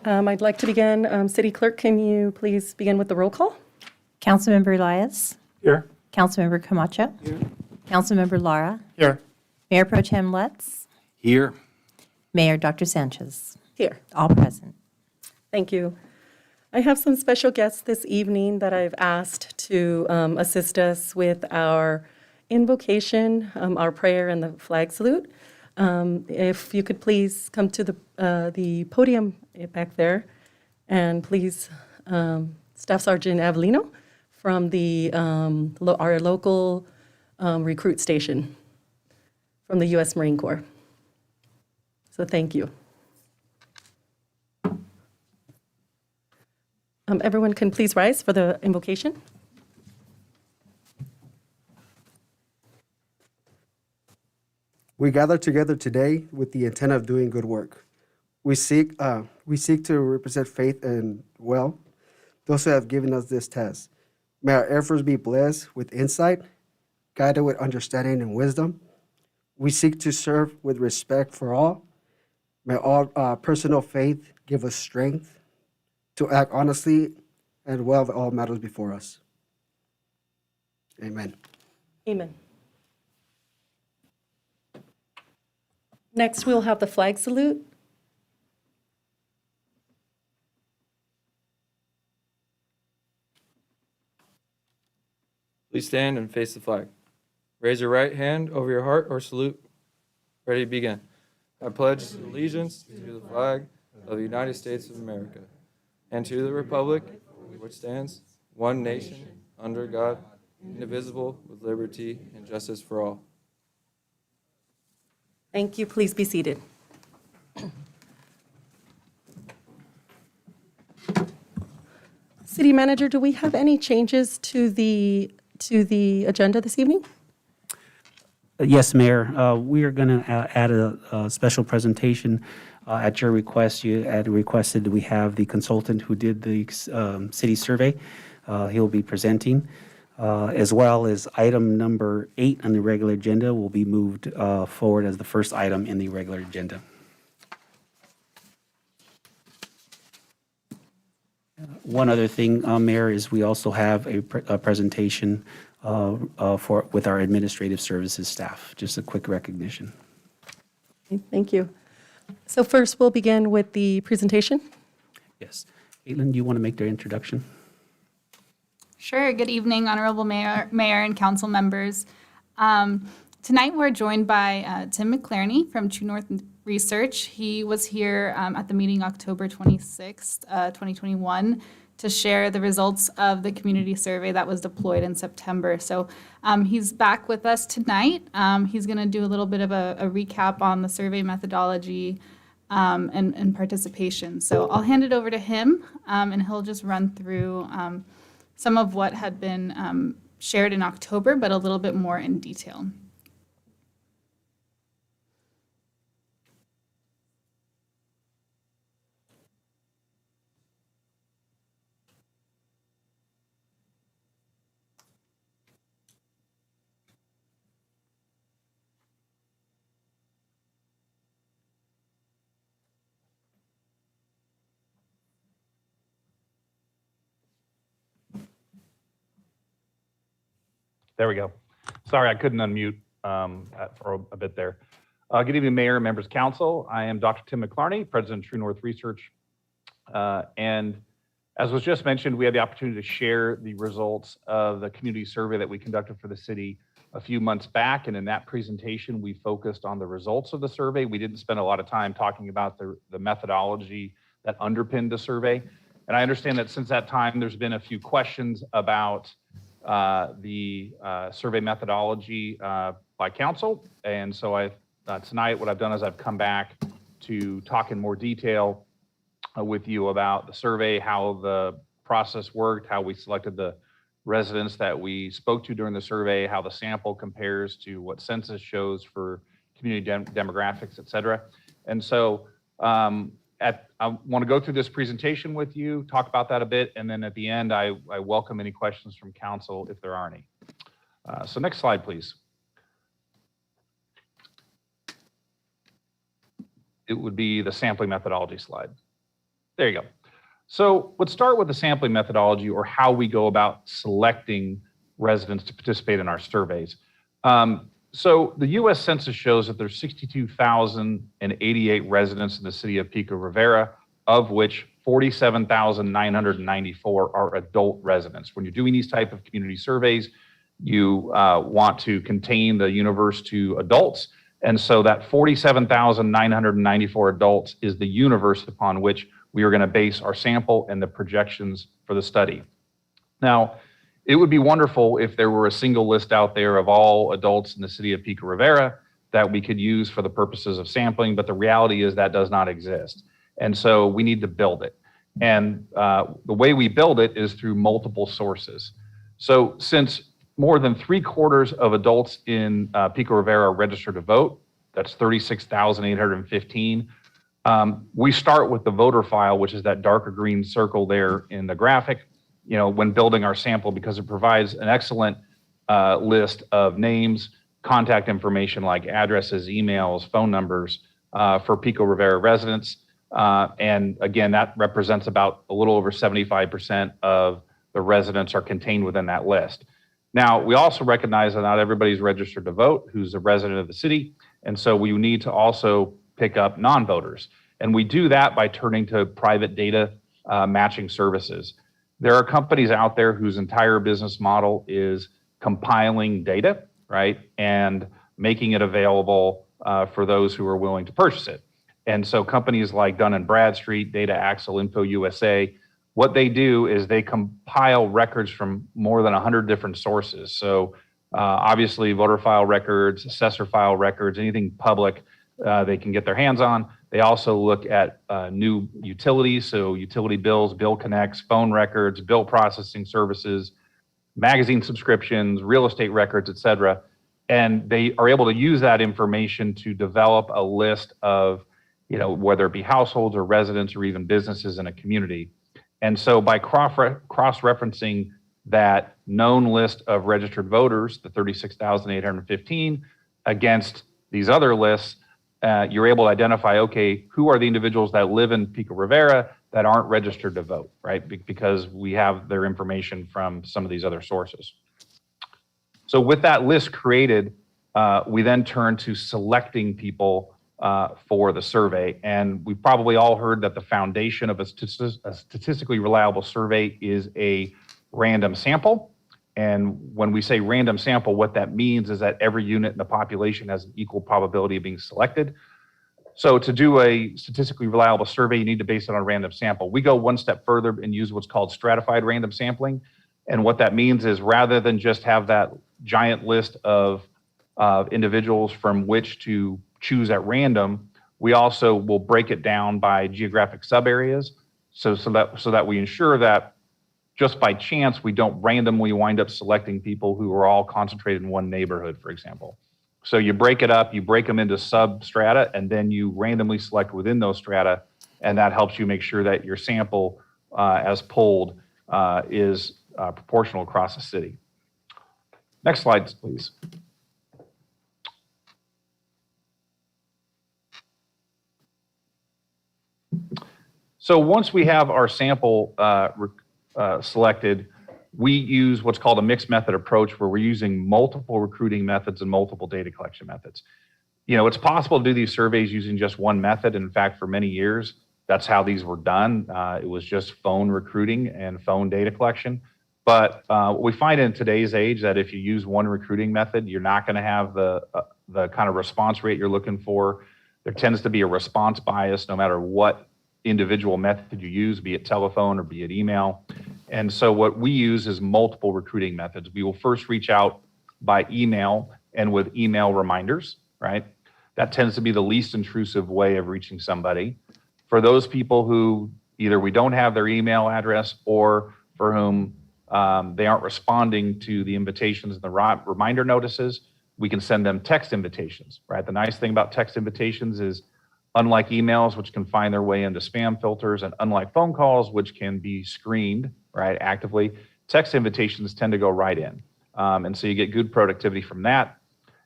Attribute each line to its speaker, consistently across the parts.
Speaker 1: I'd like to begin. City Clerk, can you please begin with the roll call?
Speaker 2: Councilmember Elias.
Speaker 3: Here.
Speaker 2: Councilmember Camacho.
Speaker 3: Here.
Speaker 2: Councilmember Lara.
Speaker 3: Here.
Speaker 2: Mayor Pro Tem Lutz.
Speaker 3: Here.
Speaker 2: Mayor Dr. Sanchez.
Speaker 1: Here.
Speaker 2: All present.
Speaker 1: Thank you. I have some special guests this evening that I've asked to assist us with our invocation, our prayer, and the flag salute. If you could please come to the podium back there, and please, Staff Sergeant Avellino from our local recruit station from the U.S. Marine Corps. So thank you. Everyone can please rise for the invocation.
Speaker 4: We gather together today with the intent of doing good work. We seek to represent faith and those who have given us this task. May our efforts be blessed with insight, guided with understanding and wisdom. We seek to serve with respect for all. May all personal faith give us strength to act honestly and well with all matters before us. Amen.
Speaker 1: Amen. Next, we'll have the flag salute.
Speaker 5: Please stand and face the flag. Raise your right hand over your heart or salute. Ready to begin. I pledge allegiance to the flag of the United States of America and to the republic which stands, one nation, under God, indivisible, with liberty and justice for all.
Speaker 1: Thank you. Please be seated. City Manager, do we have any changes to the agenda this evening?
Speaker 3: Yes, Mayor. We are going to add a special presentation. At your request, you had requested we have the consultant who did the city survey. He'll be presenting, as well as item number 8 on the regular agenda will be moved forward as the first item in the regular agenda. One other thing, Mayor, is we also have a presentation with our administrative services staff. Just a quick recognition.
Speaker 1: Okay, thank you. So first, we'll begin with the presentation.
Speaker 3: Yes. Caitlin, do you want to make the introduction?
Speaker 6: Sure. Good evening, Honorable Mayor and Council members. Tonight, we're joined by Tim McClarney from True North Research. He was here at the meeting October 26th, 2021, to share the results of the community survey that was deployed in September. So he's back with us tonight. He's going to do a little bit of a recap on the survey methodology and participation. So I'll hand it over to him, and he'll just run through some of what had been shared in October, but a little bit more in detail.
Speaker 7: There we go. Sorry, I couldn't unmute for a bit there. Good evening, Mayor, members of council. I am Dr. Tim McClarney, President of True North Research. And as was just mentioned, we had the opportunity to share the results of the community survey that we conducted for the city a few months back. And in that presentation, we focused on the results of the survey. We didn't spend a lot of time talking about the methodology that underpinned the survey. And I understand that since that time, there's been a few questions about the survey methodology by council. And so tonight, what I've done is I've come back to talk in more detail with you about the survey, how the process worked, how we selected the residents that we spoke to during the survey, how the sample compares to what census shows for community demographics, et cetera. And so I want to go through this presentation with you, talk about that a bit, and then at the end, I welcome any questions from council if there are any. So next slide, please. It would be the sampling methodology slide. There you go. So let's start with the sampling methodology, or how we go about selecting residents to participate in our surveys. So the U.S. Census shows that there's 62,088 residents in the city of Pico Rivera, of which 47,994 are adult residents. When you're doing these type of community surveys, you want to contain the universe to adults. And so that 47,994 adults is the universe upon which we are going to base our sample and the projections for the study. Now, it would be wonderful if there were a single list out there of all adults in the city of Pico Rivera that we could use for the purposes of sampling, but the reality is that does not exist. And so we need to build it. And the way we build it is through multiple sources. So since more than 3/4 of adults in Pico Rivera are registered to vote, that's 36,815. We start with the voter file, which is that darker green circle there in the graphic, when building our sample, because it provides an excellent list of names, contact information like addresses, emails, phone numbers for Pico Rivera residents. And again, that represents about a little over 75% of the residents are contained within that list. Now, we also recognize that not everybody's registered to vote who's a resident of the city. And so we need to also pick up non-voters. And we do that by turning to private data matching services. There are companies out there whose entire business model is compiling data, right, and making it available for those who are willing to purchase it. And so companies like Dun & Bradstreet, Data Axle, Info USA, what they do is they compile records from more than 100 different sources. So obviously voter file records, assessor file records, anything public they can get their hands on. They also look at new utilities, so utility bills, bill connects, phone records, bill processing services, magazine subscriptions, real estate records, et cetera. And they are able to use that information to develop a list of, whether it be households or residents or even businesses in a community. And so by cross-referencing that known list of registered voters, the 36,815, against these other lists, you're able to identify, okay, who are the individuals that live in Pico Rivera that aren't registered to vote, right? Because we have their information from some of these other sources. So with that list created, we then turn to selecting people for the survey. And we've probably all heard that the foundation of a statistically reliable survey is a random sample. And when we say random sample, what that means is that every unit in the population has an equal probability of being selected. So to do a statistically reliable survey, you need to base it on a random sample. We go one step further and use what's called stratified random sampling. And what that means is, rather than just have that giant list of individuals from which to choose at random, we also will break it down by geographic subareas, so that we ensure that just by chance we don't randomly wind up selecting people who are all concentrated in one neighborhood, for example. So you break it up, you break them into substrata, and then you randomly select within those strata, and that helps you make sure that your sample, as polled, is proportional across the city. Next slide, please. So once we have our sample selected, we use what's called a mixed method approach, where we're using multiple recruiting methods and multiple data collection methods. It's possible to do these surveys using just one method. In fact, for many years, that's how these were done. It was just phone recruiting and phone data collection. But what we find in today's age, that if you use one recruiting method, you're not going to have the kind of response rate you're looking for. There tends to be a response bias no matter what individual method you use, be it telephone or be it email. And so what we use is multiple recruiting methods. We will first reach out by email and with email reminders, right? That tends to be the least intrusive way of reaching somebody. For those people who either we don't have their email address, or for whom they aren't responding to the invitations and the reminder notices, we can send them text invitations, right? The nice thing about text invitations is, unlike emails, which can find their way into spam filters, and unlike phone calls, which can be screened, right, actively, text invitations tend to go right in. And so you get good productivity from that.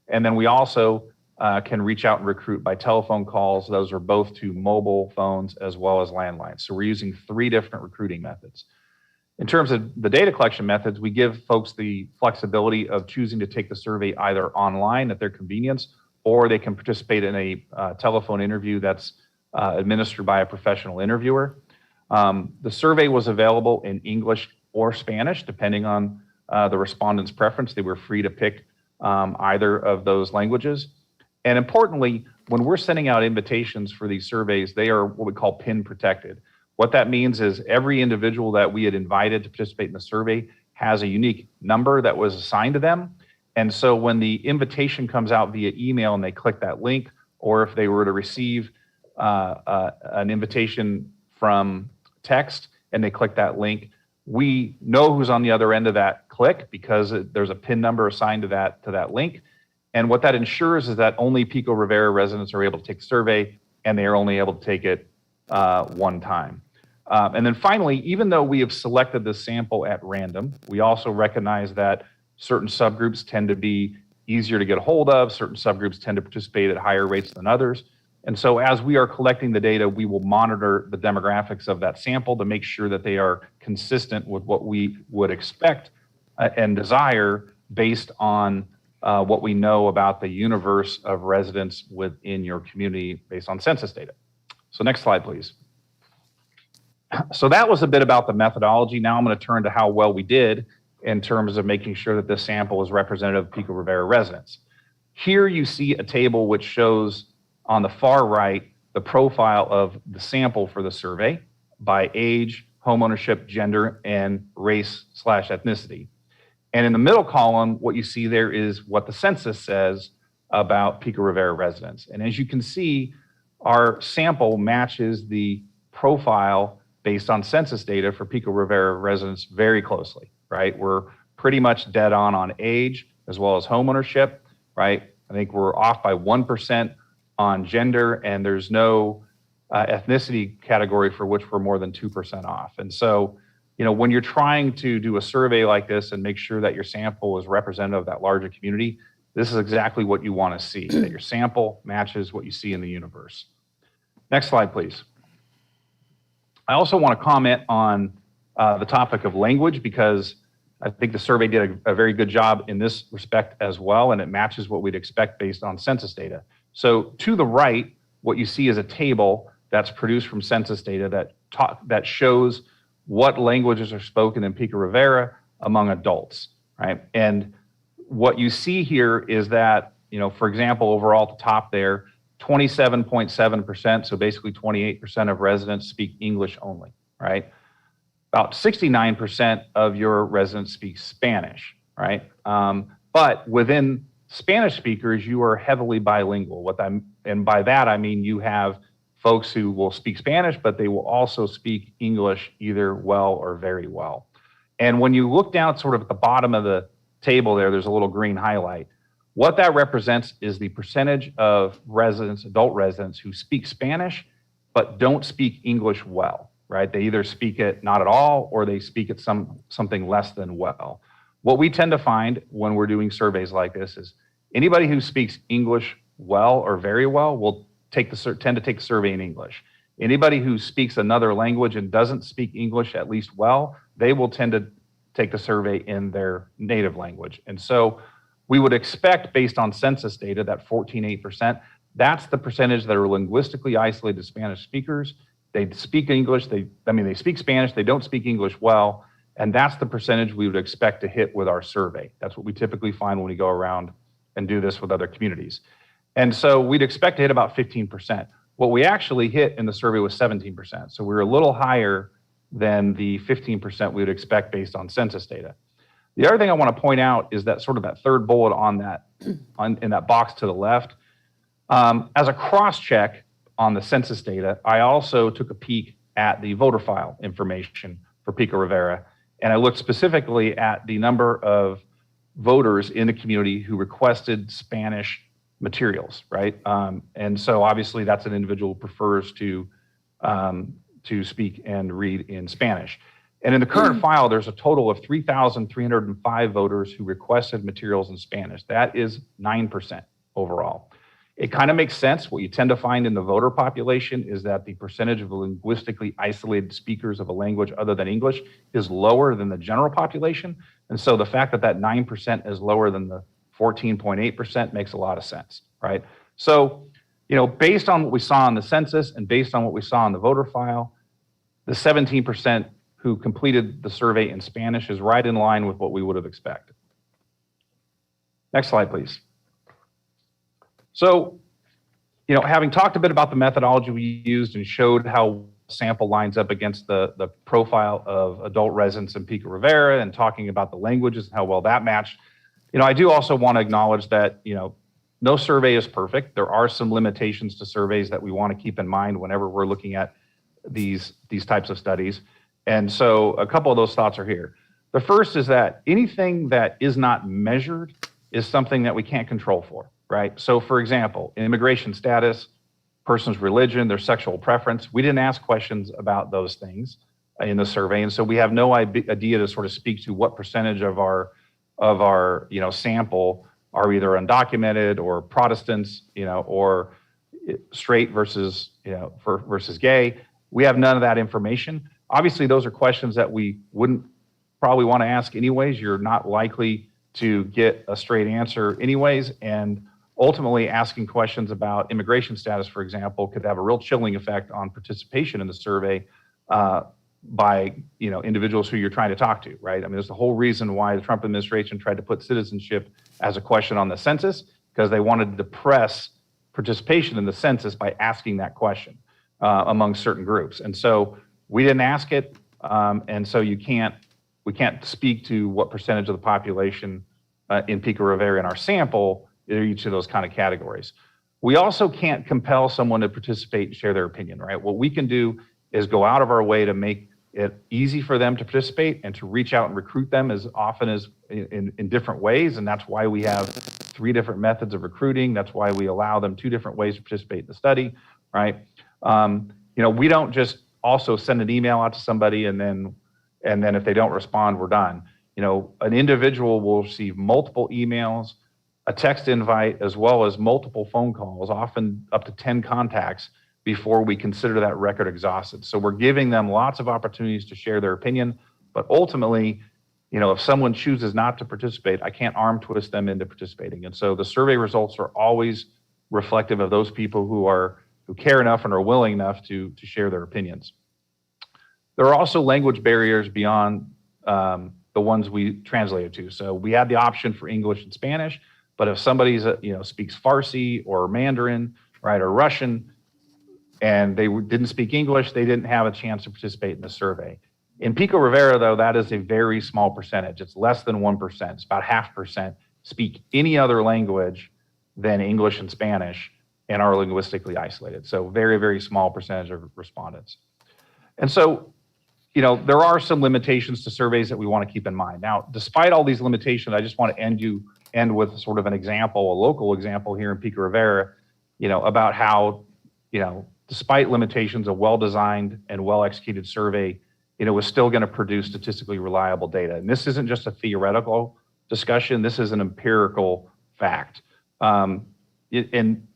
Speaker 7: And then we also can reach out and recruit by telephone calls. Those are both to mobile phones as well as landlines. So we're using 3 different recruiting methods. In terms of the data collection methods, we give folks the flexibility of choosing to take the survey either online at their convenience, or they can participate in a telephone interview that's administered by a professional interviewer. The survey was available in English or Spanish, depending on the respondent's preference. They were free to pick either of those languages. And importantly, when we're sending out invitations for these surveys, they are what we call PIN protected. What that means is every individual that we had invited to participate in the survey has a unique number that was assigned to them. And so when the invitation comes out via email and they click that link, or if they were to receive an invitation from text and they click that link, we know who's on the other end of that click because there's a PIN number assigned to that link. And what that ensures is that only Pico Rivera residents are able to take the survey, and they are only able to take it one time. And then finally, even though we have selected the sample at random, we also recognize that certain subgroups tend to be easier to get a hold of, certain subgroups tend to participate at higher rates than others. And so as we are collecting the data, we will monitor the demographics of that sample to make sure that they are consistent with what we would expect and desire based on what we know about the universe of residents within your community based on census data. So next slide, please. So that was a bit about the methodology. Now I'm going to turn to how well we did in terms of making sure that this sample is representative of Pico Rivera residents. Here you see a table which shows on the far right the profile of the sample for the survey by age, homeownership, gender, and race/ethnicity. And in the middle column, what you see there is what the census says about Pico Rivera residents. And as you can see, our sample matches the profile based on census data for Pico Rivera residents very closely, right? We're pretty much dead on age as well as homeownership, right? I think we're off by 1% on gender, and there's no ethnicity category for which we're more than 2% off. And so, you know, when you're trying to do a survey like this and make sure that your sample is representative of that larger community, this is exactly what you want to see, that your sample matches what you see in the universe. Next slide, please. I also want to comment on the topic of language, because I think the survey did a very good job in this respect as well, and it matches what we'd expect based on census data. So to the right, what you see is a table that's produced from census data that shows what languages are spoken in Pico Rivera among adults, right? And what you see here is that, you know, for example, overall at the top there, 27.7%, so basically 28% of residents speak English only, right? About 69% of your residents speak Spanish, right? But within Spanish speakers, you are heavily bilingual. And by that, I mean you have folks who will speak Spanish, but they will also speak English either well or very well. And when you look down sort of at the bottom of the table there's a little green highlight. What that represents is the percentage of residents, adult residents, who speak Spanish but don't speak English well, right? They either speak it not at all or they speak it something less than well. What we tend to find when we're doing surveys like this is anybody who speaks English well or very well will tend to take the survey in English. Anybody who speaks another language and doesn't speak English at least well, they will tend to take the survey in their native language. And so we would expect, based on census data, that 14.8%, that's the percentage that are linguistically isolated Spanish speakers. They speak English, they speak Spanish, they don't speak English well, and that's the percentage we would expect to hit with our survey. That's what we typically find when we go around and do this with other communities. And so we'd expect to hit about 15%. What we actually hit in the survey was 17%. So we were a little higher than the 15% we would expect based on census data. The other thing I want to point out is that sort of that third bullet on that, in that box to the left. As a cross-check on the census data, I also took a peek at the voter file information for Pico Rivera, and I looked specifically at the number of voters in the community who requested Spanish materials, right? And so obviously that's an individual who prefers to speak and read in Spanish. And in the current file, there's a total of 3,305 voters who requested materials in Spanish. That is 9% overall. It kind of makes sense. What you tend to find in the voter population is that the percentage of linguistically isolated speakers of a language other than English is lower than the general population. And so the fact that that 9% is lower than the 14.8% makes a lot of sense, right? So, based on what we saw in the census and based on what we saw in the voter file, the 17% who completed the survey in Spanish is right in line with what we would have expected. Next slide, please. So, having talked a bit about the methodology we used and showed how sample lines up against the profile of adult residents in Pico Rivera and talking about the languages and how well that matched, I do also want to acknowledge that, no survey is perfect. There are some limitations to surveys that we want to keep in mind whenever we're looking at these types of studies. And so a couple of those thoughts are here. The first is that anything that is not measured is something that we can't control for, right? So for example, immigration status, person's religion, their sexual preference, we didn't ask questions about those things in the survey. And so we have no idea to sort of speak to what percentage of our sample are either undocumented or Protestants, or straight versus, versus gay. We have none of that information. Obviously, those are questions that we wouldn't probably want to ask anyways. You're not likely to get a straight answer anyways. And ultimately, asking questions about immigration status, for example, could have a real chilling effect on participation in the survey by individuals who you're trying to talk to, right? I mean, there's the whole reason why the Trump administration tried to put citizenship as a question on the census, because they wanted to depress participation in the census by asking that question among certain groups. And so we didn't ask it, and so we can't speak to what percentage of the population in Pico Rivera in our sample in each of those kind of categories. We also can't compel someone to participate and share their opinion, right? What we can do is go out of our way to make it easy for them to participate and to reach out and recruit them as often as in different ways. And that's why we have 3 different methods of recruiting. That's why we allow them 2 different ways to participate in the study, right? We don't just also send an email out to somebody and then if they don't respond, we're done. An individual will receive multiple emails, a text invite, as well as multiple phone calls, often up to 10 contacts before we consider that record exhausted. So we're giving them lots of opportunities to share their opinion, but ultimately, if someone chooses not to participate, I can't arm twist them into participating. And so the survey results are always reflective of those people who care enough and are willing enough to share their opinions. There are also language barriers beyond the ones we translated to. So we had the option for English and Spanish, but if somebody speaks Farsi or Mandarin, right, or Russian, and they didn't speak English, they didn't have a chance to participate in the survey. In Pico Rivera, though, that is a very small percentage. It's less than 1%. It's about 0.5% speak any other language than English and Spanish and are linguistically isolated. So very, very small percentage of respondents. And so, there are some limitations to surveys that we want to keep in mind. Now, despite all these limitations, I just want to end with sort of an example, a local example here in Pico Rivera, about how, despite limitations, a well-designed and well-executed survey, was still going to produce statistically reliable data. And this isn't just a theoretical discussion. This is an empirical fact. And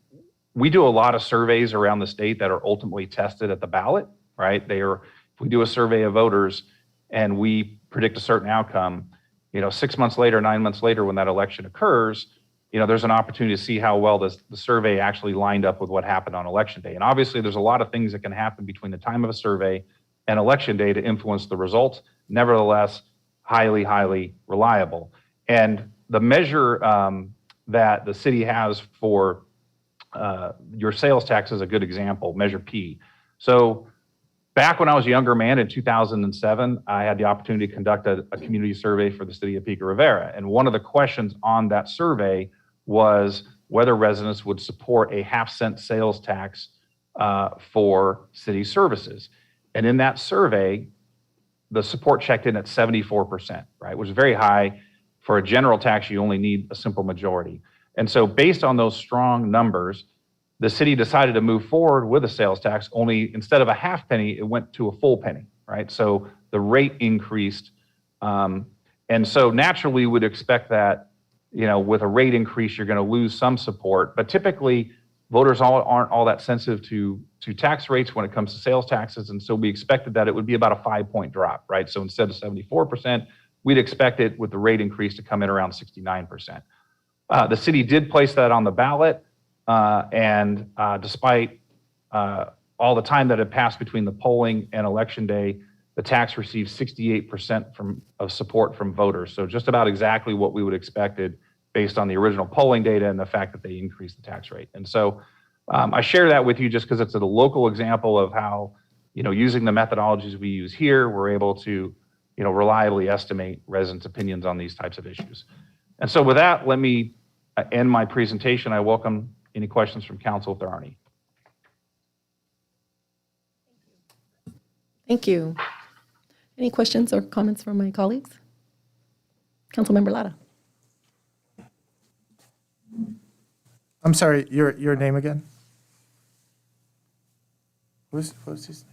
Speaker 7: we do a lot of surveys around the state that are ultimately tested at the ballot, right? If we do a survey of voters and we predict a certain outcome, 6 months later, 9 months later, when that election occurs, there's an opportunity to see how well the survey actually lined up with what happened on election day. And obviously, there's a lot of things that can happen between the time of a survey and election day to influence the results. Nevertheless, highly, highly reliable. And the measure that the city has for your sales tax is a good example, Measure P. So back when I was a younger man in 2007, I had the opportunity to conduct a community survey for the city of Pico Rivera. And one of the questions on that survey was whether residents would support a 0.5-cent sales tax for city services. And in that survey, the support checked in at 74%, right, which is very high. For a general tax, you only need a simple majority. And so based on those strong numbers, the city decided to move forward with a sales tax, only instead of a 0.5 penny, it went to a full penny, right? So the rate increased. And so naturally, we would expect that, with a rate increase, you're going to lose some support. But typically, voters aren't all that sensitive to tax rates when it comes to sales taxes, and so we expected that it would be about a 5-point drop, right? So instead of 74%, we'd expect it with the rate increase to come in around 69%. The city did place that on the ballot, and despite all the time that had passed between the polling and election day, the tax received 68% of support from voters. So just about exactly what we would expected based on the original polling data and the fact that they increased the tax rate. And so I share that with you just because it's a local example of how, using the methodologies we use here, we're able to, reliably estimate residents' opinions on these types of issues. And so with that, let me end my presentation. I welcome any questions from council if there are any.
Speaker 1: Thank you. Any questions or comments from my colleagues? Councilmember Lara.
Speaker 8: I'm sorry, your name again? What was his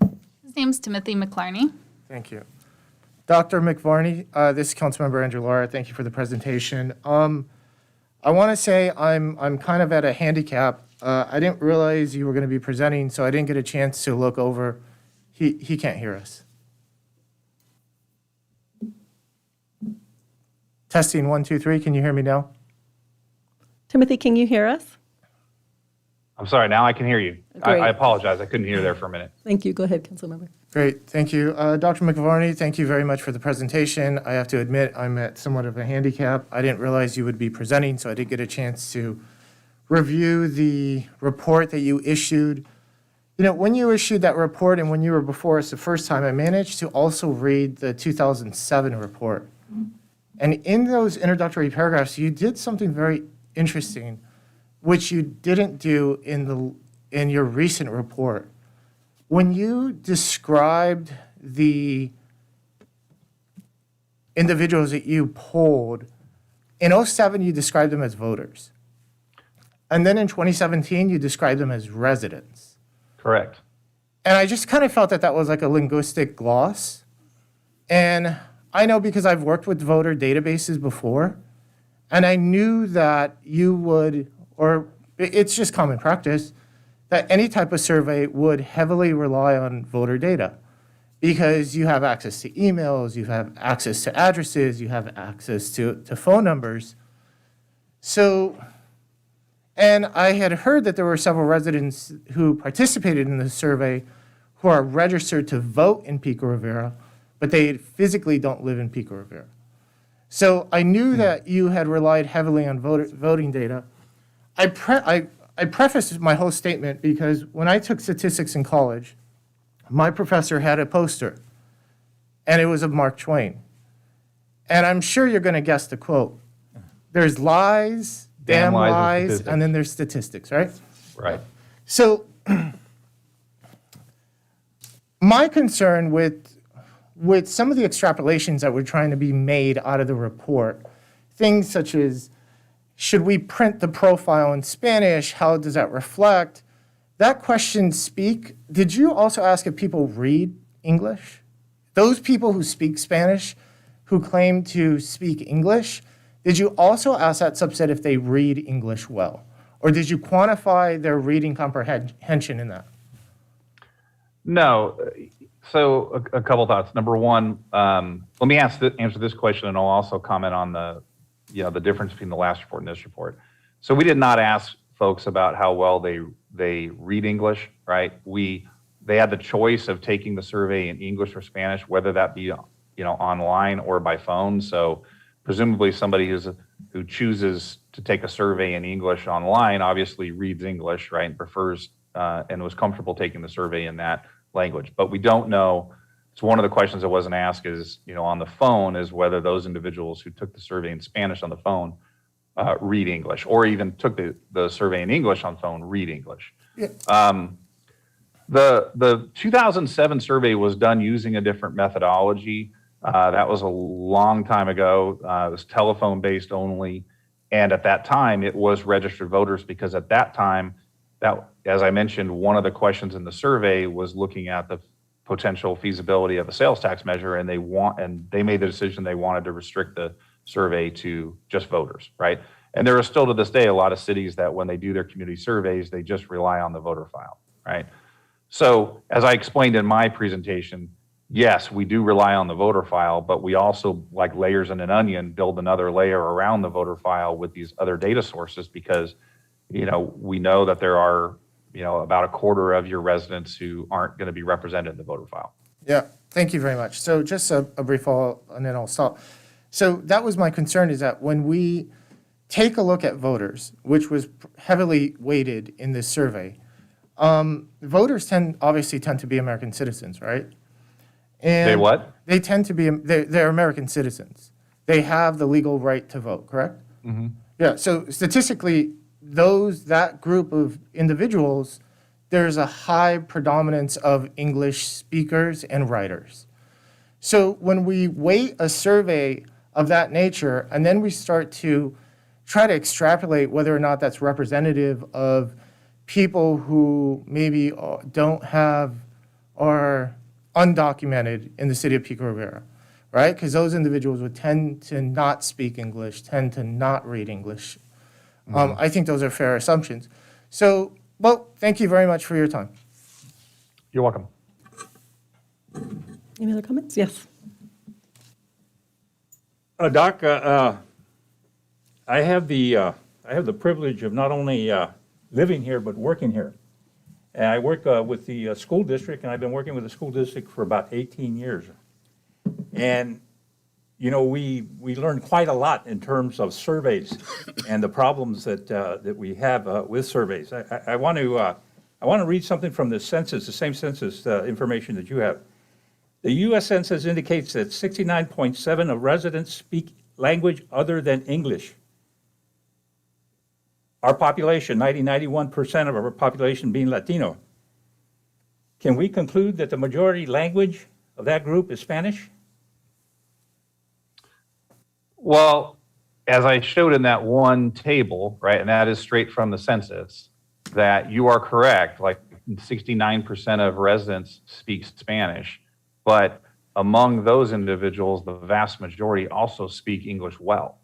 Speaker 8: name?
Speaker 6: His name's Timothy McClarney.
Speaker 8: Thank you. Dr. McVarney, this is Councilmember Andrew Lara. Thank you for the presentation. I want to say I'm kind of at a handicap. I didn't realize you were going to be presenting, so I didn't get a chance to look over. He can't hear us. Testing 1, 2, 3. Can you hear me now?
Speaker 1: Timothy, can you hear us?
Speaker 7: I'm sorry, now I can hear you.
Speaker 1: Great.
Speaker 7: I apologize, I couldn't hear there for a minute.
Speaker 1: Thank you. Go ahead, Councilmember.
Speaker 8: Great, thank you. Dr. McVarney, thank you very much for the presentation. I have to admit, I'm at somewhat of a handicap. I didn't realize you would be presenting, so I didn't get a chance to review the report that you issued. When you issued that report and when you were before us the first time, I managed to also read the 2007 report. And in those introductory paragraphs, you did something very interesting, which you didn't do in your recent report. When you described the individuals that you polled, in 2007 you described them as voters. And then in 2017 you described them as residents.
Speaker 7: Correct.
Speaker 8: And I just kind of felt that was like a linguistic gloss. And I know because I've worked with voter databases before, and I knew that you would, or it's just common practice, that any type of survey would heavily rely on voter data because you have access to emails, you have access to addresses, you have access to phone numbers. So, and I had heard that there were several residents who participated in the survey who are registered to vote in Pico Rivera, but they physically don't live in Pico Rivera. So I knew that you had relied heavily on voting data. I prefaced my whole statement because when I took statistics in college, my professor had a poster, and it was of Mark Twain. And I'm sure you're going to guess the quote. There's lies, damn lies, and then there's statistics, right?
Speaker 7: Right.
Speaker 8: So my concern with some of the extrapolations that were trying to be made out of the report, things such as, should we print the profile in Spanish? How does that reflect? That question did you also ask if people read English? Those people who speak Spanish, who claim to speak English, did you also ask that subset if they read English well? Or did you quantify their reading comprehension in that?
Speaker 7: No. So a couple thoughts. Number one, let me answer this question, and I'll also comment on the difference between the last report and this report. So we did not ask folks about how well they read English, right? They had the choice of taking the survey in English or Spanish, whether that be online or by phone. So presumably somebody who chooses to take a survey in English online obviously reads English, right, and prefers and was comfortable taking the survey in that language. But we don't know. It's one of the questions that wasn't asked is, on the phone, is whether those individuals who took the survey in Spanish on the phone read English, or even took the survey in English on phone read English.
Speaker 8: Yeah.
Speaker 7: The 2007 survey was done using a different methodology. That was a long time ago. It was telephone-based only. And at that time, it was registered voters because at that time, as I mentioned, one of the questions in the survey was looking at the potential feasibility of a sales tax measure, and they made the decision they wanted to restrict the survey to just voters, right? And there are still to this day a lot of cities that when they do their community surveys, they just rely on the voter file, right? So as I explained in my presentation, yes, we do rely on the voter file, but we also, like layers in an onion, build another layer around the voter file with these other data sources because, we know that there are, about a quarter of your residents who aren't going to be represented in the voter file.
Speaker 8: Yeah, thank you very much. So just a brief follow, and then I'll stop. So that was my concern, is that when we take a look at voters, which was heavily weighted in this survey, voters obviously tend to be American citizens, right? And
Speaker 7: They what?
Speaker 8: They tend to be, they're American citizens. They have the legal right to vote, correct?
Speaker 7: Mm-hmm.
Speaker 8: Yeah, so statistically, that group of individuals, there's a high predominance of English speakers and writers. So when we weight a survey of that nature, and then we start to try to extrapolate whether or not that's representative of people who maybe don't have or undocumented in the city of Pico Rivera, right? Because those individuals would tend to not speak English, tend to not read English. I think those are fair assumptions. So, well, thank you very much for your time.
Speaker 7: You're welcome.
Speaker 1: Any other comments? Yes.
Speaker 9: Doc, I have the privilege of not only living here but working here. And I work with the school district, and I've been working with the school district for about 18 years. And we learned quite a lot in terms of surveys and the problems that we have with surveys. I want to read something from the census, the same census information that you have. The U.S. Census indicates that 69.7% of residents speak language other than English. Our population, 91% of our population being Latino. Can we conclude that the majority language of that group is Spanish?
Speaker 7: Well, as I showed in that one table, right, and that is straight from the census, that you are correct, like 69% of residents speak Spanish, but among those individuals, the vast majority also speak English well,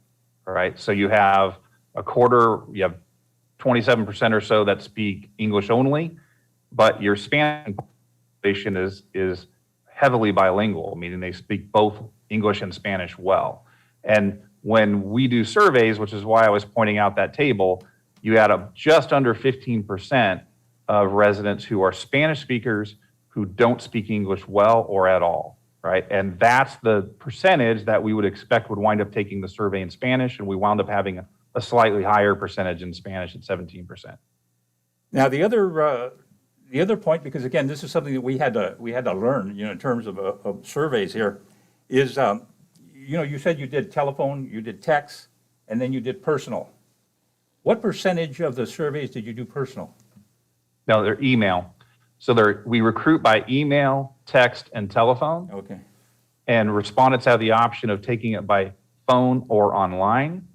Speaker 7: right? So you have a quarter, you have 27% or so that speak English only, but your Spanish population is heavily bilingual, meaning they speak both English and Spanish well. And when we do surveys, which is why I was pointing out that table, you add up just under 15% of residents who are Spanish speakers who don't speak English well or at all, right? And that's the percentage that we would expect would wind up taking the survey in Spanish, and we wound up having a slightly higher percentage in Spanish at 17%.
Speaker 9: Now, the other point, because again, this is something that we had to learn, in terms of surveys here, is you said you did telephone, you did text, and then you did personal. What percentage of the surveys did you do personal?
Speaker 7: No, they're email. So we recruit by email, text, and telephone.
Speaker 9: Okay.
Speaker 7: And respondents have the option of taking it by phone or online.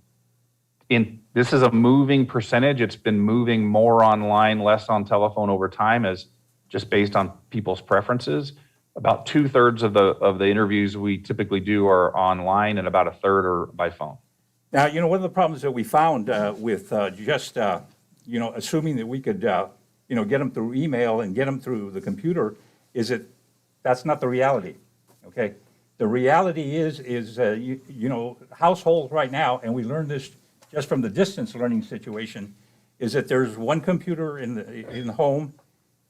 Speaker 7: This is a moving percentage. It's been moving more online, less on telephone over time, as just based on people's preferences. About 2/3 of the interviews we typically do are online, and about 1/3 are by phone.
Speaker 9: Now, one of the problems that we found with just assuming that we could get them through email and get them through the computer is that that's not the reality. Okay, the reality is households right now, and we learned this just from the distance learning situation, is that there's one computer in the home,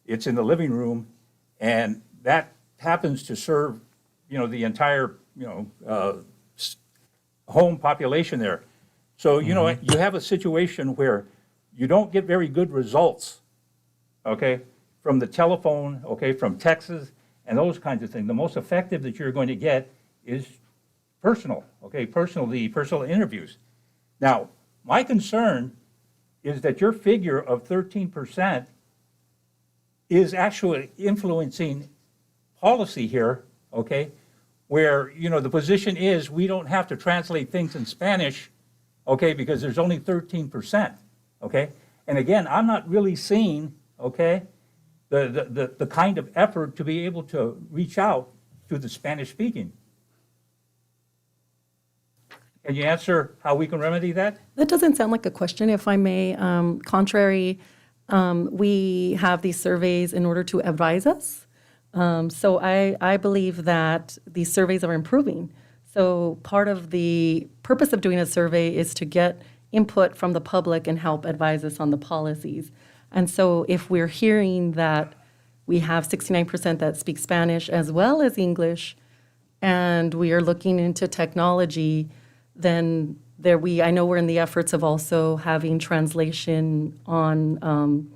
Speaker 9: it's in the living room, and that happens to serve, the entire, home population there. So, you have a situation where you don't get very good results, okay, from the telephone, okay, from texts and those kinds of things. The most effective that you're going to get is personal, okay, personal interviews. Now, my concern is that your figure of 13% is actually influencing policy here, okay, where, the position is we don't have to translate things in Spanish, okay, because there's only 13%, okay? And again, I'm not really seeing, okay, the kind of effort to be able to reach out to the Spanish speaking. Can you answer how we can remedy that?
Speaker 1: That doesn't sound like a question, if I may. Contrary, we have these surveys in order to advise us. So I believe that these surveys are improving. So part of the purpose of doing a survey is to get input from the public and help advise us on the policies. And so if we're hearing that we have 69% that speak Spanish as well as English, and we are looking into technology, then I know we're in the efforts of also having translation on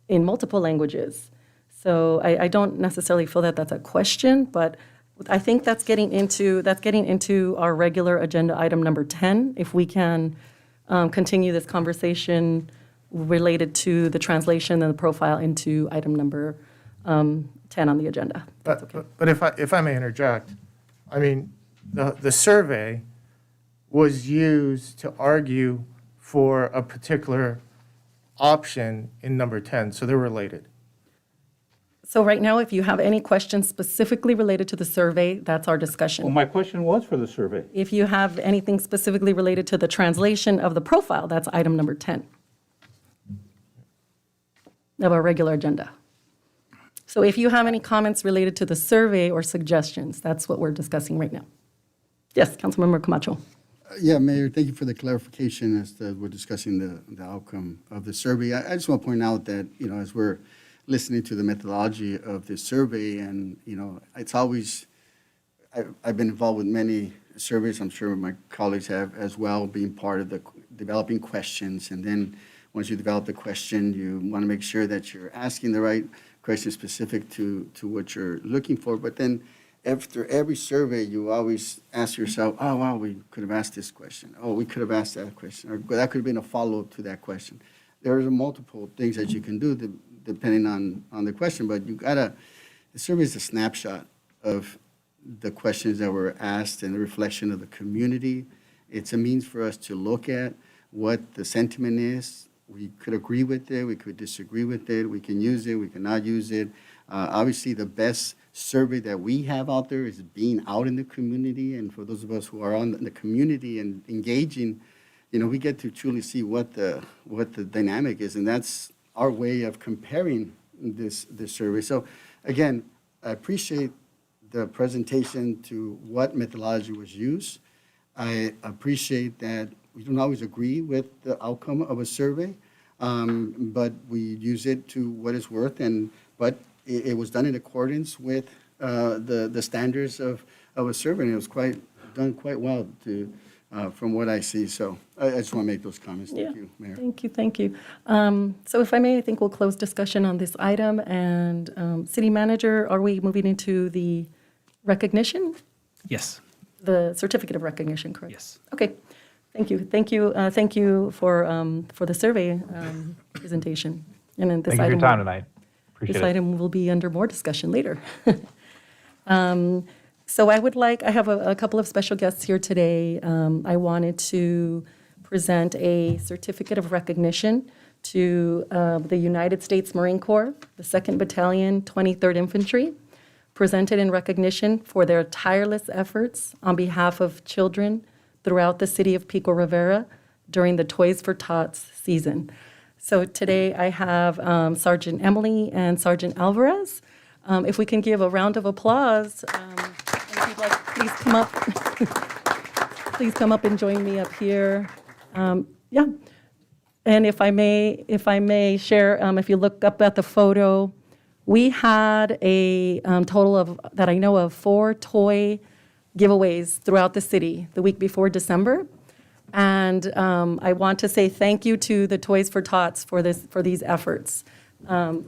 Speaker 1: in multiple languages. So I don't necessarily feel that that's a question, but I think that's getting into our regular agenda item number 10. If we can continue this conversation related to the translation and the profile into item number 10 on the agenda.
Speaker 8: But if I may interject, I mean, the survey was used to argue for a particular option in number 10, so they're related.
Speaker 1: So right now, if you have any questions specifically related to the survey, that's our discussion.
Speaker 9: Well, my question was for the survey.
Speaker 1: If you have anything specifically related to the translation of the profile, that's item number 10 of our regular agenda. So if you have any comments related to the survey or suggestions, that's what we're discussing right now. Yes, Councilmember Camacho.
Speaker 10: Yeah, Mayor, thank you for the clarification as to we're discussing the outcome of the survey. I just want to point out that, as we're listening to the methodology of this survey, and, it's always, I've been involved with many surveys, I'm sure my colleagues have as well, being part of the developing questions. And then once you develop the question, you want to make sure that you're asking the right question specific to what you're looking for. But then after every survey, you always ask yourself, oh, wow, we could have asked this question. Oh, we could have asked that question. Or that could have been a follow-up to that question. There are multiple things that you can do depending on the question, but the survey is a snapshot of the questions that were asked and the reflection of the community. It's a means for us to look at what the sentiment is. We could agree with it, we could disagree with it, we can use it, we cannot use it. Obviously, the best survey that we have out there is being out in the community, and for those of us who are in the community and engaging, we get to truly see what the dynamic is, and that's our way of comparing this survey. So again, I appreciate the presentation to what methodology was used. I appreciate that we don't always agree with the outcome of a survey, but we use it to what it's worth, but it was done in accordance with the standards of a survey, and it was done quite well from what I see. So I just want to make those comments. Thank you, Mayor.
Speaker 1: Thank you. So if I may, I think we'll close discussion on this item. And City Manager, are we moving into the recognition?
Speaker 3: Yes.
Speaker 1: The certificate of recognition, correct?
Speaker 3: Yes.
Speaker 1: Okay. Thank you. Thank you for the survey presentation. And then this
Speaker 7: Thank you for your
Speaker 1: item
Speaker 7: time tonight. Appreciate
Speaker 1: This
Speaker 7: it.
Speaker 1: item will be under more discussion later. So I have a couple of special guests here today. I wanted to present a certificate of recognition to the United States Marine Corps, the 2nd Battalion, 23rd Infantry, presented in recognition for their tireless efforts on behalf of children throughout the city of Pico Rivera during the Toys for Tots season. So today I have Sergeant Emily and Sergeant Alvarez. If we can give a round of applause, and if you'd like, please come up. Please come up and join me up here. Yeah. And if I may share, if you look up at the photo, we had a total of, that I know of, 4 toy giveaways throughout the city the week before December. And I want to say thank you to the Toys for Tots for these efforts. Thank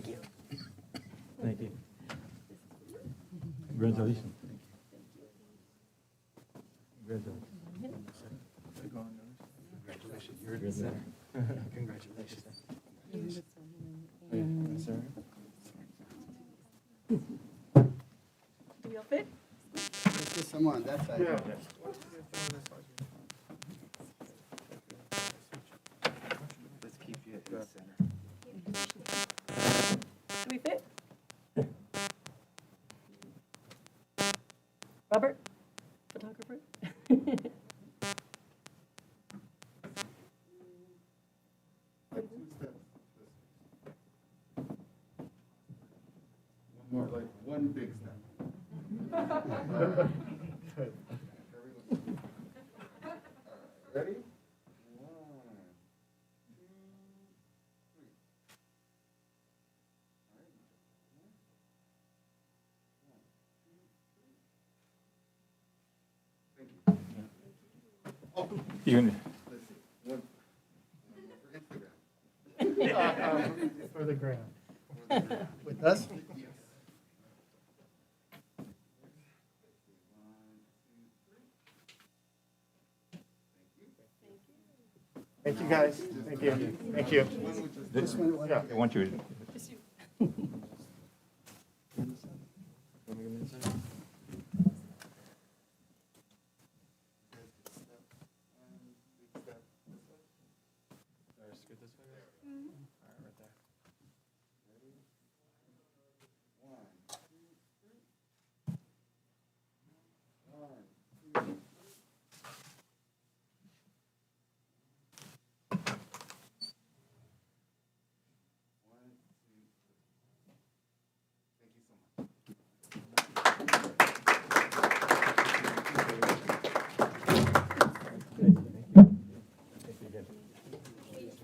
Speaker 1: you.
Speaker 9: Thank you. Congratulations. Congratulations.
Speaker 1: Do you fit?
Speaker 10: Let's get someone on that side.
Speaker 4: Let's keep you at the center.
Speaker 1: Do we fit? Robert, photographer?
Speaker 10: More like one big step. Ready?
Speaker 9: You-
Speaker 8: For the gram.
Speaker 10: With us?
Speaker 8: Thank you, guys. Thank you. Thank you. Yeah.
Speaker 9: I want you,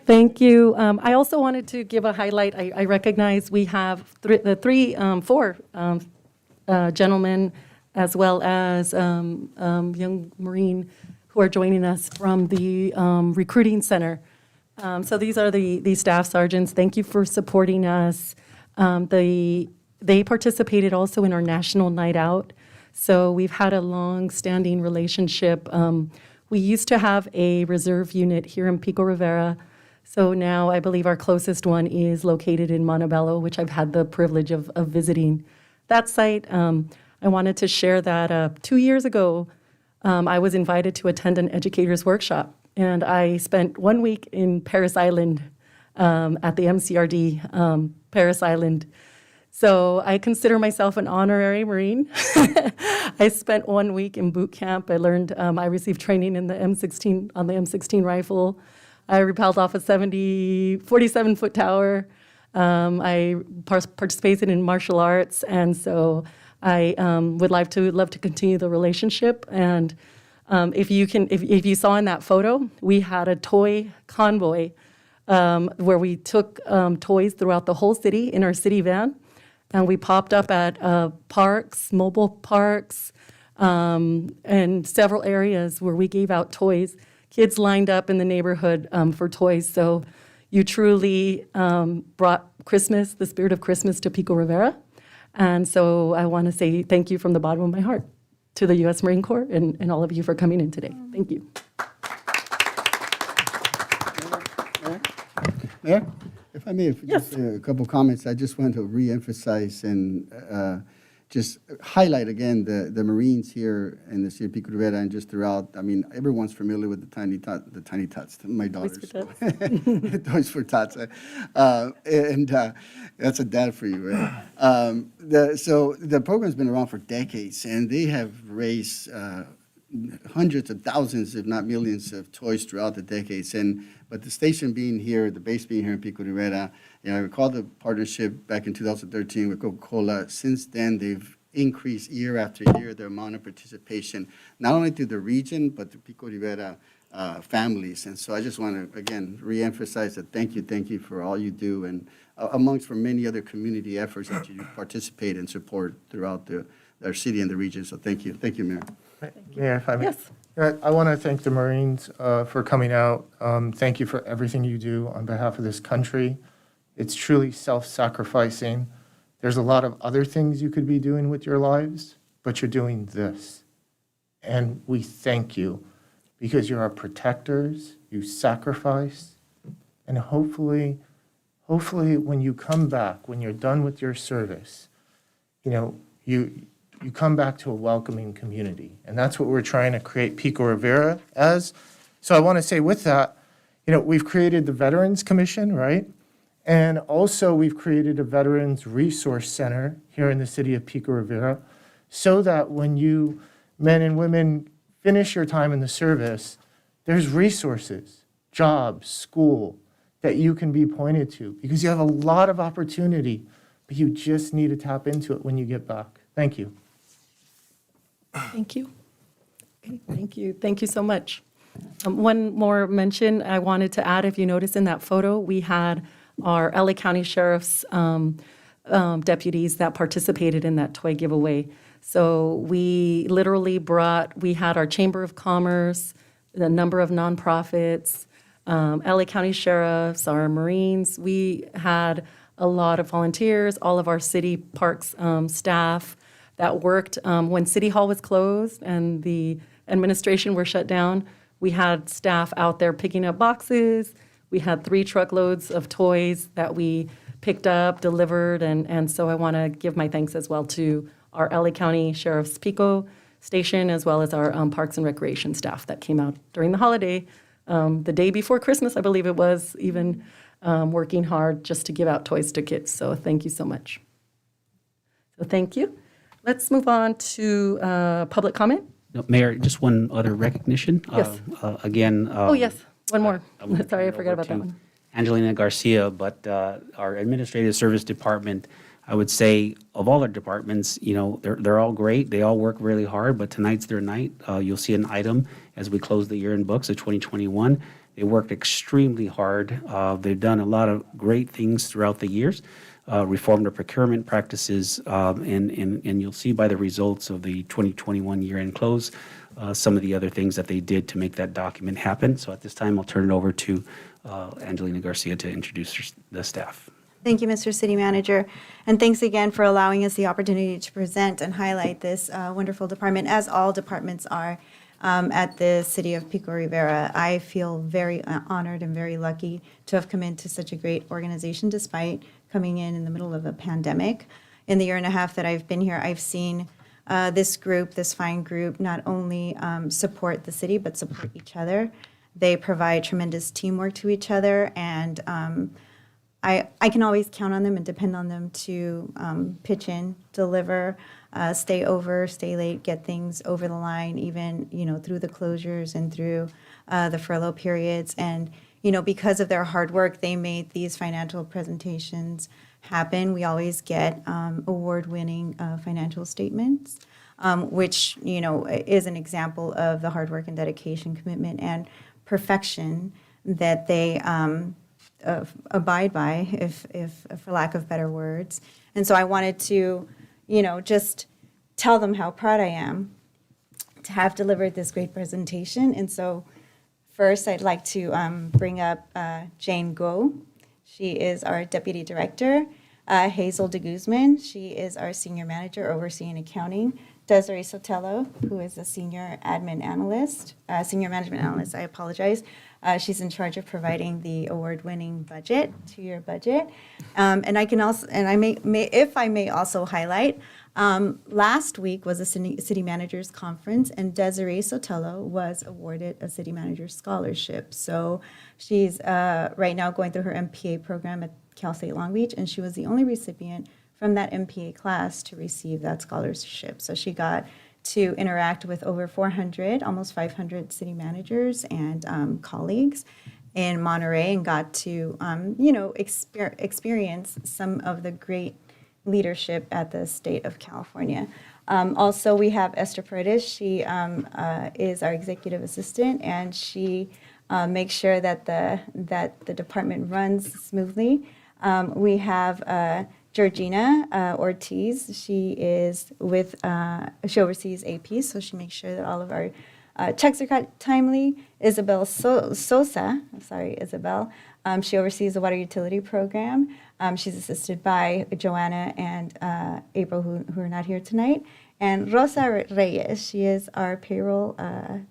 Speaker 1: Thank you. I also wanted to give a highlight. I recognize we have four gentlemen, as well as young Marine, who are joining us from the recruiting center. So these are the staff sergeants. Thank you for supporting us. They participated also in our national night out. So we've had a long-standing relationship. We used to have a reserve unit here in Pico Rivera. So now I believe our closest one is located in Montebello, which I've had the privilege of visiting that site. I wanted to share that 2 years ago, I was invited to attend an educator's workshop, and I spent 1 week in Paris Island at the MCRD Paris Island. So I consider myself an honorary Marine. I spent 1 week in boot camp. I learned, I received training in the M16 on the M16 rifle. I rappelled off a 47-foot tower. I participated in martial arts, and so I would love to continue the relationship. And if you saw in that photo, we had a toy convoy where we took toys throughout the whole city in our city van, and we popped up at parks, mobile parks, and several areas where we gave out toys. Kids lined up in the neighborhood for toys. So you truly brought Christmas, the spirit of Christmas, to Pico Rivera. And so I want to say thank you from the bottom of my heart to the U.S. Marine Corps and all of you for coming in today. Thank you.
Speaker 10: Mayor, if I may, just a couple comments. I just want to reemphasize and just highlight again the Marines here in the city of Pico Rivera and just throughout. I mean, everyone's familiar with the tiny tots. My daughters, Toys for Tots, and that's a dad for you, right? So the program's been around for decades, and they have raised hundreds of thousands, if not millions, of toys throughout the decades. But the station being here, the base being here in Pico Rivera, I recall the partnership back in 2013 with Coca-Cola. Since then, they've increased year after year their amount of participation, not only to the region, but the Pico Rivera families. And so I just want to, again, reemphasize that thank you for all you do, and amongst for many other community efforts that you participate and support throughout our city and the region. So thank you, Mayor.
Speaker 8: Mayor, if I may.
Speaker 1: Yes.
Speaker 8: I want to thank the Marines for coming out. Thank you for everything you do on behalf of this country. It's truly self-sacrificing. There's a lot of other things you could be doing with your lives, but you're doing this. And we thank you because you're our protectors, you sacrifice, and hopefully when you come back, when you're done with your service, you come back to a welcoming community. And that's what we're trying to create Pico Rivera as. So I want to say with that, we've created the Veterans Commission, right? And also we've created a Veterans Resource Center here in the city of Pico Rivera so that when you men and women finish your time in the service, there's resources, jobs, school that you can be pointed to, because you have a lot of opportunity but you just need to tap into it when you get back. Thank you.
Speaker 1: Thank you. Okay, thank you. Thank you so much. One more mention I wanted to add, if you notice in that photo, we had our LA County Sheriff's deputies that participated in that toy giveaway. So we literally we had our Chamber of Commerce, the number of nonprofits, LA County Sheriffs, our Marines. We had a lot of volunteers, all of our city parks staff that worked when City Hall was closed and the administration were shut down. We had staff out there picking up boxes. We had 3 truckloads of toys that we picked up, delivered, and so I want to give my thanks as well to our LA County Sheriff's Pico Station, as well as our Parks and Recreation staff that came out during the holiday, the day before Christmas, I believe it was, even working hard just to give out toys to kids. So thank you so much. So thank you. Let's move on to public comment.
Speaker 3: No, Mayor, just one other recognition.
Speaker 1: Yes.
Speaker 3: Again.
Speaker 1: Oh, yes, one more.
Speaker 3: I'm gonna
Speaker 1: Sorry, I
Speaker 3: turn it
Speaker 1: forgot
Speaker 3: over
Speaker 1: about that
Speaker 3: to
Speaker 1: one.
Speaker 3: Angelina Garcia, but our Administrative Service Department, I would say, of all our departments, they're all great. They all work really hard, but tonight's their night. You'll see an item as we close the year in books of 2021. They worked extremely hard. They've done a lot of great things throughout the years, reformed their procurement practices, and you'll see by the results of the 2021 year-end close some of the other things that they did to make that document happen. So at this time, I'll turn it over to Angelina Garcia to introduce the staff.
Speaker 11: Thank you, Mr. City Manager. And thanks again for allowing us the opportunity to present and highlight this wonderful department, as all departments are at the City of Pico Rivera. I feel very honored and very lucky to have come into such a great organization despite coming in the middle of a pandemic. In the year and a half that I've been here, I've seen this fine group, not only support the city, but support each other. They provide tremendous teamwork to each other, and I can always count on them and depend on them to pitch in, deliver, stay over, stay late, get things over the line, even, through the closures and through the furlough periods. And, because of their hard work, they made these financial presentations happen. We always get award-winning financial statements, which, is an example of the hard work and dedication, commitment, and perfection that they abide by, if for lack of better words. And so I wanted to, just tell them how proud I am to have delivered this great presentation. And so first, I'd like to bring up Jane Go. She is our Deputy Director. Hazel de Guzman, she is our Senior Manager overseeing accounting. Desiree Sotelo, who is a Senior Management Analyst, I apologize. She's in charge of providing the award-winning budget, 2-year budget. And I can also, and I may if I may also highlight, last week was a City Managers Conference, and Desiree Sotelo was awarded a City Manager Scholarship. So she's right now going through her MPA program at Cal State Long Beach, and she was the only recipient from that MPA class to receive that scholarship. So she got to interact with over 400, almost 500 city managers and colleagues in Monterey, and got to, experience some of the great leadership at the state of California. Also, we have Esther Paredes. She is our executive assistant, and she makes sure that the department runs smoothly. We have Georgina Ortiz. She is she oversees AP, so she makes sure that all of our checks are timely. Isabel Sosa, Isabel. She oversees the water utility program. She's assisted by Joanna and April, who are not here tonight. And Rosa Reyes, she is our payroll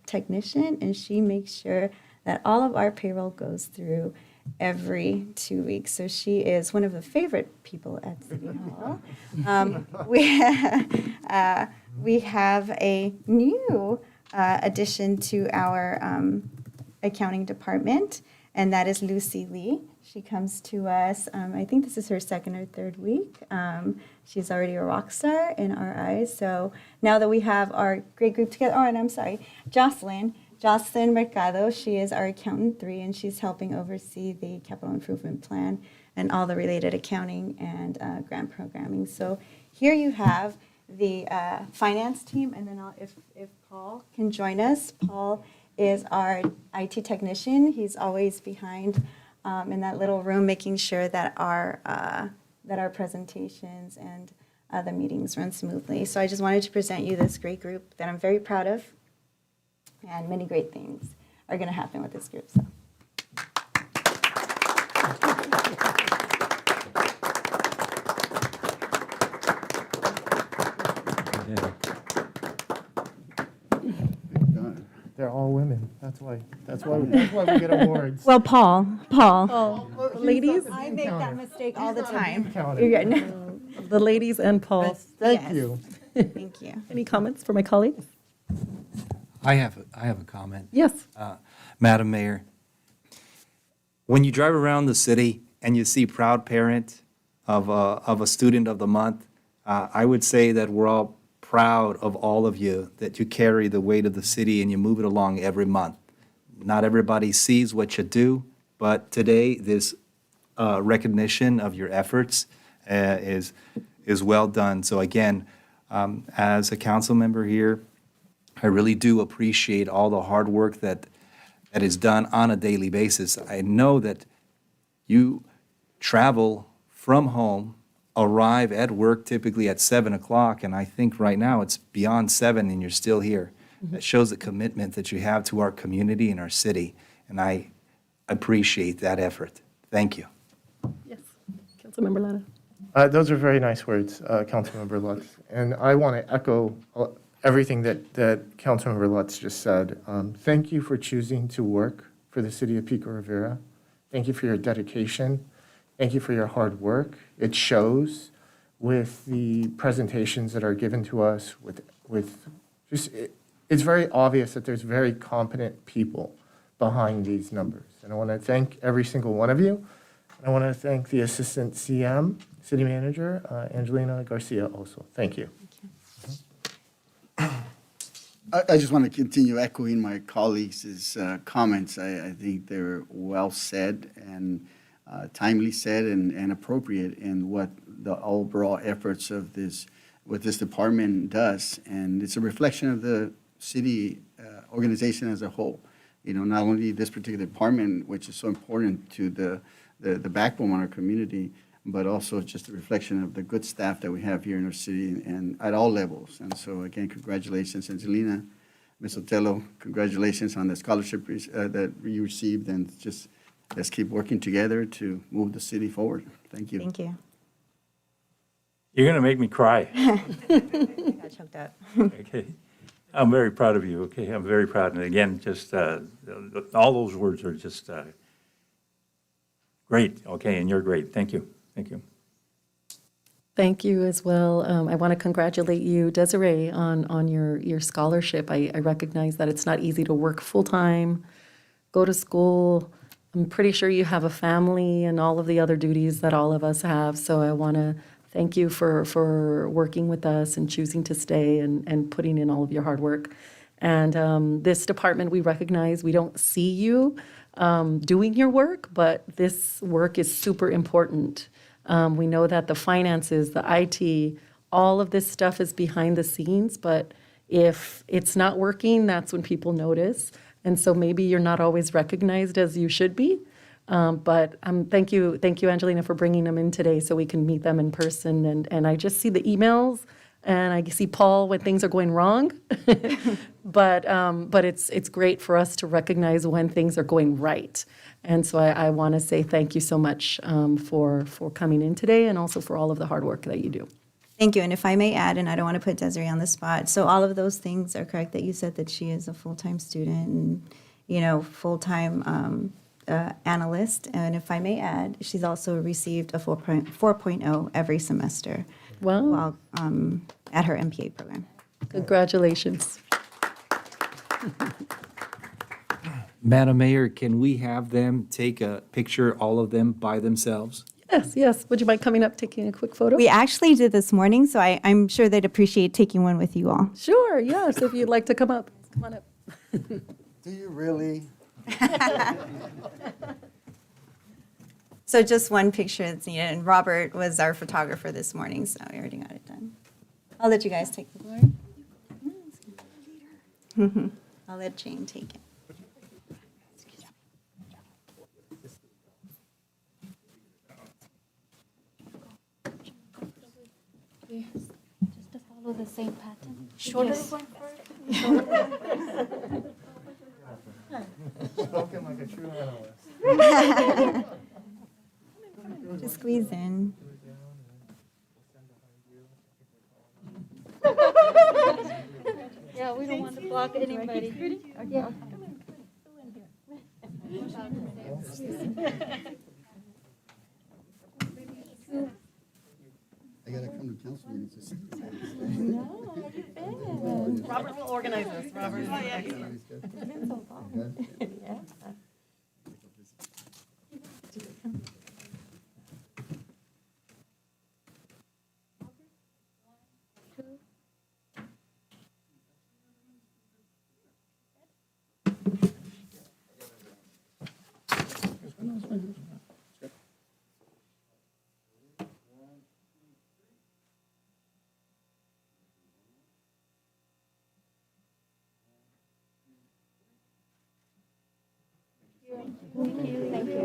Speaker 11: technician, and she makes sure that all of our payroll goes through every 2 weeks. So she is one of the favorite people at City Hall. We have a new addition to our accounting department, and that is Lucy Lee. She comes to us, I think this is her 2nd or 3rd week. She's already a rock star in our eyes. So now that we have our great group together, and I'm sorry, Jocelyn Mercado, she is our accountant 3, and she's helping oversee the capital improvement plan and all the related accounting and grant programming. So here you have the finance team, and then if Paul can join us. Paul is our IT technician. He's always behind in that little room, making sure that our presentations and the meetings run smoothly. So I just wanted to present you this great group that I'm very proud of, and many great things are going to happen with this group. So.
Speaker 8: They're all women. That's why we get awards.
Speaker 11: Well, Paul.
Speaker 1: Ladies,
Speaker 11: I make that mistake all the time.
Speaker 8: counter.
Speaker 11: You're good.
Speaker 1: the ladies and Paul.
Speaker 8: Thank
Speaker 11: Yes.
Speaker 8: you.
Speaker 11: Thank you.
Speaker 1: Any comments for my colleagues?
Speaker 12: I have a comment.
Speaker 1: Yes.
Speaker 12: Madam Mayor, when you drive around the city and you see proud parent of a student of the month, I would say that we're all proud of all of you, that you carry the weight of the city and you move it along every month. Not everybody sees what you do, but today this recognition of your efforts is well done. So again, as a council member here, I really do appreciate all the hard work that is done on a daily basis. I know that you travel from home, arrive at work typically at 7 o'clock, and I think right now it's beyond 7 and you're still here. That shows the commitment that you have to our community and our city, and I appreciate that effort. Thank you.
Speaker 1: Yes. Councilmember Lara.
Speaker 8: Those are very nice words, Councilmember Lutz. And I want to echo everything that Councilmember Lutz just said. Thank you for choosing to work for the city of Pico Rivera. Thank you for your dedication. Thank you for your hard work. It shows with the presentations that are given to us, it's very obvious that there's very competent people behind these numbers. And I want to thank every single one of you. I want to thank the Assistant CM, City Manager, Angelina Garcia also. Thank you.
Speaker 10: I just want to continue echoing my colleagues' comments. I think they're well said and timely said and appropriate in what the overall efforts of what this department does. And it's a reflection of the city organization as a whole. You know, not only this particular department, which is so important to the backbone of our community, but also just a reflection of the good staff that we have here in our city and at all levels. And so again, congratulations, Angelina, Ms. Otello, congratulations on the scholarship that you received, and just let's keep working together to move the city forward. Thank you.
Speaker 11: Thank you.
Speaker 9: You're going to make me cry.
Speaker 11: I got choked up.
Speaker 9: Okay. I'm very proud of you, okay? I'm very proud. And again, just all those words are just great, okay? And you're great. Thank you. Thank you.
Speaker 1: Thank you as well. I want to congratulate you, Desiree, on your scholarship. I recognize that it's not easy to work full-time, go to school. I'm pretty sure you have a family and all of the other duties that all of us have. So I want to thank you for working with us and choosing to stay and putting in all of your hard work. And this department, we recognize we don't see you doing your work, but this work is super important. We know that the finances, the IT, all of this stuff is behind the scenes, but if it's not working, that's when people notice. And so maybe you're not always recognized as you should be. But thank you, Angelina, for bringing them in today so we can meet them in person. And I just see the emails, and I see Paul when things are going wrong. But it's great for us to recognize when things are going right. And so I want to say thank you so much for coming in today, and also for all of the hard work that you do.
Speaker 11: Thank you. And if I may add, and I don't want to put Desiree on the spot, so all of those things are correct that you said, that she is a full-time student and, full-time analyst. And if I may add, she's also received a 4.0 every semester.
Speaker 1: Wow.
Speaker 11: While at her MPA program.
Speaker 1: Congratulations.
Speaker 12: Madam Mayor, can we have them take a picture, all of them by themselves?
Speaker 1: Yes. Would you mind coming up, taking a quick photo?
Speaker 11: We actually did this morning, so I'm sure they'd appreciate taking one with you all.
Speaker 1: Sure, yes. If you'd like to come up, come on up.
Speaker 10: Do you really?
Speaker 11: So just one picture that's needed, and Robert was our photographer this morning, so we already got it done. I'll let you guys take the glory. I'll let Jane take it.
Speaker 13: Just to follow the same pattern. Shorter one first.
Speaker 8: Spoken like a true analyst.
Speaker 11: Just squeeze in.
Speaker 13: Yeah, we don't want to block anybody. Yeah.
Speaker 10: I gotta come to council meetings to see.
Speaker 1: Robert will organize this. Robert is excellent.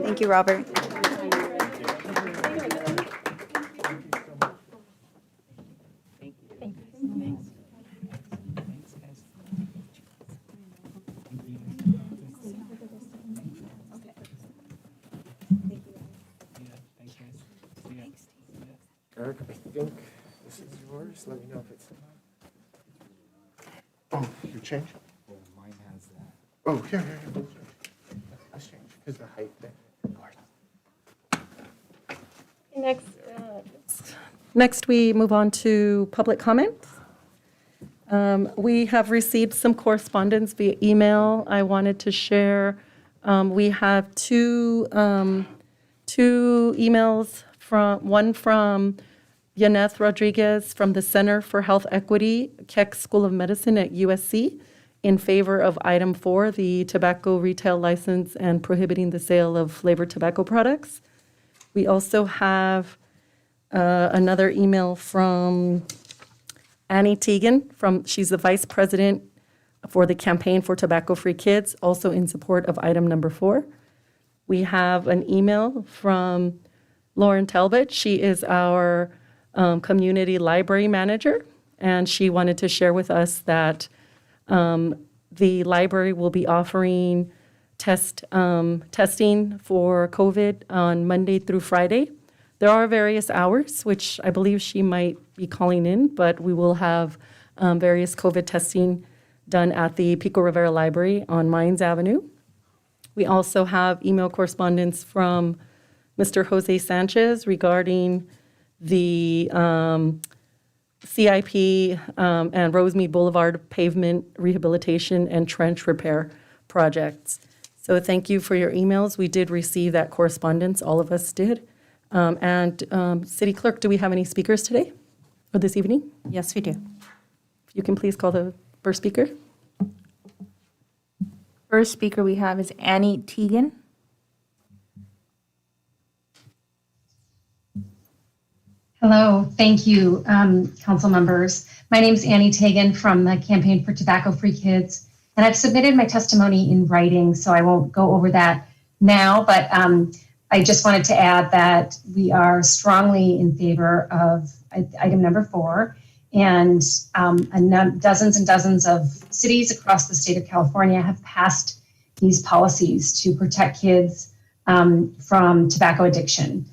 Speaker 11: Thank you, Robert.
Speaker 8: Eric, I think this is yours. Let me know if it's. Oh, you changed?
Speaker 12: Mine has that.
Speaker 8: Oh, here. Let's change because the height thing.
Speaker 1: Next, we move on to public comments. We have received some correspondence via email. I wanted to share. We have two emails one from Yaneth Rodriguez from the Center for Health Equity, Keck School of Medicine at USC, in favor of item 4, the tobacco retail license and prohibiting the sale of flavored tobacco products. We also have another email from Annie Tegan, she's the Vice President for the Campaign for Tobacco-Free Kids, also in support of item number 4. We have an email from Lauren Talbot. She is our community library manager, and she wanted to share with us that the library will be offering testing for COVID on Monday through Friday. There are various hours, which I believe she might be calling in, but we will have various COVID testing done at the Pico Rivera Library on Mines Avenue. We also have email correspondence from Mr. Jose Sanchez regarding the CIP and Rosemead Boulevard pavement rehabilitation and trench repair projects. So thank you for your emails. We did receive that correspondence, all of us did. City Clerk, do we have any speakers today or this evening?
Speaker 2: Yes, we do.
Speaker 1: If you can please call the first speaker.
Speaker 14: First speaker we have is Annie Tegan.
Speaker 15: Hello, thank you, council members. My name is Annie Tegan from the Campaign for Tobacco-Free Kids, and I've submitted my testimony in writing, so I won't go over that now, but I just wanted to add that we are strongly in favor of item number 4, and dozens and dozens of cities across the state of California have passed these policies to protect kids from tobacco addiction,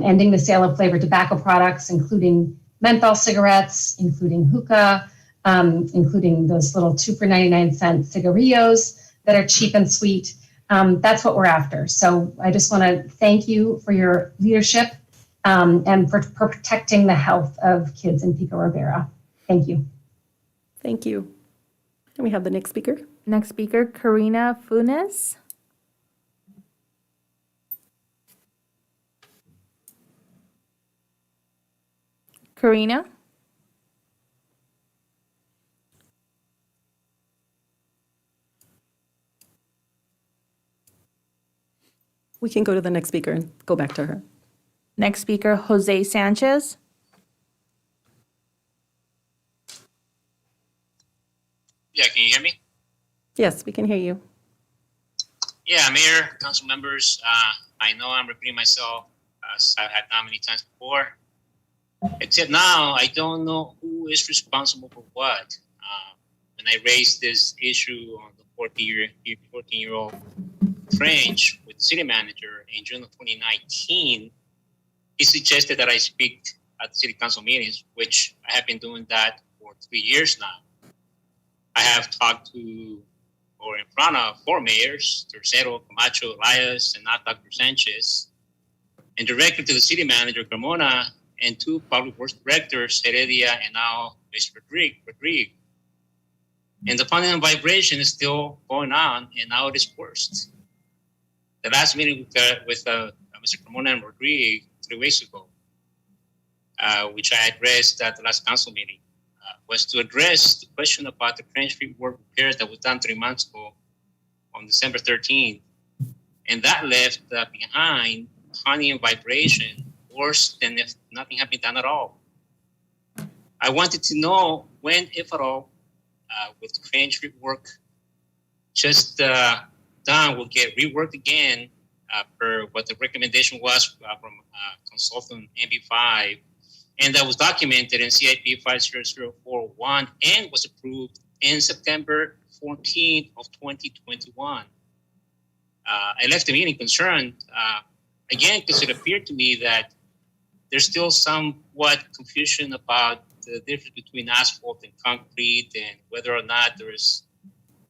Speaker 15: ending the sale of flavored tobacco products, including menthol cigarettes, including hookah, including those little 2 for 99-cent cigarillos that are cheap and sweet. That's what we're after. So I just want to thank you for your leadership and for protecting the health of kids in Pico Rivera. Thank you.
Speaker 1: Thank you. And we have the next speaker.
Speaker 14: Next speaker, Karina Funes. Karina?
Speaker 1: We can go to the next speaker and go back to her.
Speaker 14: Next speaker, Jose Sanchez.
Speaker 16: Yeah, can you hear me?
Speaker 1: Yes, we can hear you.
Speaker 16: Yeah, Mayor, council members, I know I'm repeating myself as I've had done many times before. Except now, I don't know who is responsible for what. When I raised this issue on the 14-year-old French with the city manager in June of 2019, he suggested that I speak at the city council meetings, which I have been doing that for 3 years now. I have talked to or in front of 4 mayors, Tercero, Camacho, Elias, and now Dr. Sanchez, and directly to the city manager, Carmona, and 2 public works directors, Heredia and now Mr. Rodriguez. And the funding and vibration is still going on, and now it is worse. The last meeting with Mr. Carmona and Rodriguez 3 weeks ago, which I addressed at the last council meeting, was to address the question about the Crane Street work repair that was done 3 months ago on December 13th. And that left behind honey and vibration worse than if nothing had been done at all. I wanted to know when, if at all, with the Crane Street work just done will get reworked again per what the recommendation was from consultant MB5. And that was documented in CIP 50041 and was approved in September 14th of 2021. I left the meeting concerned, again, because it appeared to me that there's still somewhat confusion about the difference between asphalt and concrete and whether or not there is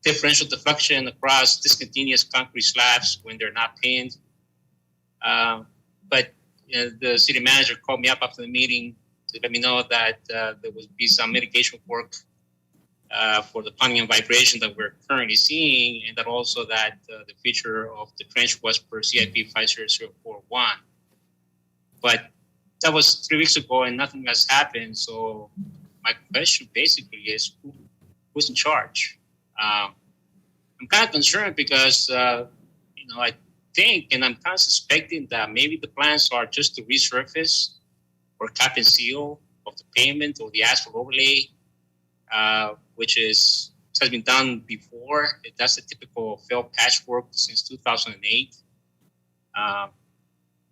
Speaker 16: differential deflection across discontinuous concrete slabs when they're not pinned. But the city manager called me up after the meeting to let me know that there would be some mitigation work for the plumbing and vibration that we're currently seeing, and that also that the feature of the trench was per CIP 50041. But that was 3 weeks ago, and nothing has happened. So my question basically is, who's in charge? I'm kind of concerned because I think, and I'm kind of suspecting that maybe the plans are just to resurface or cap and seal of the pavement or the asphalt overlay, which has been done before. That's a typical failed patchwork since 2008.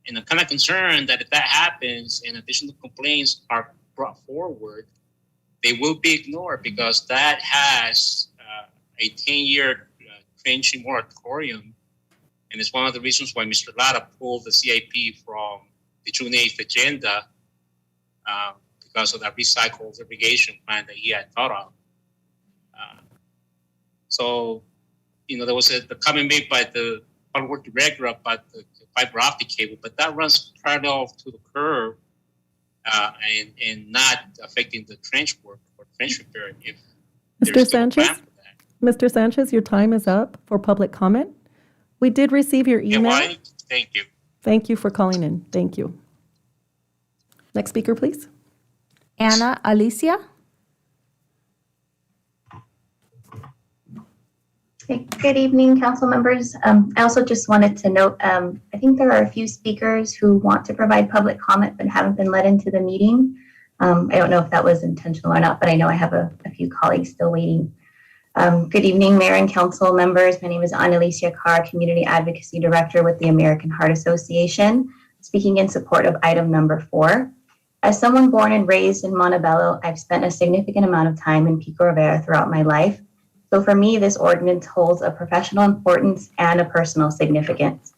Speaker 16: And I'm kind of concerned that if that happens and additional complaints are brought forward, they will be ignored because that has a 10-year trenching moratorium. And it's one of the reasons why Mr. Lara pulled the CIP from the June 8th agenda because of that recycled irrigation plan that he had thought of. There was the comment made by the public work director about the fiber optic cable, but that runs parallel to the curb and not affecting the trench work or trench repair. If
Speaker 1: Mr. Sanchez? Mr. Sanchez, your time is up for public comment. We did receive your email.
Speaker 16: Yeah, thank you.
Speaker 1: Thank you for calling in. Thank you. Next speaker, please.
Speaker 14: Ana Alicia.
Speaker 17: Good evening, council members. I also just wanted to note, I think there are a few speakers who want to provide public comment but haven't been let into the meeting. I don't know if that was intentional or not, but I know I have a few colleagues still waiting. Good evening, Mayor and council members. My name is Ana Alicia Carr, Community Advocacy Director with the American Heart Association, speaking in support of item number 4. As someone born and raised in Montebello, I've spent a significant amount of time in Pico Rivera throughout my life. So for me, this ordinance holds a professional importance and a personal significance.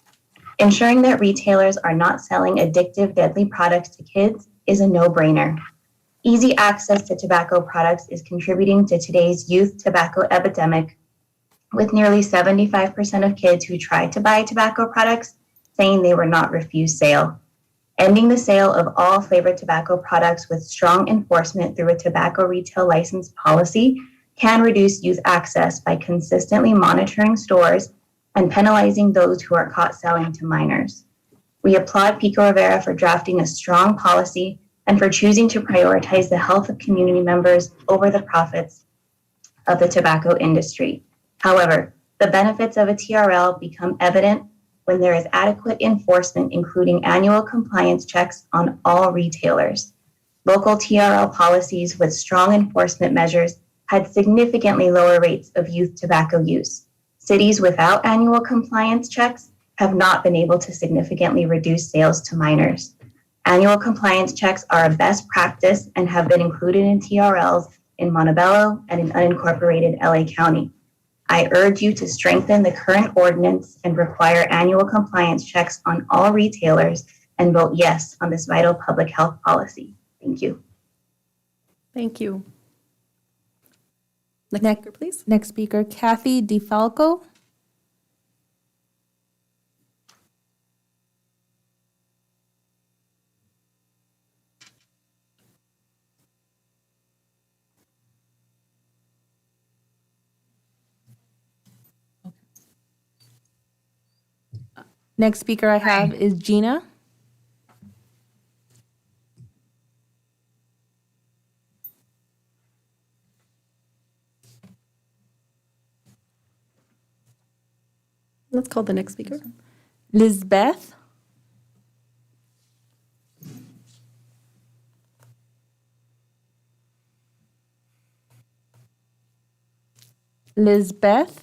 Speaker 17: Ensuring that retailers are not selling addictive, deadly products to kids is a no-brainer. Easy access to tobacco products is contributing to today's youth tobacco epidemic, with nearly 75% of kids who tried to buy tobacco products saying they were not refused sale. Ending the sale of all flavored tobacco products with strong enforcement through a tobacco retail license policy can reduce youth access by consistently monitoring stores and penalizing those who are caught selling to minors. We applaud Pico Rivera for drafting a strong policy and for choosing to prioritize the health of community members over the profits of the tobacco industry. However, the benefits of a TRL become evident when there is adequate enforcement, including annual compliance checks on all retailers. Local TRL policies with strong enforcement measures had significantly lower rates of youth tobacco use. Cities without annual compliance checks have not been able to significantly reduce sales to minors. Annual compliance checks are a best practice and have been included in TRLs in Montebello and in unincorporated LA County. I urge you to strengthen the current ordinance and require annual compliance checks on all retailers and vote yes on this vital public health policy. Thank you.
Speaker 1: Thank you. Next speaker, please.
Speaker 14: Next speaker, Kathy DeFalco. Next speaker I have is Gina.
Speaker 1: Let's call the next speaker.
Speaker 14: Lizbeth. Lizbeth.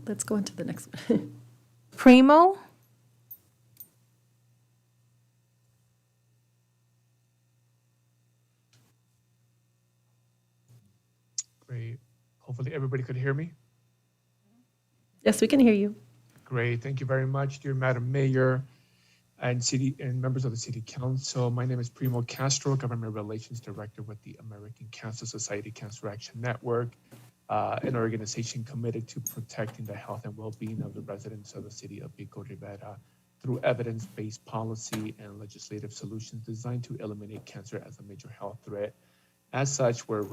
Speaker 1: Let's go on to the next one.
Speaker 14: Primo.
Speaker 18: Great. Hopefully everybody could hear me.
Speaker 1: Yes, we can hear you.
Speaker 18: Great. Thank you very much, dear Madam Mayor and city and members of the City Council. My name is Primo Castro, Government Relations Director with the American Cancer Society Cancer Action Network, an organization committed to protecting the health and well-being of the residents of the city of Pico Rivera through evidence-based policy and legislative solutions designed to eliminate cancer as a major health threat. As such, we're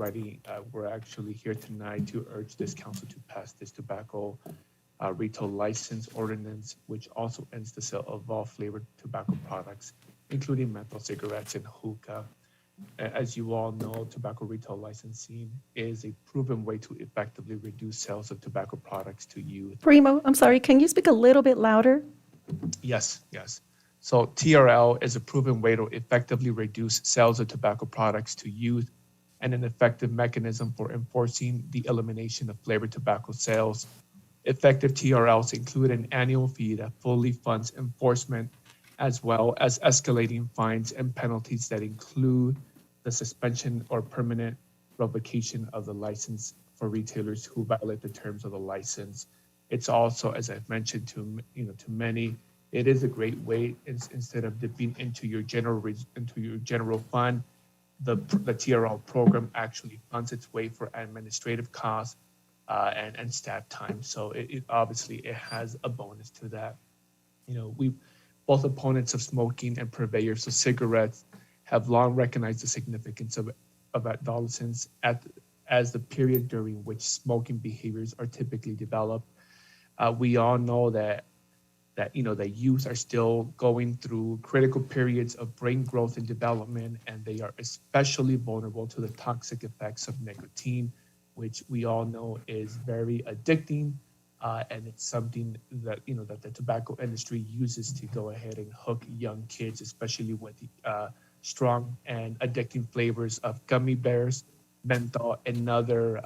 Speaker 18: actually here tonight to urge this council to pass this tobacco retail license ordinance, which also ends the sale of all flavored tobacco products, including menthol cigarettes and hookah. As you all know, tobacco retail licensing is a proven way to effectively reduce sales of tobacco products to youth.
Speaker 1: Primo, I'm sorry, can you speak a little bit louder?
Speaker 18: Yes. So TRL is a proven way to effectively reduce sales of tobacco products to youth and an effective mechanism for enforcing the elimination of flavored tobacco sales. Effective TRLs include an annual fee that fully funds enforcement, as well as escalating fines and penalties that include the suspension or permanent revocation of the license for retailers who violate the terms of the license. It's also, as I've mentioned to many, it is a great way instead of dipping into your general fund. The TRL program actually funds its way for administrative costs and staff time. So it obviously has a bonus to that. Both opponents of smoking and purveyors of cigarettes have long recognized the significance of adolescence as the period during which smoking behaviors are typically developed. We all know that youth are still going through critical periods of brain growth and development, and they are especially vulnerable to the toxic effects of nicotine, which we all know is very addicting, and it's something that that the tobacco industry uses to go ahead and hook young kids, especially with the strong and addicting flavors of gummy bears, menthol, and other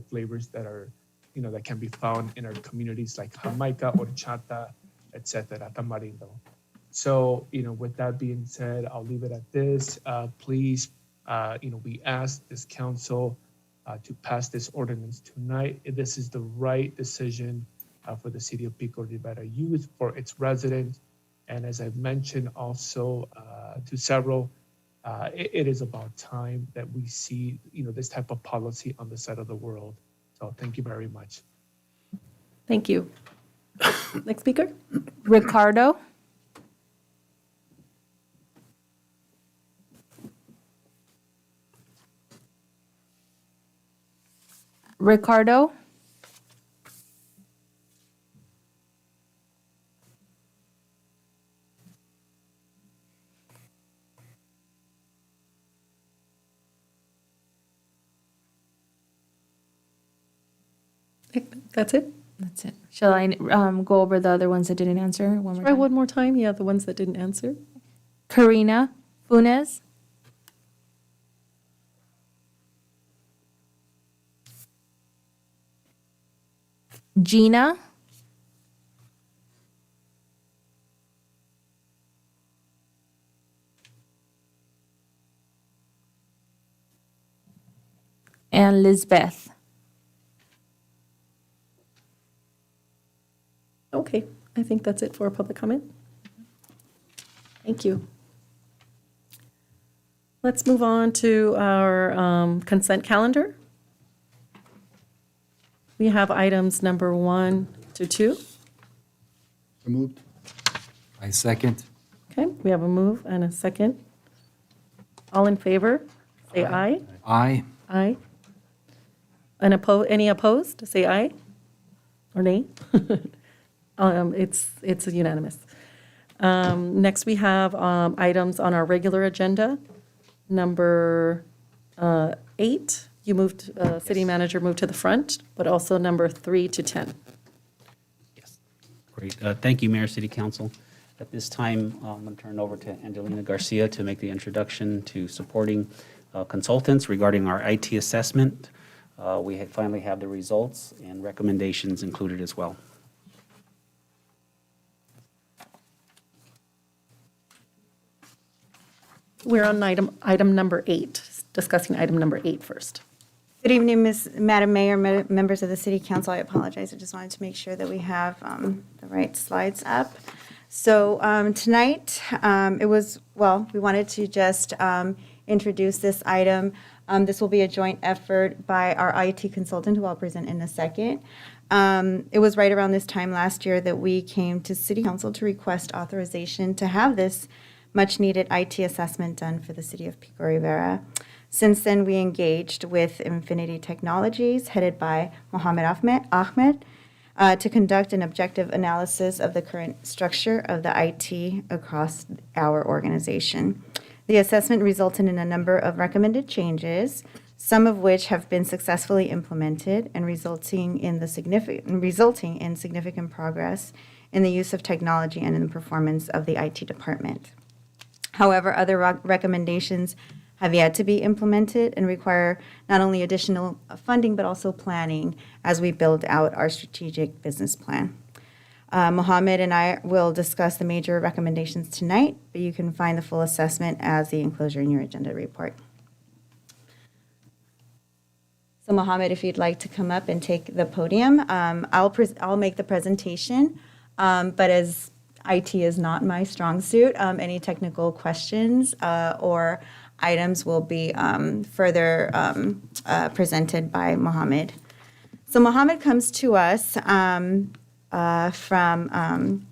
Speaker 18: flavors that are that can be found in our communities like Jamaica, horchata, etc., tamarindo. So with that being said, I'll leave it at this. Please. We ask this council to pass this ordinance tonight. This is the right decision for the city of Pico Rivera youth, for its residents. And as I've mentioned also to several, it is about time that we see, this type of policy on the side of the world. So thank you very much.
Speaker 1: Thank you. Next speaker.
Speaker 14: Ricardo. Ricardo.
Speaker 1: That's it?
Speaker 14: That's it. Shall I go over the other ones that didn't answer one more
Speaker 1: Try
Speaker 14: time?
Speaker 1: one more time. Yeah, the ones that didn't answer.
Speaker 14: Karina Funes. Gina. And Lizbeth.
Speaker 1: Okay, I think that's it for public comment. Thank you. Let's move on to our consent calendar. We have items number 1 to 2.
Speaker 10: Removed.
Speaker 12: I second.
Speaker 1: Okay, we have a move and a second. All in favor, say aye.
Speaker 12: Aye.
Speaker 1: Aye. And any opposed, say aye or nay. It's unanimous. Next, we have items on our regular agenda. Number 8, you moved, city manager moved to the front, but also number 3 to 10.
Speaker 3: Great. Thank you, Mayor, City Council. At this time, I'm going to turn it over to Angelina Garcia to make the introduction to supporting consultants regarding our IT assessment. We finally have the results and recommendations included as well.
Speaker 1: We're on item number 8, discussing item number 8 first.
Speaker 11: Good evening, Madam Mayor, members of the City Council. I apologize. I just wanted to make sure that we have the right slides up. So tonight, we wanted to just introduce this item. This will be a joint effort by our IT consultant, who I'll present in a second. It was right around this time last year that we came to City Council to request authorization to have this much-needed IT assessment done for the city of Pico Rivera. Since then, we engaged with Infinity Technologies, headed by Mohammed Ahmed, to conduct an objective analysis of the current structure of the IT across our organization. The assessment resulted in a number of recommended changes, some of which have been successfully implemented and resulting in significant progress in the use of technology and in the performance of the IT department. However, other recommendations have yet to be implemented and require not only additional funding, but also planning as we build out our strategic business plan. Mohammed and I will discuss the major recommendations tonight, but you can find the full assessment as the enclosure in your agenda report. So Mohammed, if you'd like to come up and take the podium, I'll make the presentation, but as IT is not my strong suit, any technical questions or items will be further presented by Mohammed. So Mohammed comes to us from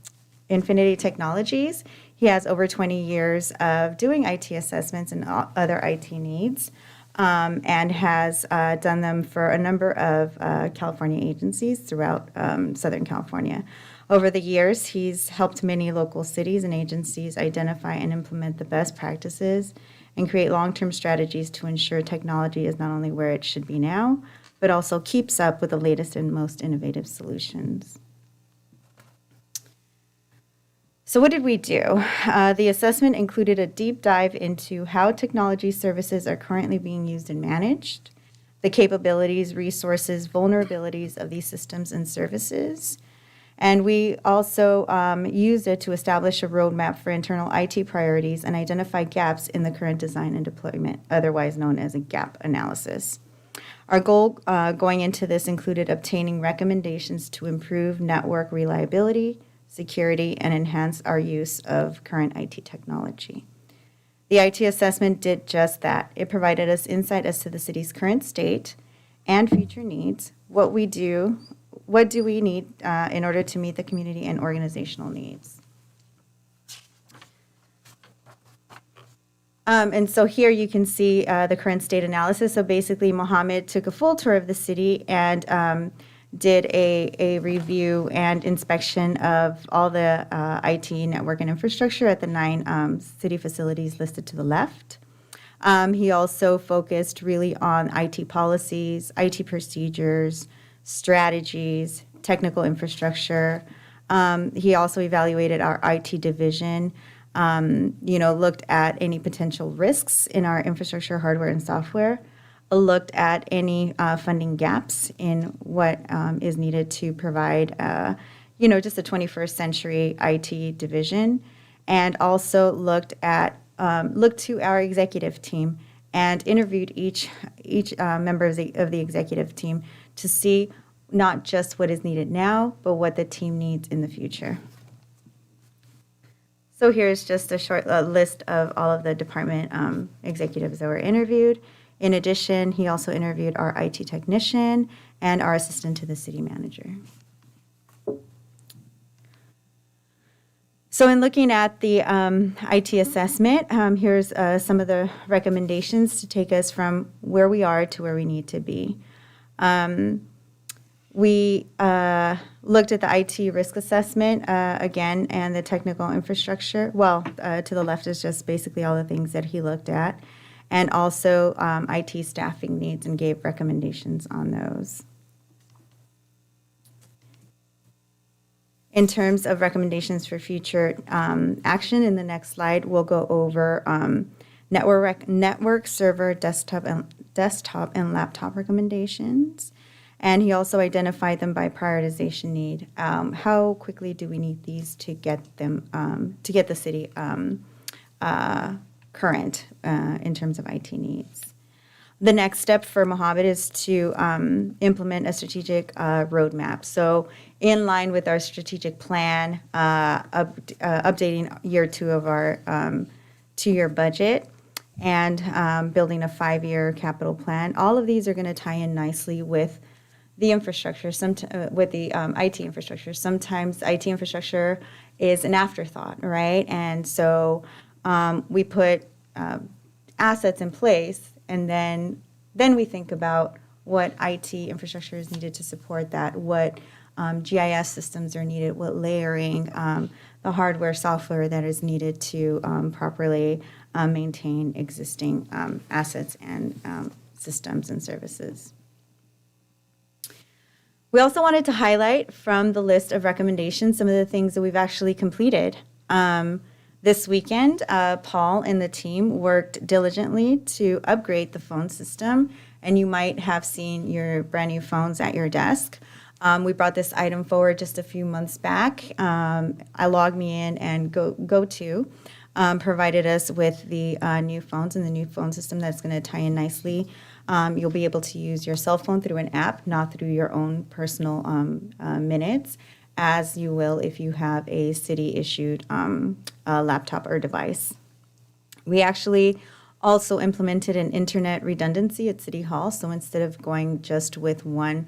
Speaker 11: Infinity Technologies. He has over 20 years of doing IT assessments and other IT needs, and has done them for a number of California agencies throughout Southern California. Over the years, he's helped many local cities and agencies identify and implement the best practices and create long-term strategies to ensure technology is not only where it should be now, but also keeps up with the latest and most innovative solutions. So what did we do? The assessment included a deep dive into how technology services are currently being used and managed, the capabilities, resources, vulnerabilities of these systems and services. And we also used it to establish a roadmap for internal IT priorities and identify gaps in the current design and deployment, otherwise known as a gap analysis. Our goal going into this included obtaining recommendations to improve network reliability, security, and enhance our use of current IT technology. The IT assessment did just that. It provided us insight as to the city's current state and future needs, what do we need in order to meet the community and organizational needs. And so here you can see the current state analysis. So basically, Mohammed took a full tour of the city and did a review and inspection of all the IT network and infrastructure at the 9 city facilities listed to the left. He also focused really on IT policies, IT procedures, strategies, technical infrastructure. He also evaluated our IT division, looked at any potential risks in our infrastructure, hardware, and software, looked at any funding gaps in what is needed to provide, just a 21st century IT division, and also looked to our executive team and interviewed each member of the executive team to see not just what is needed now, but what the team needs in the future. So here's just a short list of all of the department executives that were interviewed. In addition, he also interviewed our IT technician and our assistant to the city manager. So in looking at the IT assessment, here's some of the recommendations to take us from where we are to where we need to be. We looked at the IT risk assessment again and the technical infrastructure. Well, to the left is just basically all the things that he looked at, and also IT staffing needs and gave recommendations on those. In terms of recommendations for future action, in the next slide, we'll go over network server, desktop, and laptop recommendations. And he also identified them by prioritization need. How quickly do we need these to get them to get the city current in terms of IT needs? The next step for Mohammed is to implement a strategic roadmap. So in line with our strategic plan, updating year 2 of our 2-year budget, and building a 5-year capital plan. All of these are going to tie in nicely with the infrastructure, with the IT infrastructure. Sometimes IT infrastructure is an afterthought, right? And so we put assets in place, and then we think about what IT infrastructure is needed to support that, what GIS systems are needed, what layering, the hardware, software that is needed to properly maintain existing assets and systems and services. We also wanted to highlight from the list of recommendations some of the things that we've actually completed. This weekend, Paul and the team worked diligently to upgrade the phone system, and you might have seen your brand new phones at your desk. We brought this item forward just a few months back. iLogMeIn and GoTo provided us with the new phones and the new phone system that's going to tie in nicely. You'll be able to use your cell phone through an app, not through your own personal minutes, as you will if you have a city-issued laptop or device. We actually also implemented an internet redundancy at City Hall. So instead of going just with one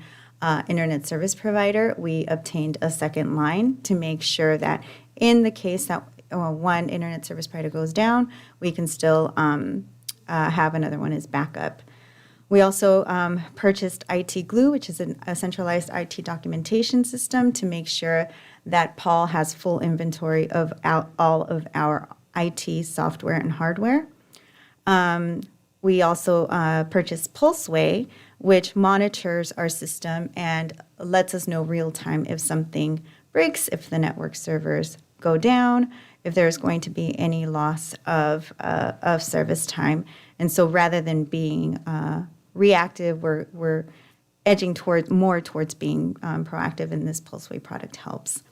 Speaker 11: internet service provider, we obtained a second line to make sure that in the case that one internet service provider goes down, we can still have another one as backup. We also purchased IT Glue, which is a centralized IT documentation system to make sure that Paul has full inventory of all of our IT software and hardware. We also purchased Pulseway, which monitors our system and lets us know real time if something breaks, if the network servers go down, if there's going to be any loss of service time. And so rather than being reactive, we're edging more towards being proactive, and this Pulseway product helps.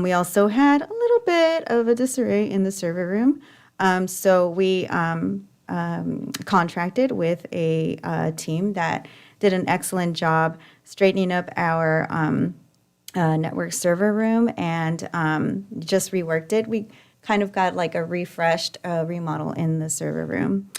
Speaker 11: We also had a little bit of a disarray in the server room. So we contracted with a team that did an excellent job straightening up our network server room and just reworked it. We kind of got like a refreshed remodel in the server room.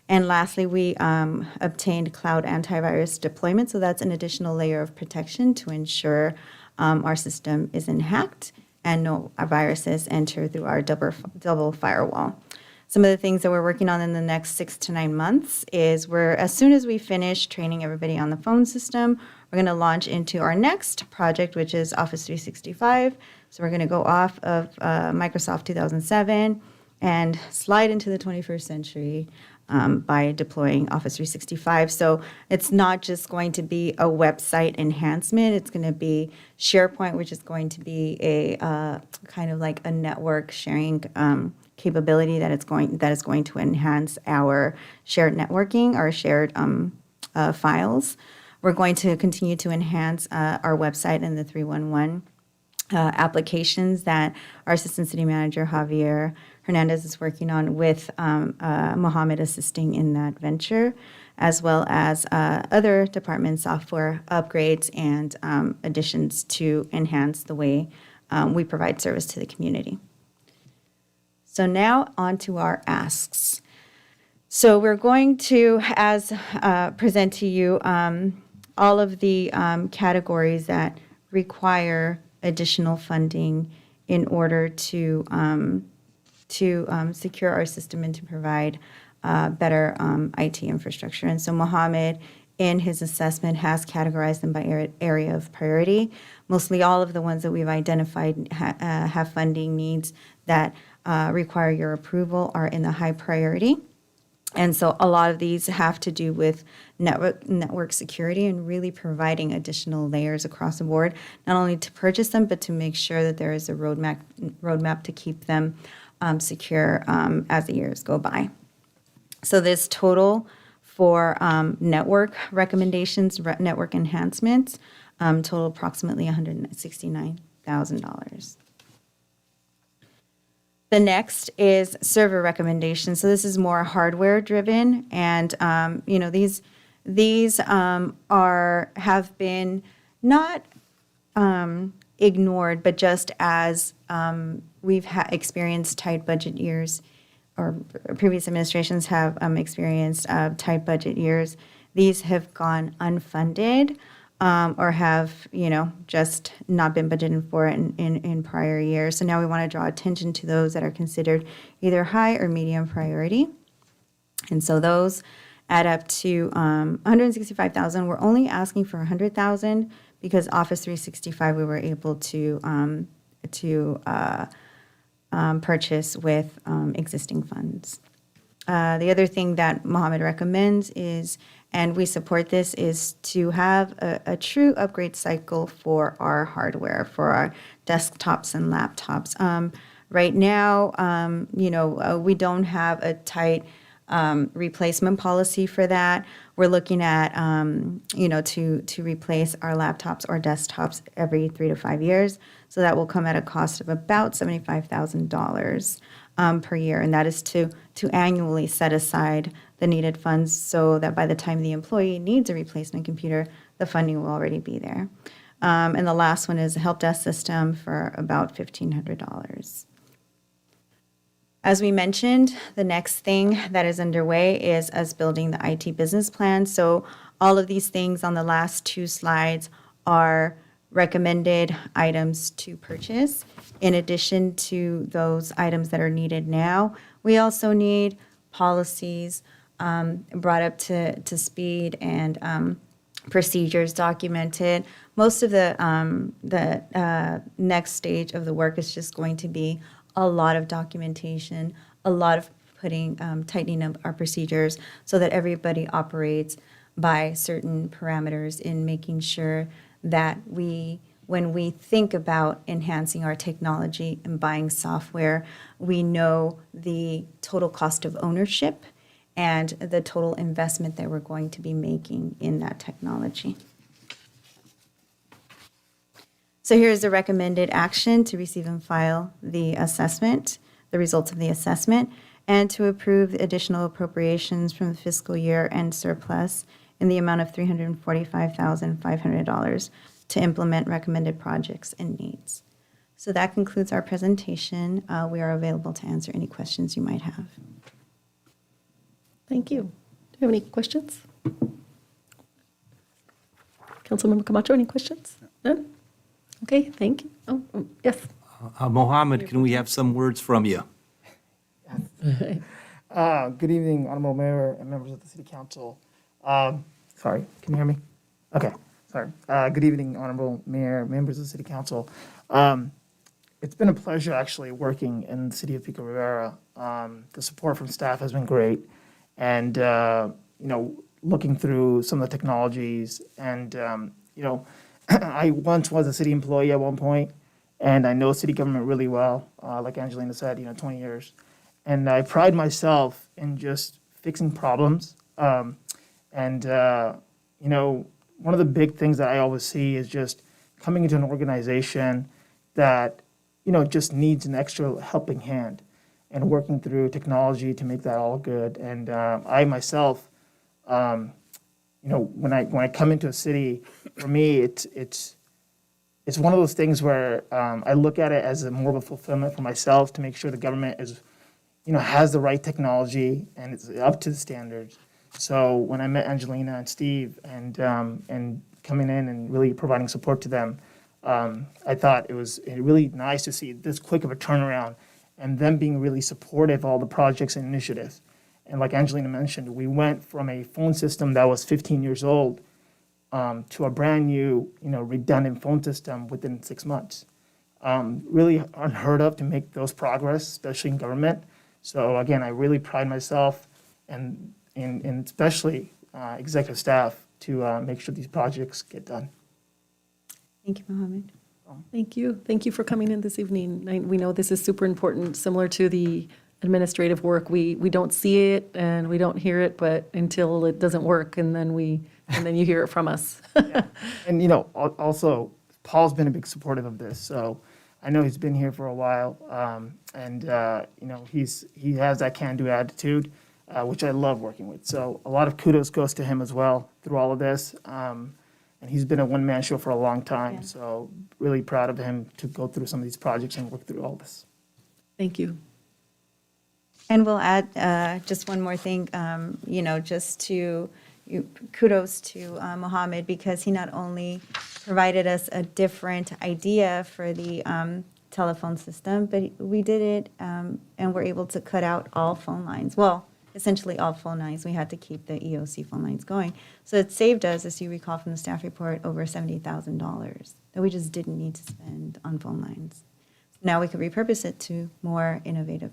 Speaker 11: And lastly, we obtained cloud antivirus deployment. So that's an additional layer of protection to ensure our system isn't hacked and no viruses enter through our double firewall. Some of the things that we're working on in the next 6 to 9 months is as soon as we finish training everybody on the phone system, we're going to launch into our next project, which is Office 365. So we're going to go off of Microsoft 2007 and slide into the 21st century. by deploying Office 365. So it's not just going to be a website enhancement, it's going to be SharePoint, which is going to be a kind of like a network sharing capability that is going to enhance our shared networking, our shared files. We're going to continue to enhance our website and the 311 applications that our Assistant City Manager, Javier Hernandez, is working on with Mohammed assisting in that venture, as well as other department software upgrades and additions to enhance the way we provide service to the community. So now on to our asks. So we're going to, present to you all of the categories that require additional funding in order to secure our system and to provide better IT infrastructure. And so Mohammed, in his assessment, has categorized them by area of priority. Mostly all of the ones that we've identified have funding needs that require your approval are in the high priority. And so a lot of these have to do with network security and really providing additional layers across the board, not only to purchase them, but to make sure that there is a roadmap to keep them secure as the years go by. So this total for network recommendations, network enhancements, total approximately $169,000. The next is server recommendations. So this is more hardware driven, and these have been not ignored, but just as we've experienced tight budget years, or previous administrations have experienced tight budget years, these have gone unfunded. Or have, just not been budgeted for in prior years. So now we want to draw attention to those that are considered either high or medium priority. And so those add up to $165,000. We're only asking for $100,000 because Office 365 we were able to purchase with existing funds. The other thing that Mohammed recommends is, and we support this, is to have a true upgrade cycle for our hardware, for our desktops and laptops. Right now, we don't have a tight replacement policy for that. We're looking at, to replace our laptops or desktops every 3 to 5 years. So that will come at a cost of about $75,000 per year, and that is to annually set aside the needed funds so that by the time the employee needs a replacement computer, the funding will already be there. And the last one is a help desk system for about $1,500. As we mentioned, the next thing that is underway is us building the IT business plan. So all of these things on the last 2 slides are recommended items to purchase. In addition to those items that are needed now, we also need policies brought up to speed and procedures documented. Most of the next stage of the work is just going to be a lot of documentation, a lot of tightening up our procedures so that everybody operates by certain parameters in making sure that when we think about enhancing our technology and buying software, we know the total cost of ownership and the total investment that we're going to be making in that technology. So here's the recommended action: to receive and file the assessment, the results of the assessment, and to approve additional appropriations from the fiscal year end surplus in the amount of $345,500 to implement recommended projects and needs. So that concludes our presentation. We are available to answer any questions you might have.
Speaker 1: Thank you. Do you have any questions? Councilmember Camacho, any questions? None? Okay, thank you. Oh, yes.
Speaker 12: Mohammed, can we have some words from you?
Speaker 8: Good evening, Honorable Mayor and members of the City Council. Sorry, can you hear me? Okay, sorry. Good evening, Honorable Mayor, members of the City Council. It's been a pleasure actually working in the City of Pico Rivera. The support from staff has been great. and, looking through some of the technologies. And, I once was a city employee at one point, and I know city government really well, like Angelina said, 20 years. And I pride myself in just fixing problems. One of the big things that I always see is just coming into an organization that, just needs an extra helping hand and working through technology to make that all good. And I myself, when I come into a city, for me, it's one of those things where I look at it as more of a fulfillment for myself to make sure the government is, has the right technology and it's up to the standards. So when I met Angelina and Steve and coming in and really providing support to them, I thought it was really nice to see this quick of a turnaround and them being really supportive of all the projects and initiatives. And like Angelina mentioned, we went from a phone system that was 15 years old to a brand new, redundant phone system within 6 months. Really unheard of to make those progress, especially in government. So again, I really pride myself and especially executive staff to make sure these projects get done.
Speaker 11: Thank you, Mohammed.
Speaker 1: Thank you. Thank you for coming in this evening. We know this is super important, similar to the administrative work. We don't see it and we don't hear it, but until it doesn't work, and then you hear it from us.
Speaker 8: And also Paul's been a big supportive of this, so I know he's been here for a while, and he has that can-do attitude, which I love working with. So a lot of kudos goes to him as well through all of this. And he's been a one-man show for a long time, so really proud of him to go through some of these projects and work through all this.
Speaker 1: Thank you.
Speaker 11: And we'll add just one more thing, kudos to Mohammed, because he not only provided us a different idea for the telephone system, but we did it and we're able to cut out all phone lines. Well, essentially all phone lines. We had to keep the EOC phone lines going. So it saved us, as you recall from the staff report, over $70,000 that we just didn't need to spend on phone lines. Now we could repurpose it to more innovative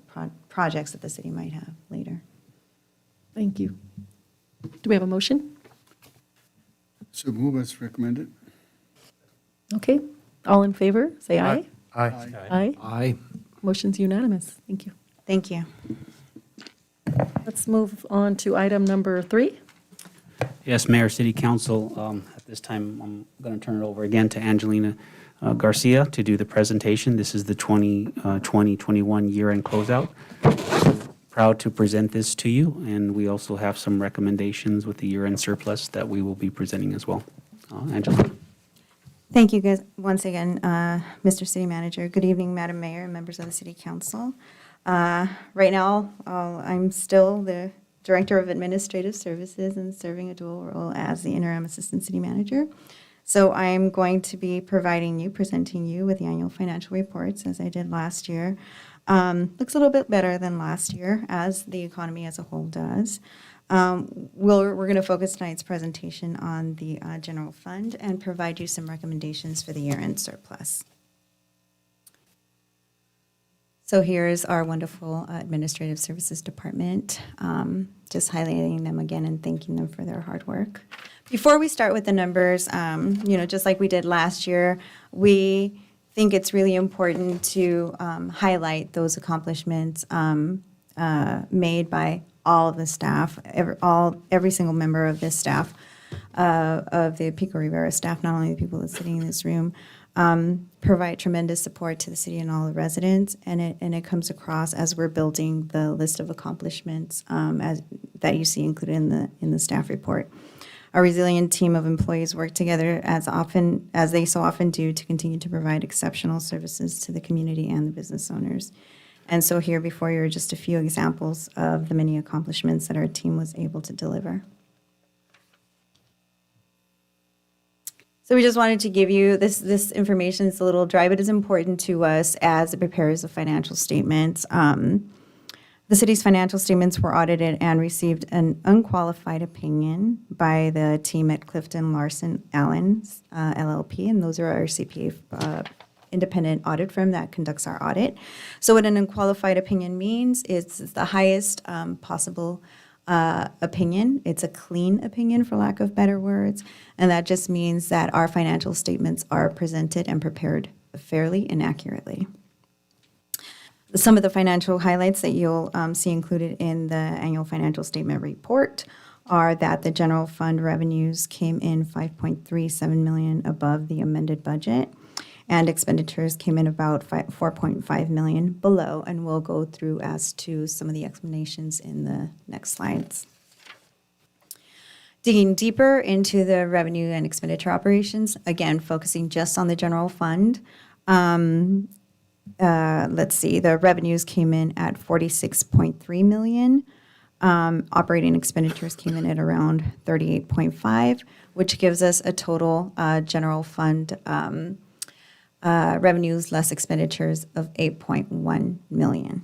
Speaker 11: projects that the city might have later.
Speaker 1: Thank you. Do we have a motion?
Speaker 10: So move as recommended.
Speaker 1: Okay. All in favor, say aye.
Speaker 8: Aye.
Speaker 1: Aye.
Speaker 12: Aye.
Speaker 1: Motion's unanimous. Thank you.
Speaker 11: Thank you.
Speaker 1: Let's move on to item number 3.
Speaker 3: Yes, Mayor, City Council, at this time, I'm going to turn it over again to Angelina Garcia to do the presentation. This is the 2020-21 year-end closeout. Proud to present this to you, and we also have some recommendations with the year-end surplus that we will be presenting as well. Angelina.
Speaker 11: Thank you guys once again, Mr. City Manager. Good evening, Madam Mayor and members of the City Council. Right now, I'm still the Director of Administrative Services and serving a dual role as the Interim Assistant City Manager. So I'm going to be presenting you with the annual financial reports as I did last year. Looks a little bit better than last year, as the economy as a whole does. We're going to focus tonight's presentation on the general fund and provide you some recommendations for the year-end surplus. So here's our wonderful Administrative Services Department, just highlighting them again and thanking them for their hard work. Before we start with the numbers, just like we did last year, we think it's really important to highlight those accomplishments made by all of the staff, every single member of this staff, of the Pico Rivera staff, not only the people that's sitting in this room, provide tremendous support to the city and all the residents, and it comes across as we're building the list of accomplishments that you see included in the staff report. Our resilient team of employees work together as they so often do to continue to provide exceptional services to the community and the business owners. And so here before you are just a few examples of the many accomplishments that our team was able to deliver. So we just wanted to give you this information. It's a little dry, but it's important to us as it prepares the financial statements. The city's financial statements were audited and received an unqualified opinion by the team at Clifton Larson Allen LLP, and those are our CPA independent audit firm that conducts our audit. So what an unqualified opinion means is it's the highest possible opinion. It's a clean opinion, for lack of better words, and that just means that our financial statements are presented and prepared fairly and accurately. Some of the financial highlights that you'll see included in the annual financial statement report are that the general fund revenues came in $5.37 million above the amended budget, and expenditures came in about $4.5 million below, and we'll go through as to some of the explanations in the next slides. Digging deeper into the revenue and expenditure operations, again, focusing just on the general fund, let's see, the revenues came in at $46.3 million. Operating expenditures came in at around $38.5, which gives us a total general fund revenues less expenditures of $8.1 million.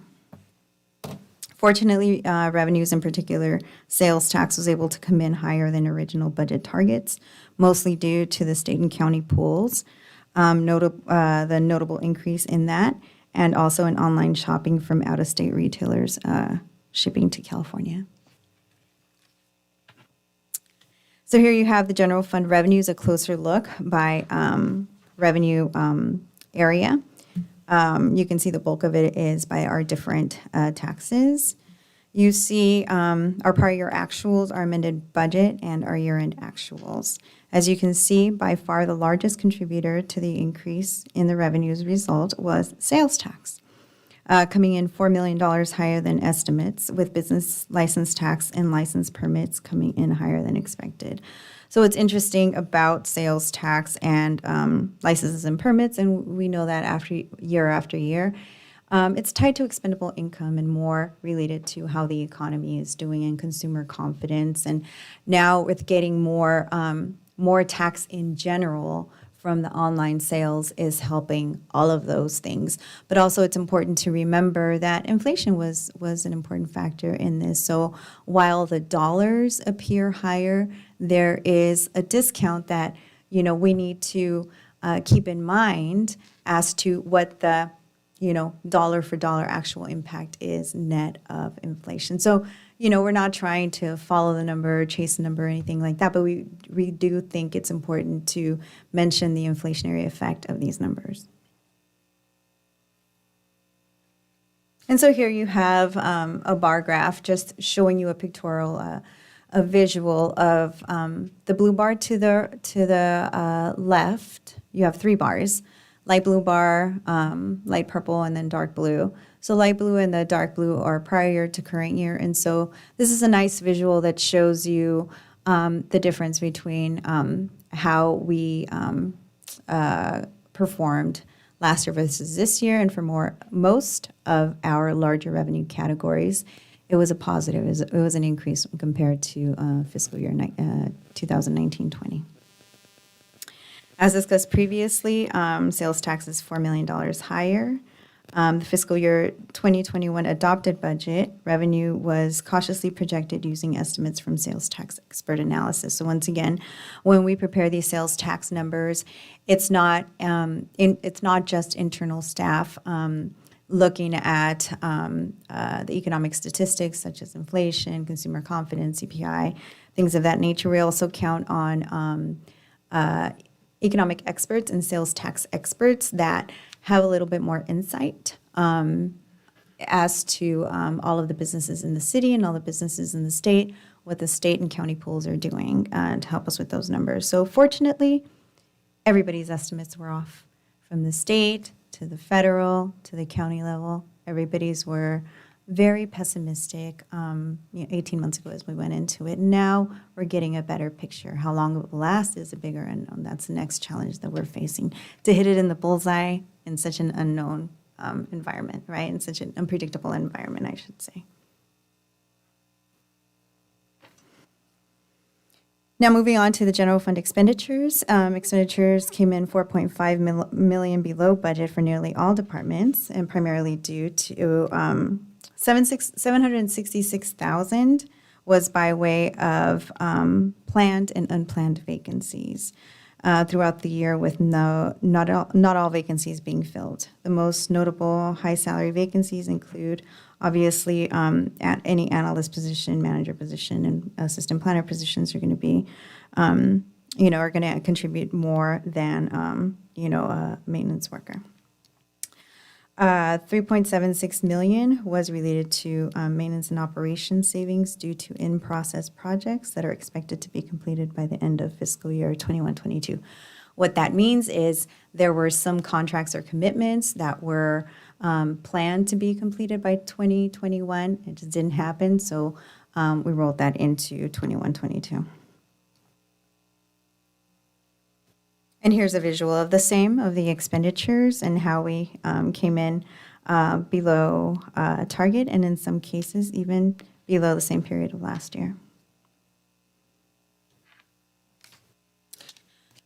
Speaker 11: Fortunately, revenues, in particular, sales tax was able to come in higher than original budget targets, mostly due to the state and county pools, the notable increase in that, and also in online shopping from out-of-state retailers shipping to California. So here you have the general fund revenues, a closer look by revenue area. You can see the bulk of it is by our different taxes. You see our prior year actuals, our amended budget, and our year-end actuals. As you can see, by far the largest contributor to the increase in the revenues result was sales tax, coming in $4 million higher than estimates, with business license tax and license permits coming in higher than expected. So what's interesting about sales tax and licenses and permits, and we know that after year, it's tied to expendable income and more related to how the economy is doing and consumer confidence. And now with getting more tax in general from the online sales is helping all of those things. But also it's important to remember that inflation was an important factor in this. So while the dollars appear higher, there is a discount that, we need to keep in mind as to what the, dollar for dollar actual impact is net of inflation. So, we're not trying to follow the number, chase the number, or anything like that, but we do think it's important to mention the inflationary effect of these numbers. And so here you have a bar graph just showing you a pictorial, a visual of the blue bar to the left. You have 3 bars: light blue bar, light purple, and then dark blue. So light blue and the dark blue are prior year to current year. And so this is a nice visual that shows you the difference between how we performed last year versus this year. And for most of our larger revenue categories, it was a positive. It was an increase compared to fiscal year 2019-20. As discussed previously, sales tax is $4 million higher. The fiscal year 2021 adopted budget revenue was cautiously projected using estimates from sales tax expert analysis. So once again, when we prepare these sales tax numbers, it's not just internal staff looking at the economic statistics such as inflation, consumer confidence, CPI, things of that nature. We also count on economic experts and sales tax experts that have a little bit more insight as to all of the businesses in the city and all the businesses in the state, what the state and county pools are doing to help us with those numbers. So fortunately, everybody's estimates were off, from the state to the federal to the county level. Everybody's were very pessimistic 18 months ago as we went into it. Now we're getting a better picture. How long it will last is a bigger unknown. That's the next challenge that we're facing, to hit it in the bullseye in such an unknown environment, right? In such an unpredictable environment, I should say. Now moving on to the general fund expenditures. Expenditures came in $4.5 million below budget for nearly all departments, and primarily due to $766,000 was by way of planned and unplanned vacancies. throughout the year with not all vacancies being filled. The most notable high salary vacancies include obviously at any analyst position, manager position, and assistant planner positions are going to be, are going to contribute more than, a maintenance worker. 3.76 million was related to maintenance and operations savings due to in-process projects that are expected to be completed by the end of fiscal year 21-22. What that means is there were some contracts or commitments that were planned to be completed by 2021. It just didn't happen, so we rolled that into 21-22. And here's a visual of the same, of the expenditures and how we came in below target, and in some cases even below the same period of last year.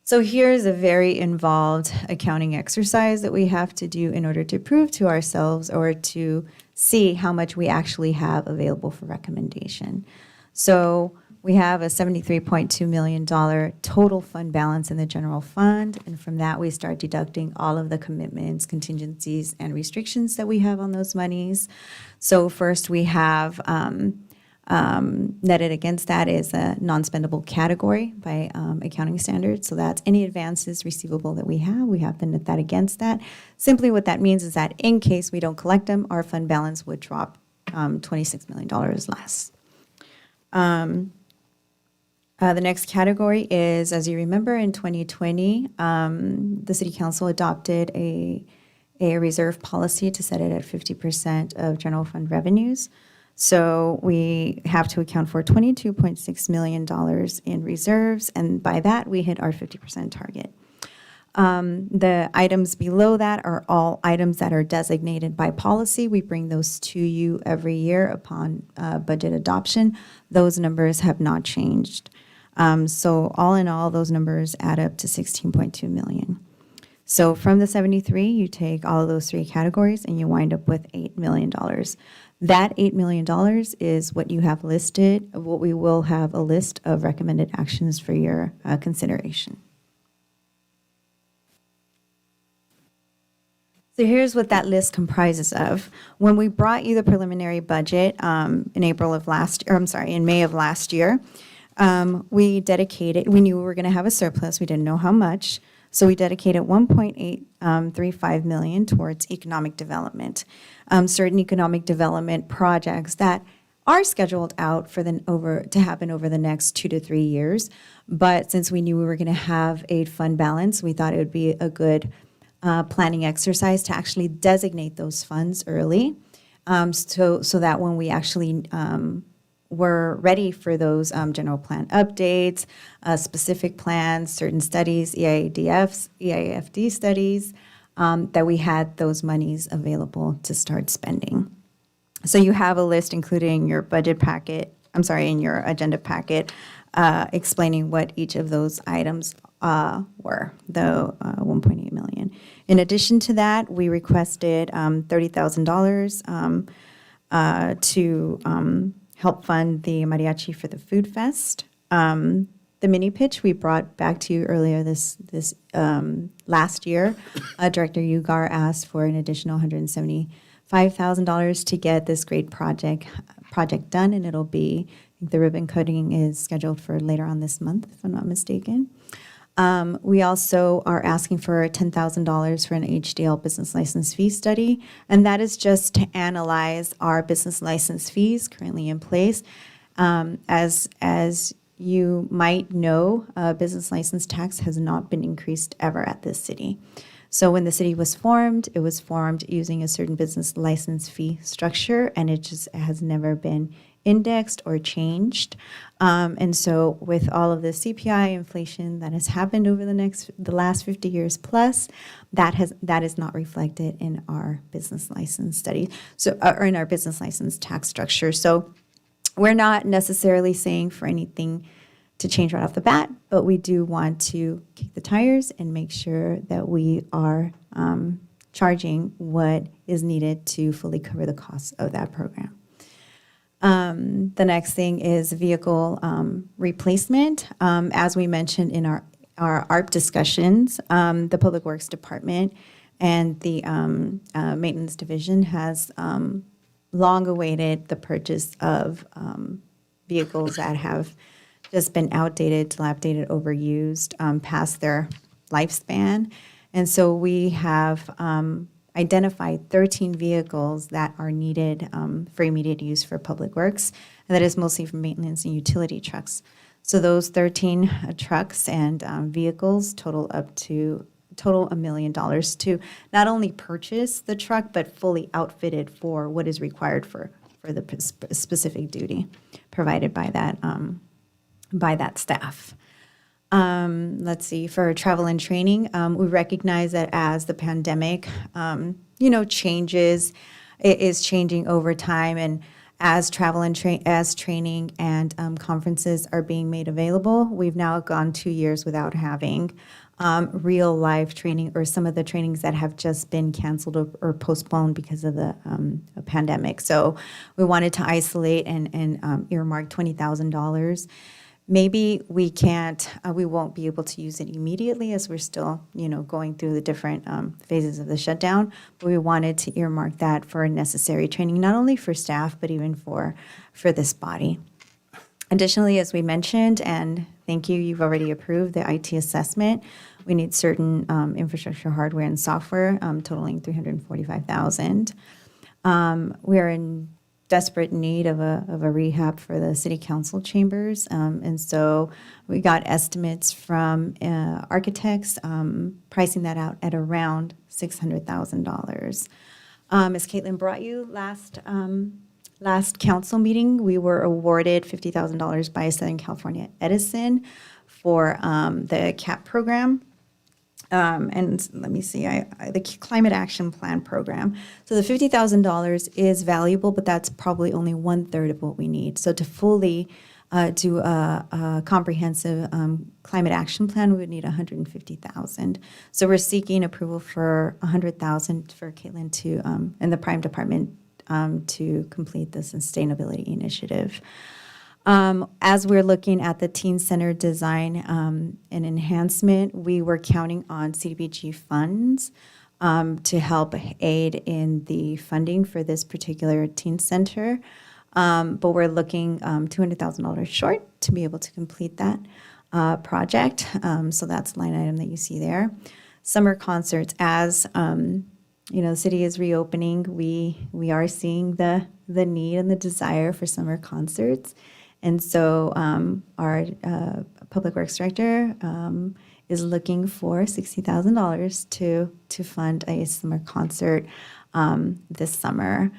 Speaker 11: So here's a very involved accounting exercise that we have to do in order to prove to ourselves or to see how much we actually have available for recommendation. So we have a $73.2 million total fund balance in the general fund, and from that we start deducting all of the commitments, contingencies, and restrictions that we have on those monies. So first we have netted against that is a non-spendable category by accounting standards. So that's any advances receivable that we have to net that against that. Simply what that means is that in case we don't collect them, our fund balance would drop $26 million less. The next category is, as you remember, in 2020, the City Council adopted a reserve policy to set it at 50% of general fund revenues. So we have to account for $22.6 million in reserves, and by that we hit our 50% target. The items below that are all items that are designated by policy. We bring those to you every year upon budget adoption. Those numbers have not changed. So all in all, those numbers add up to 16.2 million. So from the 73, you take all of those three categories and you wind up with $8 million. That $8 million is what you have listed, what we will have a list of recommended actions for your consideration. So here's what that list comprises of. When we brought you the preliminary budget in May of last year, we knew we were going to have a surplus. We didn't know how much. So we dedicated $1.835 million towards economic development. Certain economic development projects that are scheduled out to happen over the next 2 to 3 years. But since we knew we were going to have a fund balance, we thought it would be a good planning exercise to actually designate those funds early, so that when we actually were ready for those general plan updates, specific plans, certain studies, EIFD studies, that we had those monies available to start spending. So you have a list including your budget packet, in your agenda packet, explaining what each of those items were, the 1.8 million. In addition to that, we requested $30,000 to help fund the mariachi for the food fest. The mini pitch we brought back to you earlier this last year. Director Ugar asked for an additional $175,000 to get this great project done, and it'll be, I think the ribbon cutting is scheduled for later on this month, if I'm not mistaken. We also are asking for $10,000 for an HDL business license fee study, and that is just to analyze our business license fees currently in place. As you might know, business license tax has not been increased ever at this city. So when the city was formed, it was formed using a certain business license fee structure, and it just has never been indexed or changed. And so with all of the CPI inflation that has happened over the last 50 years plus, that is not reflected in our business license study, or in our business license tax structure. So we're not necessarily saying for anything to change right off the bat, but we do want to kick the tires and make sure that we are charging what is needed to fully cover the costs of that program. The next thing is vehicle replacement. As we mentioned in our our ARP discussions, the Public Works Department and the Maintenance Division has long awaited the purchase of vehicles that have just been outdated, dilapidated, overused, past their lifespan. And so we have identified 13 vehicles that are needed for immediate use for Public Works, and that is mostly for maintenance and utility trucks. So those 13 trucks and vehicles total $1 million to not only purchase the truck, but fully outfitted for what is required for the specific duty provided by that staff. Let's see, for travel and training, we recognize that as the pandemic, changes, it is changing over time, and as travel and training and conferences are being made available, we've now gone 2 years without having real live training, or some of the trainings that have just been canceled or postponed because of the pandemic. So we wanted to isolate and earmark $20,000. Maybe we won't be able to use it immediately as we're still, going through the different phases of the shutdown. But we wanted to earmark that for necessary training, not only for staff, but even for this body. Additionally, as we mentioned, and thank you, you've already approved the IT assessment. We need certain infrastructure, hardware, and software totaling $345,000. We are in desperate need of a rehab for the city council chambers. And so we got estimates from architects pricing that out at around $600,000. As Caitlin brought you last council meeting, we were awarded $50,000 by Southern California Edison for the CAP program. And let me see, the Climate Action Plan program. So the $50,000 is valuable, but that's probably only 1/3 of what we need. So to fully do a comprehensive climate action plan, we would need $150,000. So we're seeking approval for $100,000 for Caitlin and the Prime Department to complete the sustainability initiative. As we're looking at the teen center design and enhancement, we were counting on CDBG funds to help aid in the funding for this particular teen center. But we're looking $200,000 short to be able to complete that project. So that's the line item that you see there. Summer concerts, as the city is reopening, we are seeing the need and the desire for summer concerts. And so our Public Works Director is looking for $60,000 to fund a summer concert this summer.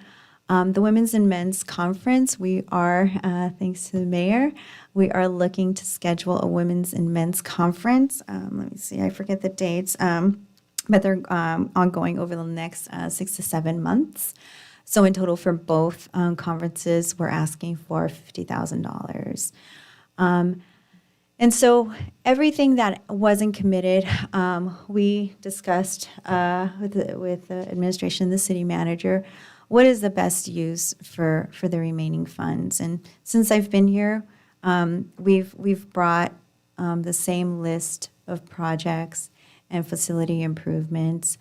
Speaker 11: The Women's and Men's Conference, we are, thanks to the mayor, we are looking to schedule a Women's and Men's Conference. Let me see, I forget the dates, but they're ongoing over the next 6 to 7 months. So in total for both conferences, we're asking for $50,000. And so everything that wasn't committed, we discussed with the administration, the city manager, what is the best use for the remaining funds. And since I've been here, we've brought the same list of projects and facility improvements.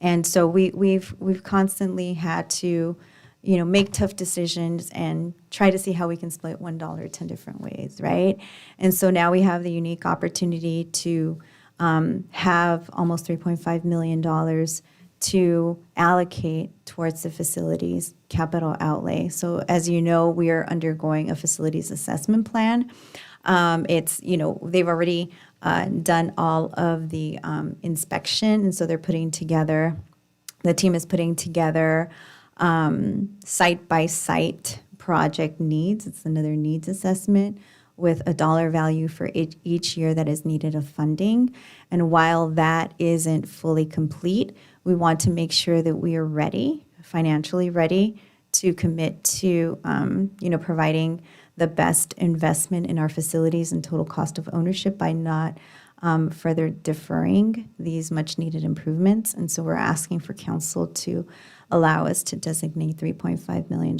Speaker 11: And so we've constantly had to, make tough decisions and try to see how we can split $1 10 different ways, right? And so now we have the unique opportunity to have almost $3.5 million to allocate towards the facilities capital outlay. So as you know, we are undergoing a facilities assessment plan. They've already done all of the inspection, and so the team is putting together site-by-site project needs. It's another needs assessment with a dollar value for each year that is needed of funding. And while that isn't fully complete, we want to make sure that we are ready, financially ready, to commit to providing the best investment in our facilities and total cost of ownership by not further deferring these much needed improvements. And so we're asking for council to allow us to designate $3.5 million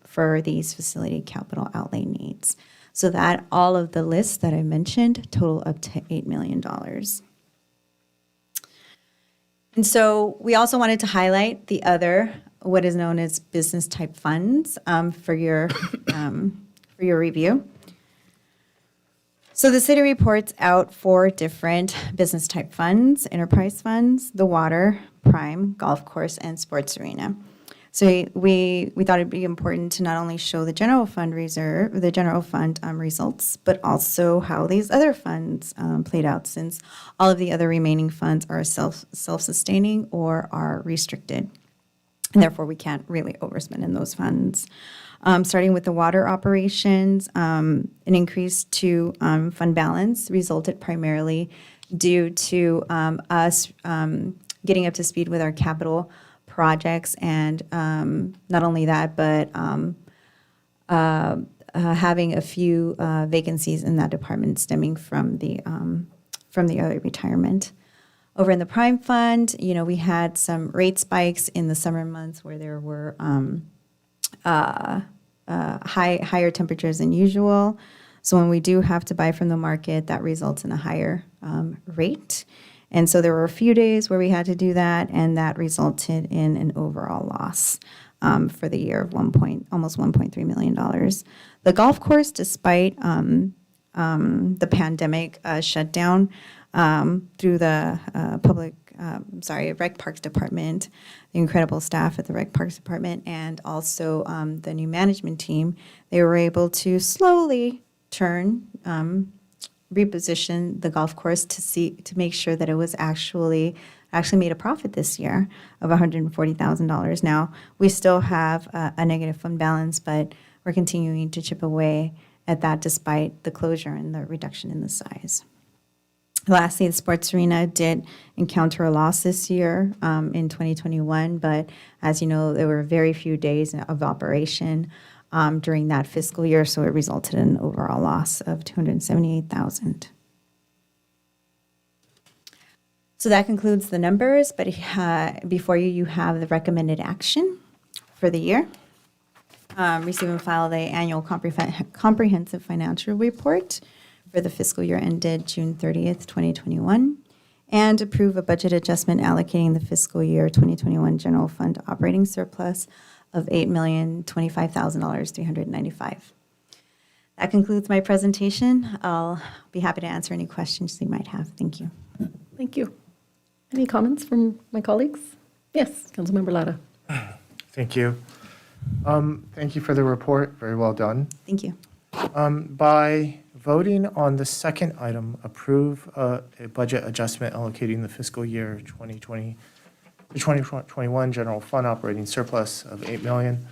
Speaker 11: for these facility capital outlay needs. so that all of the lists that I mentioned total up to $8 million. And so we also wanted to highlight the other, what is known as business type funds for your review. So the city reports out 4 different business type funds: enterprise funds, the water, prime, golf course, and sports arena. So we thought it'd be important to not only show the general fund results, but also how these other funds played out, since all of the other remaining funds are self-sustaining or are restricted. And therefore, we can't really overspend in those funds. Starting with the water operations, an increase to fund balance resulted primarily due to us getting up to speed with our capital projects, and not only that, but having a few vacancies in that department stemming from the early retirement. Over in the Prime Fund, we had some rate spikes in the summer months where there were higher temperatures than usual. So when we do have to buy from the market, that results in a higher rate. And so there were a few days where we had to do that, and that resulted in an overall loss for the year of almost $1.3 million. The golf course, despite the pandemic shutdown through the Rec Parks Department, the incredible staff at the Rec Parks Department, and also the new management team, they were able to slowly reposition the golf course to make sure that it was actually made a profit this year of $140,000. Now, we still have a negative fund balance, but we're continuing to chip away at that despite the closure and the reduction in the size. Lastly, the sports arena did encounter a loss this year in 2021, but as you know, there were very few days of operation during that fiscal year, so it resulted in an overall loss of $278,000. So that concludes the numbers, but before you have the recommended action for the year. Receive and file the annual comprehensive financial report for the fiscal year ended June 30th, 2021, and approve a budget adjustment allocating the fiscal year 2021 general fund operating surplus of $8,025,395. That concludes my presentation. I'll be happy to answer any questions you might have. Thank you.
Speaker 1: Thank you. Any comments from my colleagues? Yes, Councilmember Lara.
Speaker 8: Thank you. Thank you for the report. Very well done.
Speaker 11: Thank you.
Speaker 8: By voting on the second item, approve a budget adjustment allocating the fiscal year 2021 general fund operating surplus of $8 million.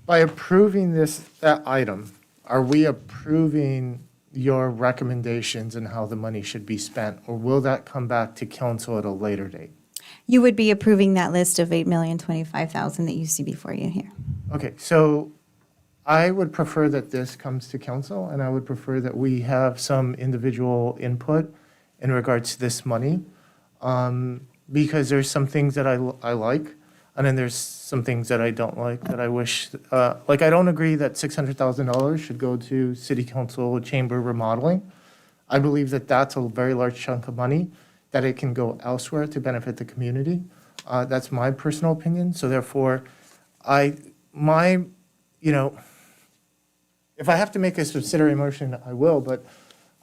Speaker 8: By approving that item, are we approving your recommendations and how the money should be spent, or will that come back to council at a later date?
Speaker 11: You would be approving that list of $8,025,000 that you see before you here.
Speaker 8: Okay, so I would prefer that this comes to council, and I would prefer that we have some individual input in regards to this money, because there's some things that I like, and then there's some things that I don't like that I wish, I don't agree that $600,000 should go to city council chamber remodeling. I believe that that's a very large chunk of money, that it can go elsewhere to benefit the community. That's my personal opinion. So therefore, if I have to make a subsidiary motion, I will, but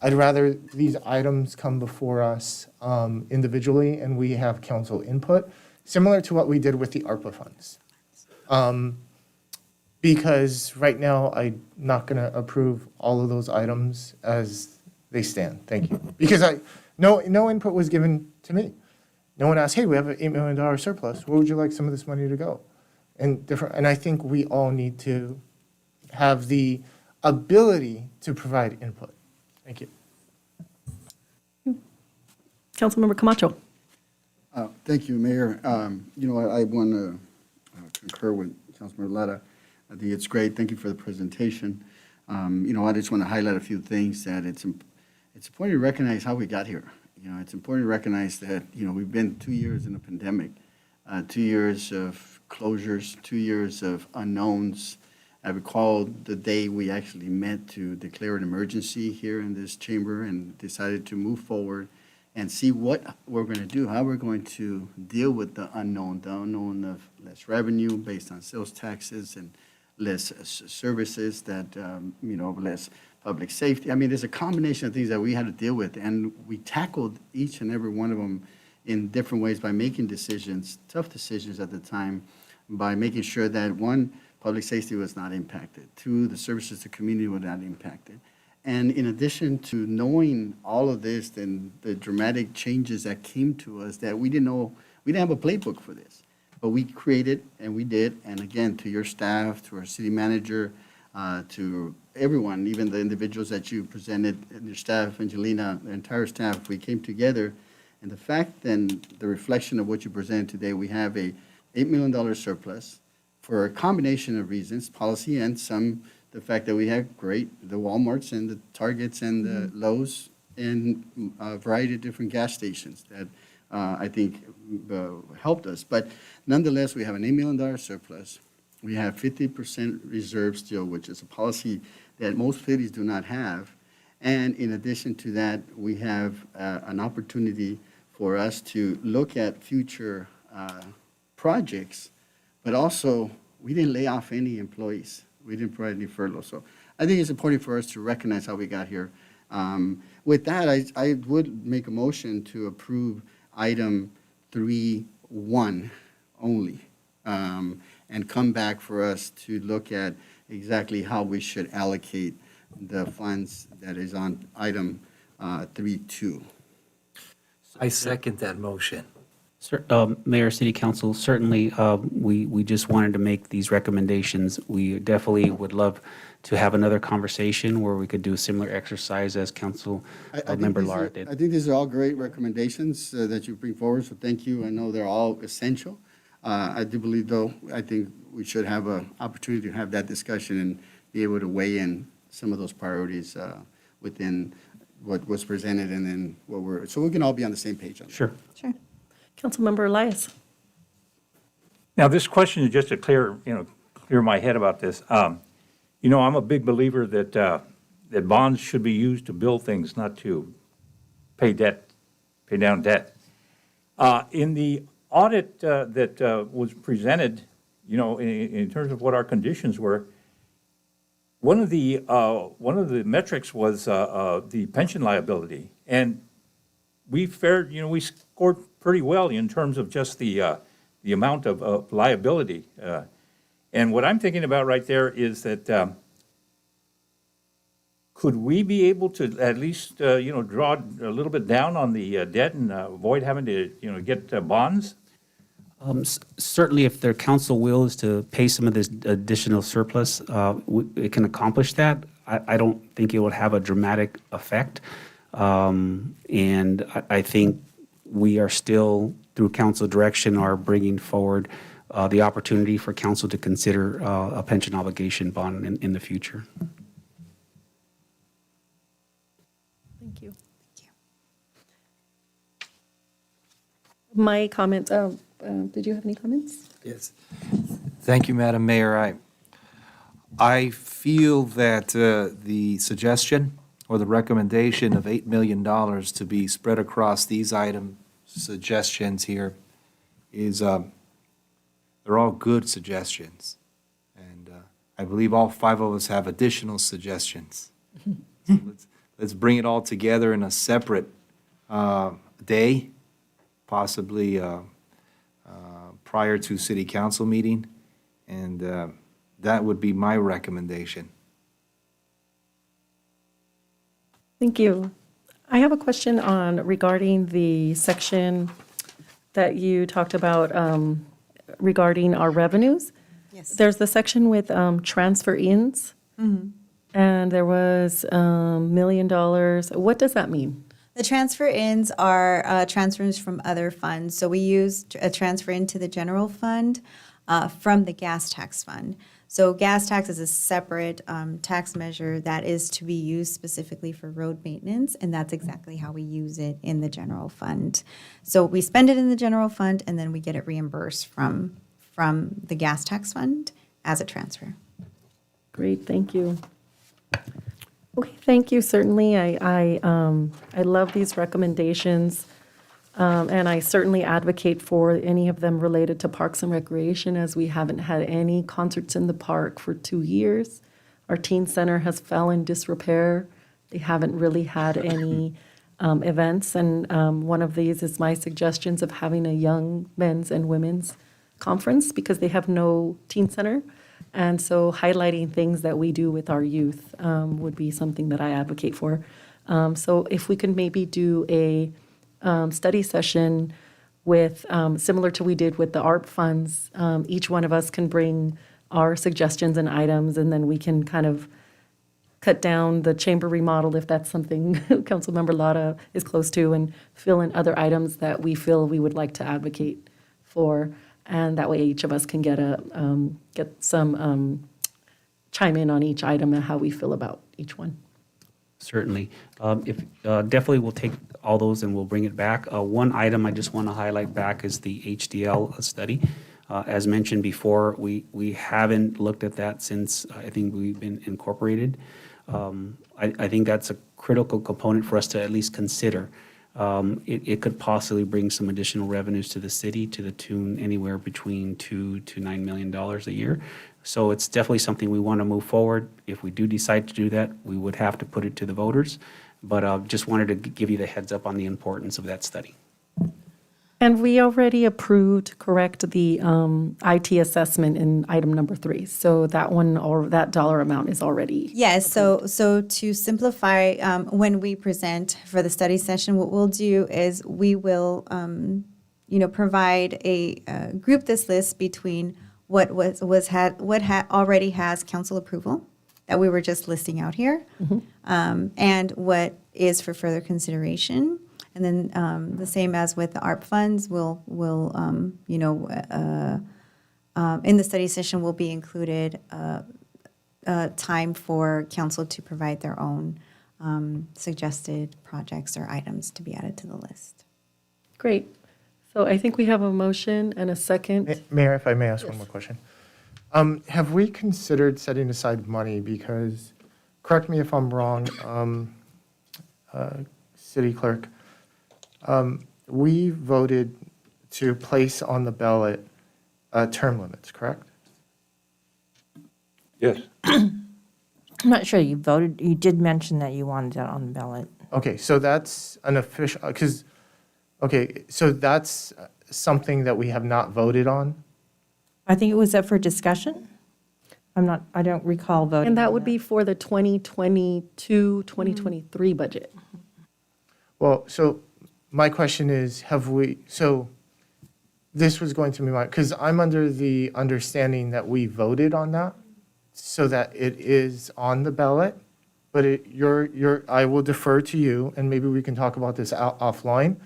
Speaker 8: I'd rather these items come before us individually and we have council input, similar to what we did with the ARPA funds. Because right now, I'm not going to approve all of those items as they stand. Thank you. Because no input was given to me. No one asked, hey, we have an $8 million surplus. Where would you like some of this money to go? And I think we all need to have the ability to provide input. Thank you.
Speaker 1: Councilmember Camacho.
Speaker 10: Thank you, Mayor. I want to concur with Councilmember Lara. I think it's great. Thank you for the presentation. I just want to highlight a few things that it's important to recognize how we got here. It's important to recognize that, we've been 2 years in a pandemic, 2 years of closures, 2 years of unknowns, I recall the day we actually met to declare an emergency here in this chamber and decided to move forward and see what we're going to do, how we're going to deal with the unknown of less revenue based on sales taxes and less services that, less public safety. I mean, there's a combination of things that we had to deal with, and we tackled each and every one of them in different ways by making decisions, tough decisions at the time, by making sure that, one, public safety was not impacted, two, the services to the community were not impacted. And in addition to knowing all of this and the dramatic changes that came to us that we didn't know, we didn't have a playbook for this, but we created and we did. And again, to your staff, to our city manager, to everyone, even the individuals that you presented, and your staff, Angelina, the entire staff, we came together. And the fact and the reflection of what you presented today, we have a $8 million surplus for a combination of reasons, policy and some, the fact that we have the Walmarts and the Targets and the Lowe's and a variety of different gas stations that I think helped us. But nonetheless, we have an $8 million surplus. We have 50% reserve still, which is a policy that most cities do not have. And in addition to that, we have an opportunity for us to look at future projects, but also we didn't lay off any employees. We didn't provide any furlough. So I think it's important for us to recognize how we got here. With that, I would make a motion to approve item 3.1 only, and come back for us to look at exactly how we should allocate the funds that is on item 3.2.
Speaker 12: I second that motion.
Speaker 3: Mayor, City Council, certainly, we just wanted to make these recommendations. We definitely would love to have another conversation where we could do a similar exercise as Council Member Lara did.
Speaker 10: I think these are all great recommendations that you bring forward, so thank you. I know they're all essential. I do believe, though, I think we should have an opportunity to have that discussion and be able to weigh in some of those priorities within what was presented and then so we can all be on the same page on that.
Speaker 3: Sure.
Speaker 11: Sure.
Speaker 1: Councilmember Elias.
Speaker 9: Now, this question is just to clear my head about this. I'm a big believer that that bonds should be used to build things, not to pay down debt. In the audit that was presented, in terms of what our conditions were, one of the metrics was the pension liability, and we scored pretty well in terms of just the amount of liability. And what I'm thinking about right there is that could we be able to at least draw a little bit down on the debt and avoid having to get bonds?
Speaker 3: Certainly, if their council will is to pay some of this additional surplus, it can accomplish that. I don't think it would have a dramatic effect. And I think we are still, through council direction, are bringing forward the opportunity for council to consider a pension obligation bond in the future.
Speaker 1: Thank you. My comment, did you have any comments?
Speaker 12: Yes. Thank you, Madam Mayor. I feel that the suggestion or the recommendation of $8 million to be spread across these suggestions here is, they're all good suggestions. And I believe all 5 of us have additional suggestions. So let's bring it all together in a separate day, possibly prior to city council meeting, and that would be my recommendation.
Speaker 1: Thank you. I have a question regarding the section that you talked about regarding our revenues.
Speaker 11: Yes.
Speaker 1: There's the section with transfer-ins, and there was $1 million. What does that mean?
Speaker 11: The transfer-ins are transfers from other funds. So we use a transfer into the general fund from the gas tax fund. So gas tax is a separate tax measure that is to be used specifically for road maintenance, and that's exactly how we use it in the general fund. So we spend it in the general fund, and then we get it reimbursed from the gas tax fund as a transfer.
Speaker 1: Great, thank you. Okay, thank you. Certainly, I love these recommendations, and I certainly advocate for any of them related to Parks and Recreation, as we haven't had any concerts in the park for 2 years. Our teen center has fell in disrepair. They haven't really had any events, and one of these is my suggestions of having a young men's and women's conference, because they have no teen center. And so highlighting things that we do with our youth would be something that I advocate for. So if we can maybe do a study session with, similar to we did with the ARP funds, each one of us can bring our suggestions and items, and then we can kind of cut down the chamber remodel if that's something Councilmember Lara is close to, and fill in other items that we feel we would like to advocate for. And that way each of us can get some chime in on each item and how we feel about each one.
Speaker 3: Certainly. Definitely we'll take all those and we'll bring it back. One item I just want to highlight back is the HDL study. As mentioned before, we haven't looked at that since I think we've been incorporated. I think that's a critical component for us to at least consider. It could possibly bring some additional revenues to the city to the tune anywhere between $2 to $9 million a year. So it's definitely something we want to move forward. If we do decide to do that, we would have to put it to the voters. But just wanted to give you the heads up on the importance of that study.
Speaker 1: And we already approved, correct, the IT assessment in item number 3. So that one, or that dollar amount is already.
Speaker 11: Yes, so to simplify, when we present for the study session, what we'll do is we will, provide group this list between what already has council approval that we were just listing out here, and what is for further consideration. And then the same as with the ARP funds, we'll in the study session will be included time for council to provide their own suggested projects or items to be added to the list.
Speaker 1: Great. So I think we have a motion and a second.
Speaker 8: Mayor, if I may ask one more question. Have we considered setting aside money? Because, correct me if I'm wrong, City Clerk, we voted to place on the ballot term limits, correct?
Speaker 9: Yes.
Speaker 2: I'm not sure you voted, you did mention that you wanted that on the ballot.
Speaker 8: Okay, so that's an official, so that's something that we have not voted on?
Speaker 2: I think it was up for discussion. I don't recall voting.
Speaker 1: And that
Speaker 2: on
Speaker 1: would be for the 2022, 2023 budget.
Speaker 8: Well, so my question is, so this was going to be because I'm under the understanding that we voted on that, so that it is on the ballot, but I will defer to you, and maybe we can talk about this offline.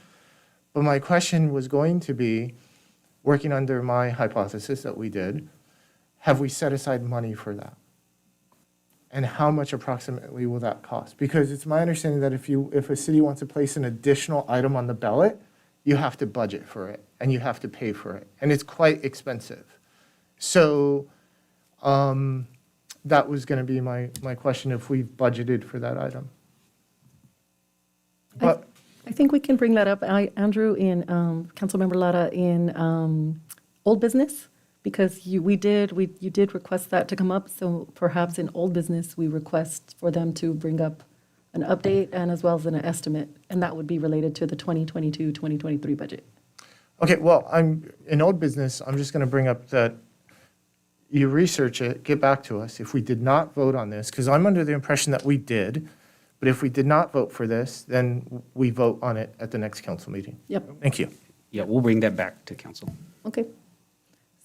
Speaker 8: But my question was going to be, working under my hypothesis that we did, have we set aside money for that? And how much approximately will that cost? Because it's my understanding that if a city wants to place an additional item on the ballot, you have to budget for it and you have to pay for it. And it's quite expensive. So that was going to be my question, if we've budgeted for that item. But
Speaker 1: I think we can bring that up, Andrew, in Councilmember Lara, in old business, because you did request that to come up. So perhaps in old business, we request for them to bring up an update and as well as an estimate, and that would be related to the 2022, 2023 budget.
Speaker 8: Okay, well, I'm in old business. I'm just going to bring up that you research it, get back to us. If we did not vote on this, because I'm under the impression that we did, but if we did not vote for this, then we vote on it at the next council meeting.
Speaker 1: Yep.
Speaker 8: Thank you.
Speaker 3: Yeah, we'll bring that back to council.
Speaker 1: Okay.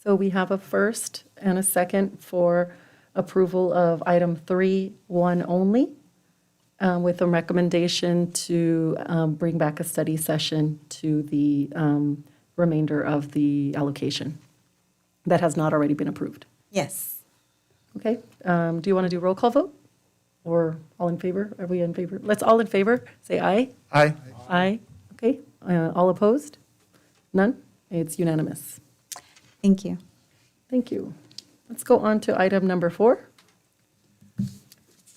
Speaker 1: So we have a first and a second for approval of item 3.1 only, with a recommendation to bring back a study session to the remainder of the allocation that has not already been approved.
Speaker 11: Yes.
Speaker 1: Okay. Do you want to do roll call vote? Or all in favor? Are we in favor? Let's all in favor say aye.
Speaker 8: Aye.
Speaker 1: Aye. Okay. All opposed? None? It's unanimous.
Speaker 11: Thank you.
Speaker 1: Thank you. Let's go on to item number 4.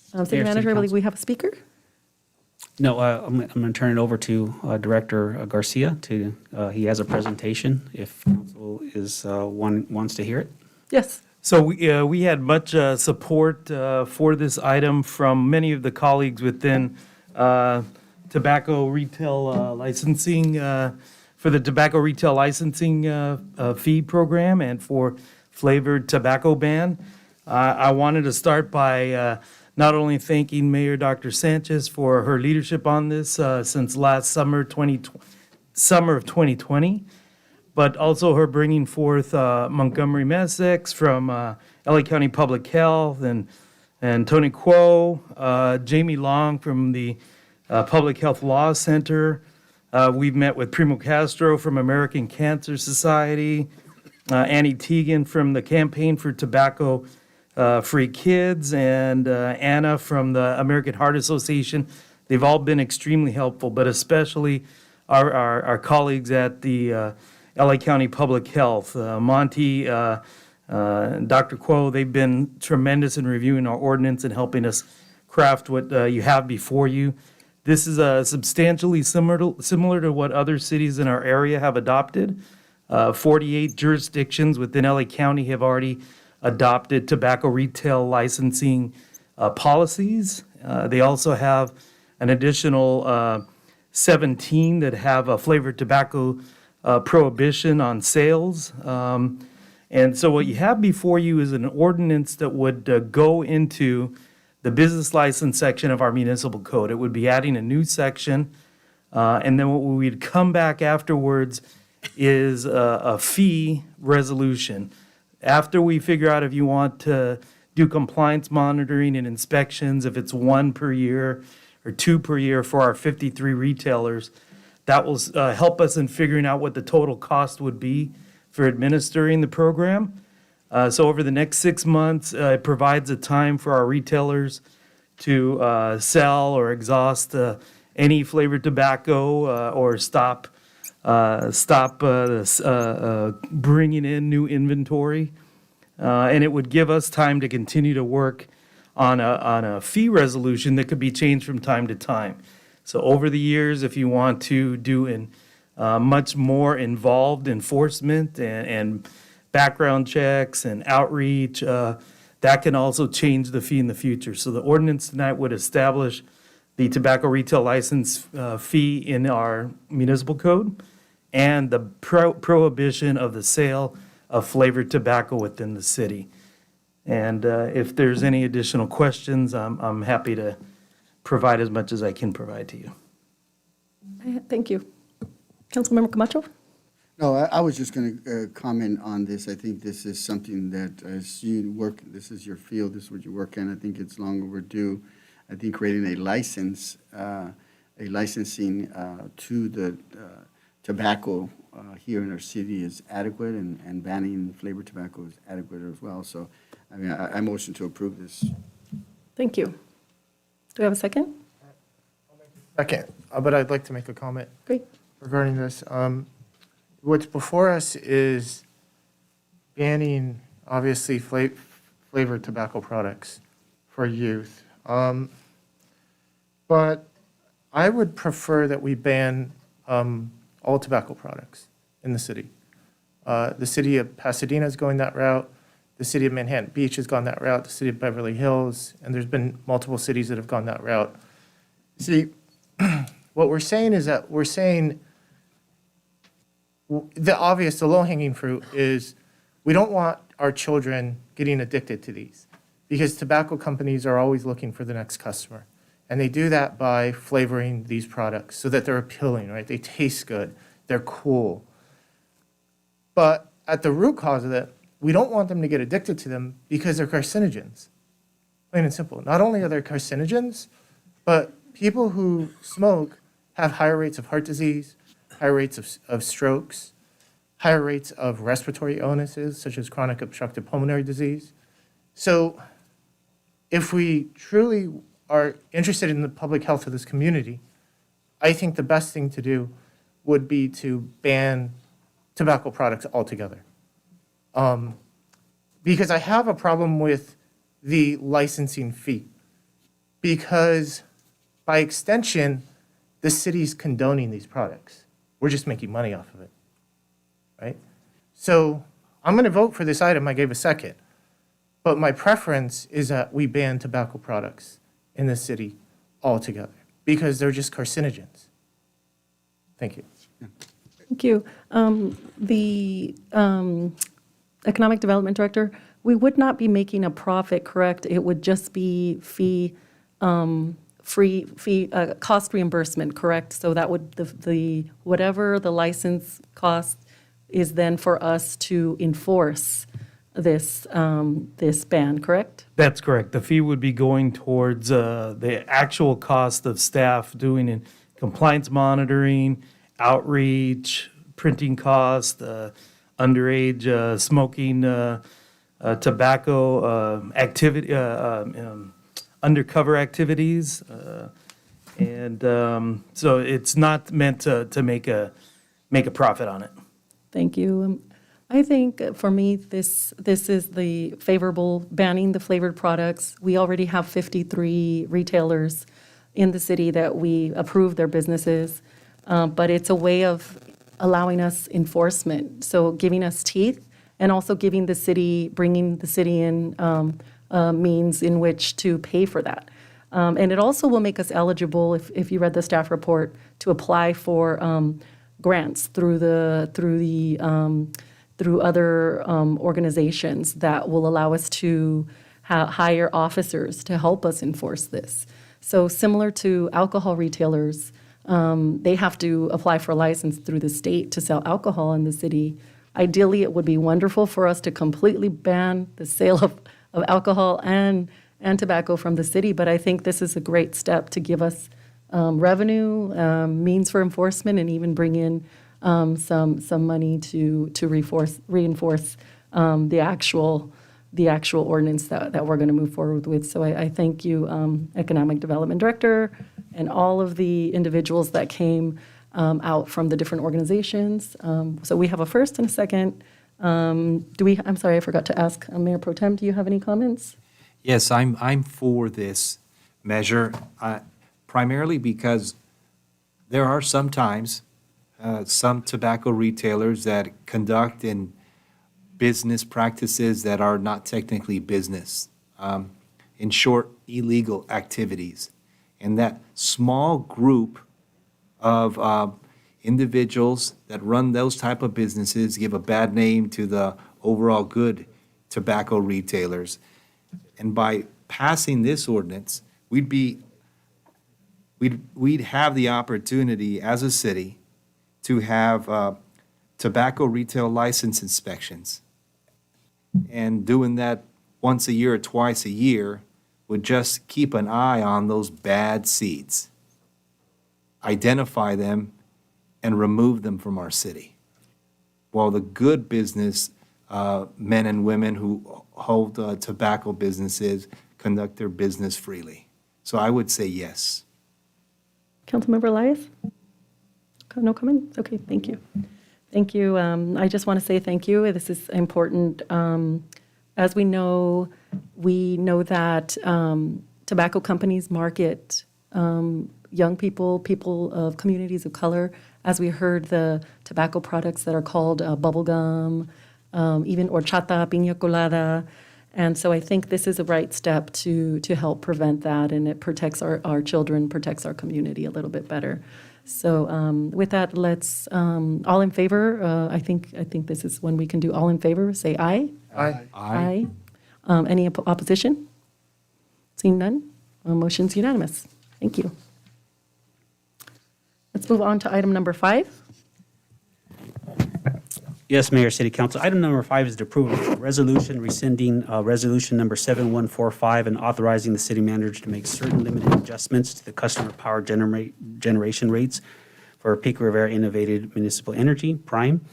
Speaker 1: City
Speaker 3: Mayor,
Speaker 1: Manager, I
Speaker 3: City
Speaker 1: believe we have a speaker.
Speaker 3: No, I'm going to turn it over to Director Garcia to, he has a presentation if council is, wants to hear it.
Speaker 1: Yes.
Speaker 19: So we had much support for this item from many of the colleagues within tobacco retail licensing, for the tobacco retail licensing fee program and for flavored tobacco ban. I wanted to start by not only thanking Mayor Dr. Sanchez for her leadership on this since last summer of 2020, but also her bringing forth Montgomery Messex from LA County Public Health and Tony Kuo, Jamie Long from the Public Health Law Center. We've met with Primo Castro from American Cancer Society, Annie Tegan from the Campaign for Tobacco Free Kids, and Anna from the American Heart Association. They've all been extremely helpful, but especially our colleagues at the LA County Public Health. Monty, Dr. Kuo, they've been tremendous in reviewing our ordinance and helping us craft what you have before you. This is substantially similar to what other cities in our area have adopted. 48 jurisdictions within LA County have already adopted tobacco retail licensing policies. They also have an additional 17 that have a flavored tobacco prohibition on sales. And so what you have before you is an ordinance that would go into the business license section of our municipal code. It would be adding a new section. And then what we'd come back afterwards is a fee resolution. After we figure out if you want to do compliance monitoring and inspections, if it's 1 per year or 2 per year for our 53 retailers, that will help us in figuring out what the total cost would be for administering the program. So over the next 6 months, it provides a time for our retailers to sell or exhaust any flavored tobacco or stop bringing in new inventory. And it would give us time to continue to work on a fee resolution that could be changed from time to time. So over the years, if you want to do much more involved enforcement and background checks and outreach, that can also change the fee in the future. So the ordinance tonight would establish the tobacco retail license fee in our municipal code and the prohibition of the sale of flavored tobacco within the city. And if there's any additional questions, I'm happy to provide as much as I can provide to you.
Speaker 1: Thank you. Councilmember Camacho?
Speaker 10: No, I was just going to comment on this. I think this is something that as you work, this is your field, this is what you work in. I think it's long overdue. I think creating a license, a licensing to the tobacco here in our city is adequate, and banning flavored tobacco is adequate as well. So, I mean, I motion to approve this.
Speaker 1: Thank you. Do we have a second?
Speaker 8: Second, but I'd like to make a comment.
Speaker 1: Great.
Speaker 8: Regarding this. What's before us is banning, obviously, flavored tobacco products for youth. But I would prefer that we ban all tobacco products in the city. The city of Pasadena is going that route. The city of Manhattan Beach has gone that route. The city of Beverly Hills, and there's been multiple cities that have gone that route. See, what we're saying is that we're saying the obvious, the low-hanging fruit is we don't want our children getting addicted to these, because tobacco companies are always looking for the next customer. And they do that by flavoring these products so that they're appealing, right? They taste good, they're cool. But at the root cause of it, we don't want them to get addicted to them because they're carcinogens. Plain and simple. Not only are they carcinogens, but people who smoke have higher rates of heart disease, higher rates of strokes, higher rates of respiratory illnesses such as chronic obstructive pulmonary disease. So if we truly are interested in the public health of this community, I think the best thing to do would be to ban tobacco products altogether. Because I have a problem with the licensing fee. because by extension, the city's condoning these products. We're just making money off of it, right? So I'm going to vote for this item. I gave a second. But my preference is that we ban tobacco products in the city altogether because they're just carcinogens. Thank you.
Speaker 1: Thank you. The Economic Development Director, we would not be making a profit, correct? It would just be cost reimbursement, correct? So that would, the whatever the license cost is then for us to enforce this ban, correct?
Speaker 19: That's correct. The fee would be going towards the actual cost of staff doing compliance monitoring, outreach, printing cost, underage smoking, tobacco activity, undercover activities. And so it's not meant to make a profit on it.
Speaker 1: Thank you. I think for me, this is the favorable banning the flavored products. We already have 53 retailers in the city that we approve their businesses, but it's a way of allowing us enforcement, so giving us teeth and also bringing the city in means in which to pay for that. And it also will make us eligible, if you read the staff report, to apply for grants through other organizations that will allow us to hire officers to help us enforce this. So similar to alcohol retailers, they have to apply for a license through the state to sell alcohol in the city. Ideally, it would be wonderful for us to completely ban the sale of alcohol and tobacco from the city, but I think this is a great step to give us revenue, means for enforcement, and even bring in some money to reinforce the actual ordinance that we're going to move forward with. So I thank you, Economic Development Director, and all of the individuals that came out from the different organizations. So we have a first and a second. I'm sorry, I forgot to ask Mayor Pro Tem, do you have any comments?
Speaker 12: Yes, I'm for this measure, primarily because there are sometimes some tobacco retailers that conduct in business practices that are not technically business, in short, illegal activities. And that small group of individuals that run those type of businesses give a bad name to the overall good tobacco retailers. And by passing this ordinance, we'd have the opportunity as a city to have tobacco retail license inspections. And doing that once a year or twice a year would just keep an eye on those bad seeds, identify them, and remove them from our city. While the good business men and women who hold tobacco businesses conduct their business freely. So I would say yes.
Speaker 1: Councilmember Elias? No comment? Okay, thank you. Thank you. I just want to say thank you. This is important. As we know that tobacco companies market young people of communities of color. As we heard, the tobacco products that are called bubble gum, even horchata, piña colada. And so I think this is a right step to help prevent that, and it protects our children, protects our community a little bit better. So with that, let's, all in favor, I think this is when we can do all in favor, say aye.
Speaker 8: Aye.
Speaker 1: Aye. Any opposition? Seeing none, motion's unanimous. Thank you. Let's move on to item number 5.
Speaker 3: Yes, Mayor, City Council. Item number 5 is the approval of a resolution rescinding resolution number 7145 and authorizing the city manager to make certain limited adjustments to the customer power generation rates for Pico Rivera Innovative Municipal Energy, Prime.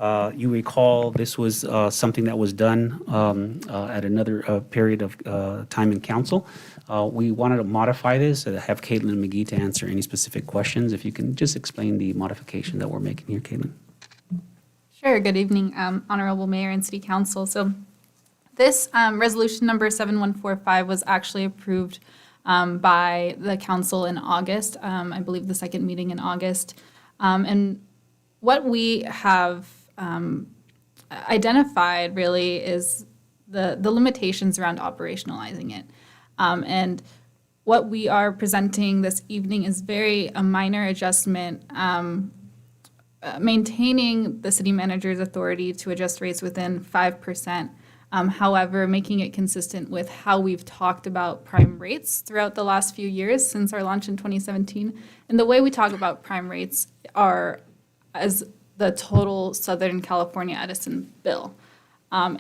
Speaker 3: You recall this was something that was done at another period of time in council. We wanted to modify this, have Caitlin McGee to answer any specific questions. If you can just explain the modification that we're making here, Caitlin.
Speaker 6: Sure. Good evening, Honorable Mayor and City Council. So this resolution number 7145 was actually approved by the council in August, I believe the second meeting in August. And what we have identified really is the limitations around operationalizing it. And what we are presenting this evening is a minor adjustment, maintaining the city manager's authority to adjust rates within 5%. However, making it consistent with how we've talked about prime rates throughout the last few years since our launch in 2017. And the way we talk about prime rates are as the total Southern California Edison bill.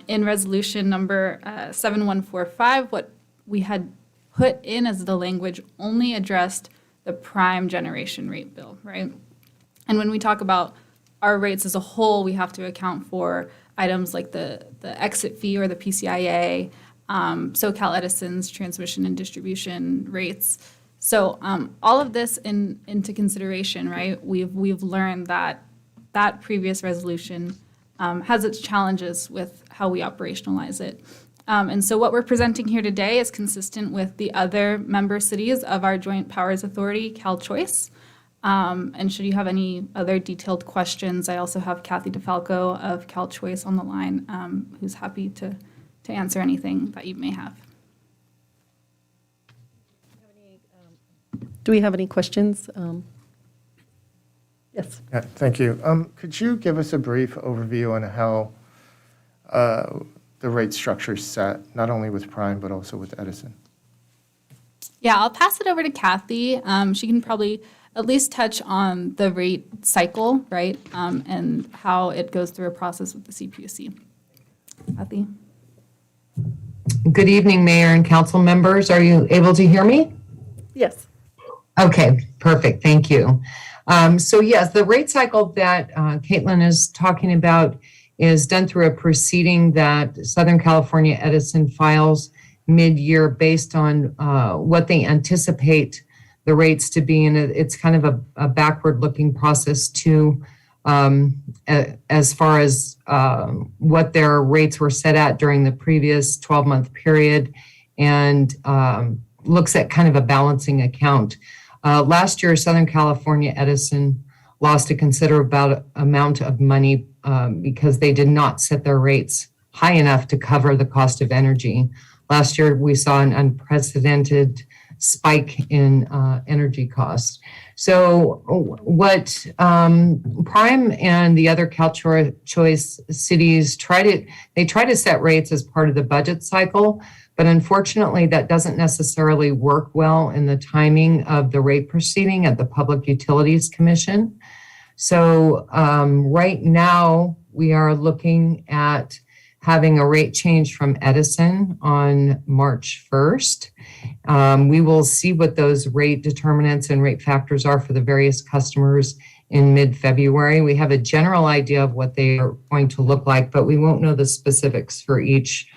Speaker 6: In resolution number 7145, what we had put in as the language only addressed the prime generation rate bill, right? And when we talk about our rates as a whole, we have to account for items like the exit fee or the PCIA, SoCal Edison's transmission and distribution rates. So all of this into consideration, right? We've learned that previous resolution has its challenges with how we operationalize it. And so what we're presenting here today is consistent with the other member cities of our Joint Powers Authority, CalChoice. And should you have any other detailed questions, I also have Kathy DeFalco of CalChoice on the line, who's happy to answer anything that you may have.
Speaker 1: Do we have any questions? Yes.
Speaker 8: Yeah, thank you. Could you give us a brief overview on how the rate structure is set, not only with Prime, but also with Edison?
Speaker 6: Yeah, I'll pass it over to Kathy. She can probably at least touch on the rate cycle, right? And how it goes through a process with the CPUC. Kathy?
Speaker 20: Good evening, Mayor and council members. Are you able to hear me?
Speaker 1: Yes.
Speaker 20: Okay, perfect. Thank you. So yes, the rate cycle that Caitlin is talking about is done through a proceeding that Southern California Edison files mid-year based on what they anticipate the rates to be. And it's kind of a backward-looking process too, as far as what their rates were set at during the previous 12-month period, and looks at kind of a balancing account. Last year, Southern California Edison lost a considerable amount of money because they did not set their rates high enough to cover the cost of energy. Last year, we saw an unprecedented spike in energy costs. So what Prime and the other CalChoice cities try to set rates as part of the budget cycle, but unfortunately that doesn't necessarily work well in the timing of the rate proceeding at the Public Utilities Commission. So right now we are looking at having a rate change from Edison on March 1st. We will see what those rate determinants and rate factors are for the various customers in mid-February. We have a general idea of what they are going to look like, but we won't know the specifics for each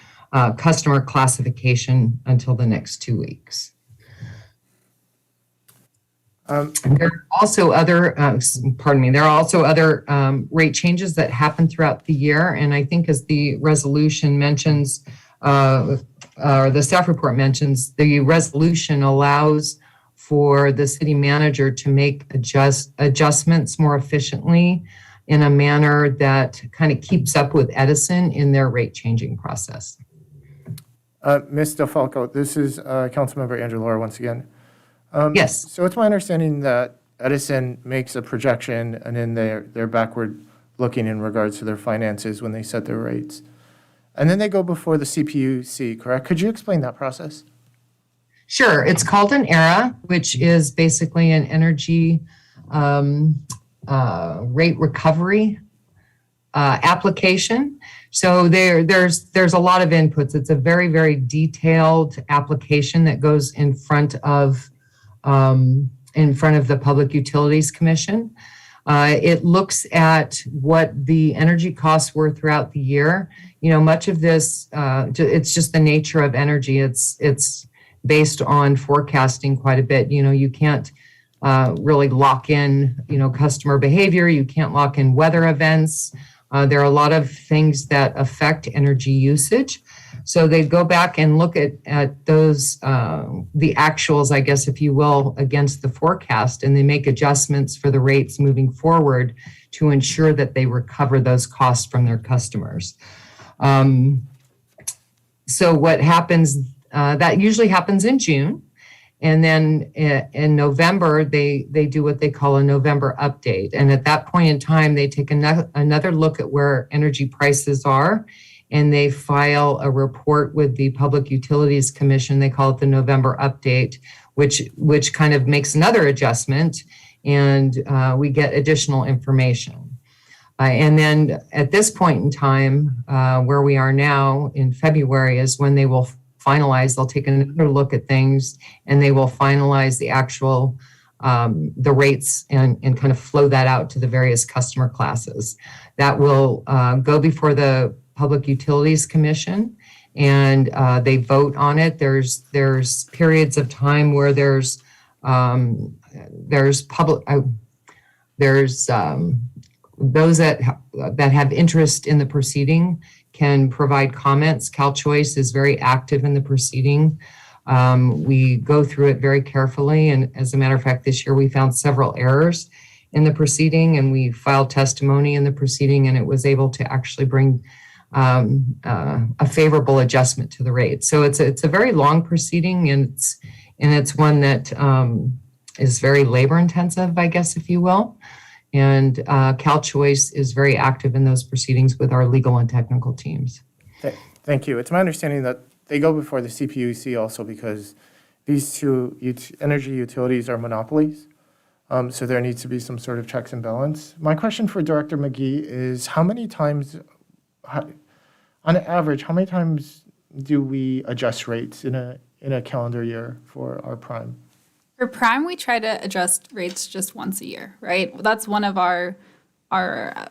Speaker 20: customer classification until the next 2 weeks. There are also other, there are also other rate changes that happen throughout the year. And I think as the resolution mentions, or the staff report mentions, the resolution allows for the city manager to make adjustments more efficiently in a manner that kind of keeps up with Edison in their rate changing process.
Speaker 8: Ms. DeFalco, this is Councilmember Andrew Laura once again.
Speaker 20: Yes.
Speaker 8: So it's my understanding that Edison makes a projection and then they're backward looking in regards to their finances when they set their rates. And then they go before the CPUC, correct? Could you explain that process?
Speaker 20: Sure. It's called an ERA, which is basically an energy rate recovery application. So there's a lot of inputs. It's a very, very detailed application that goes in front of the Public Utilities Commission. It looks at what the energy costs were throughout the year. You know, much of this, it's just the nature of energy. It's based on forecasting quite a bit. You know, you can't really lock in, customer behavior. You can't lock in weather events. There are a lot of things that affect energy usage. So they go back and look at those, the actuals, I guess, if you will, against the forecast, and they make adjustments for the rates moving forward to ensure that they recover those costs from their customers. So what happens, that usually happens in June. And then in November, they do what they call a November update. And at that point in time, they take another look at where energy prices are, and they file a report with the Public Utilities Commission. They call it the November update, which kind of makes another adjustment, and we get additional information. And then at this point in time, where we are now in February is when they will finalize. They'll take another look at things, and they will finalize the actual, the rates and kind of flow that out to the various customer classes. That will go before the Public Utilities Commission, and they vote on it. There's periods of time where there's those that have interest in the proceeding can provide comments. CalChoice is very active in the proceeding. We go through it very carefully, and as a matter of fact, this year we found several errors in the proceeding, and we filed testimony in the proceeding, and it was able to actually bring a favorable adjustment to the rate. So it's a very long proceeding, and it's one that is very labor intensive, I guess, if you will. And CalChoice is very active in those proceedings with our legal and technical teams.
Speaker 8: Thank you. It's my understanding that they go before the CPUC also because these two energy utilities are monopolies. So there needs to be some sort of checks and balance. My question for Director McGee is how many times, on average, how many times do we adjust rates in a calendar year for our prime?
Speaker 6: For Prime, we try to adjust rates just once a year, right? That's one of our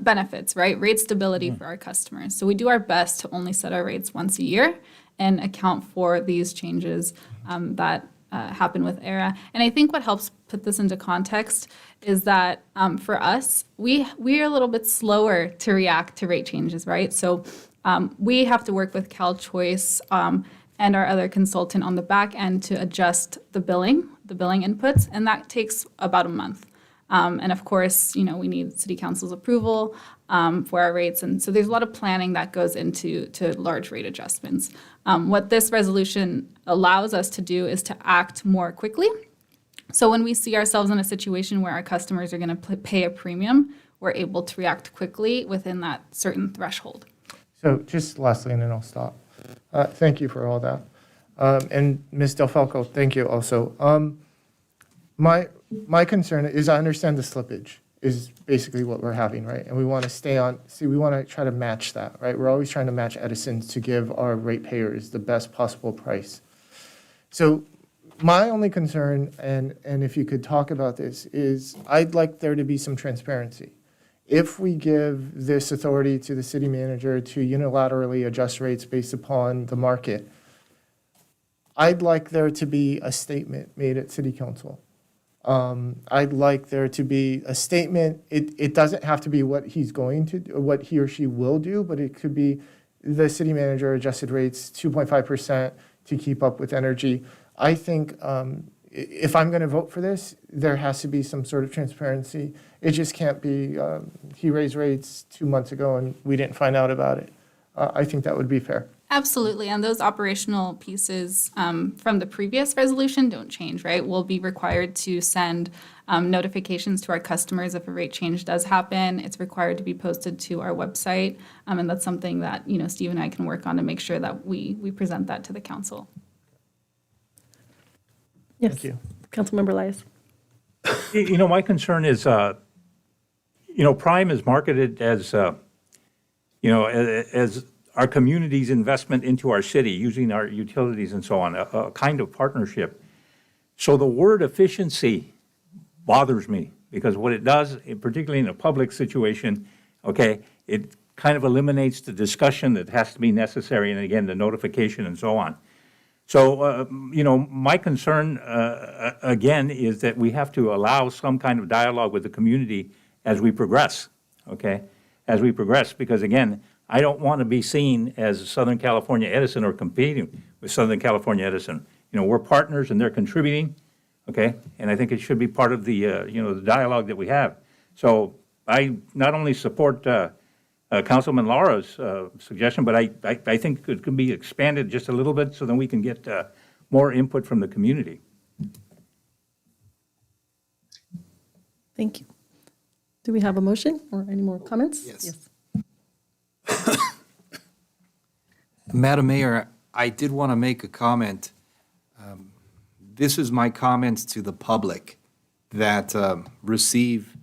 Speaker 6: benefits, right? Rate stability for our customers. So we do our best to only set our rates once a year and account for these changes that happen with ERA. And I think what helps put this into context is that for us, we are a little bit slower to react to rate changes, right? So we have to work with CalChoice and our other consultant on the back end to adjust the billing inputs, and that takes about a month. And of course, we need City Council's approval for our rates, and so there's a lot of planning that goes into large rate adjustments. What this resolution allows us to do is to act more quickly. So when we see ourselves in a situation where our customers are going to pay a premium, we're able to react quickly within that certain threshold.
Speaker 8: So just lastly, and then I'll stop. Thank you for all that. And Ms. Del Falco, thank you also. My concern is I understand the slippage is basically what we're having, right? And we want to we want to try to match that, right? We're always trying to match Edison to give our ratepayers the best possible price. So my only concern, and if you could talk about this, is I'd like there to be some transparency. If we give this authority to the city manager to unilaterally adjust rates based upon the market, I'd like there to be a statement made at City Council. I'd like there to be a statement. It doesn't have to be what he's going to do, or what he or she will do, but it could be the city manager adjusted rates 2.5% to keep up with energy. I think if I'm going to vote for this, there has to be some sort of transparency. It just can't be he raised rates 2 months ago and we didn't find out about it. I think that would be fair.
Speaker 6: Absolutely, and those operational pieces from the previous resolution don't change, right? We'll be required to send notifications to our customers if a rate change does happen. It's required to be posted to our website, and that's something that Steve and I can work on to make sure that we present that to the council.
Speaker 1: Yes.
Speaker 8: Thank you.
Speaker 1: Councilmember Elias.
Speaker 9: My concern is, Prime is marketed as, as our community's investment into our city, using our utilities and so on, a kind of partnership. So the word efficiency bothers me because what it does, particularly in a public situation, it kind of eliminates the discussion that has to be necessary, and again, the notification and so on. So, my concern, again, is that we have to allow some kind of dialogue with the community as we progress, as we progress, because again, I don't want to be seen as Southern California Edison or competing with Southern California Edison. You know, we're partners and they're contributing, okay? And I think it should be part of the, the dialogue that we have. So I not only support Councilman Lara's suggestion, but I think it can be expanded just a little bit so then we can get more input from the community.
Speaker 1: Thank you. Do we have a motion or any more comments?
Speaker 12: Yes. Madam Mayor, I did want to make a comment. This is my comments to the public that receive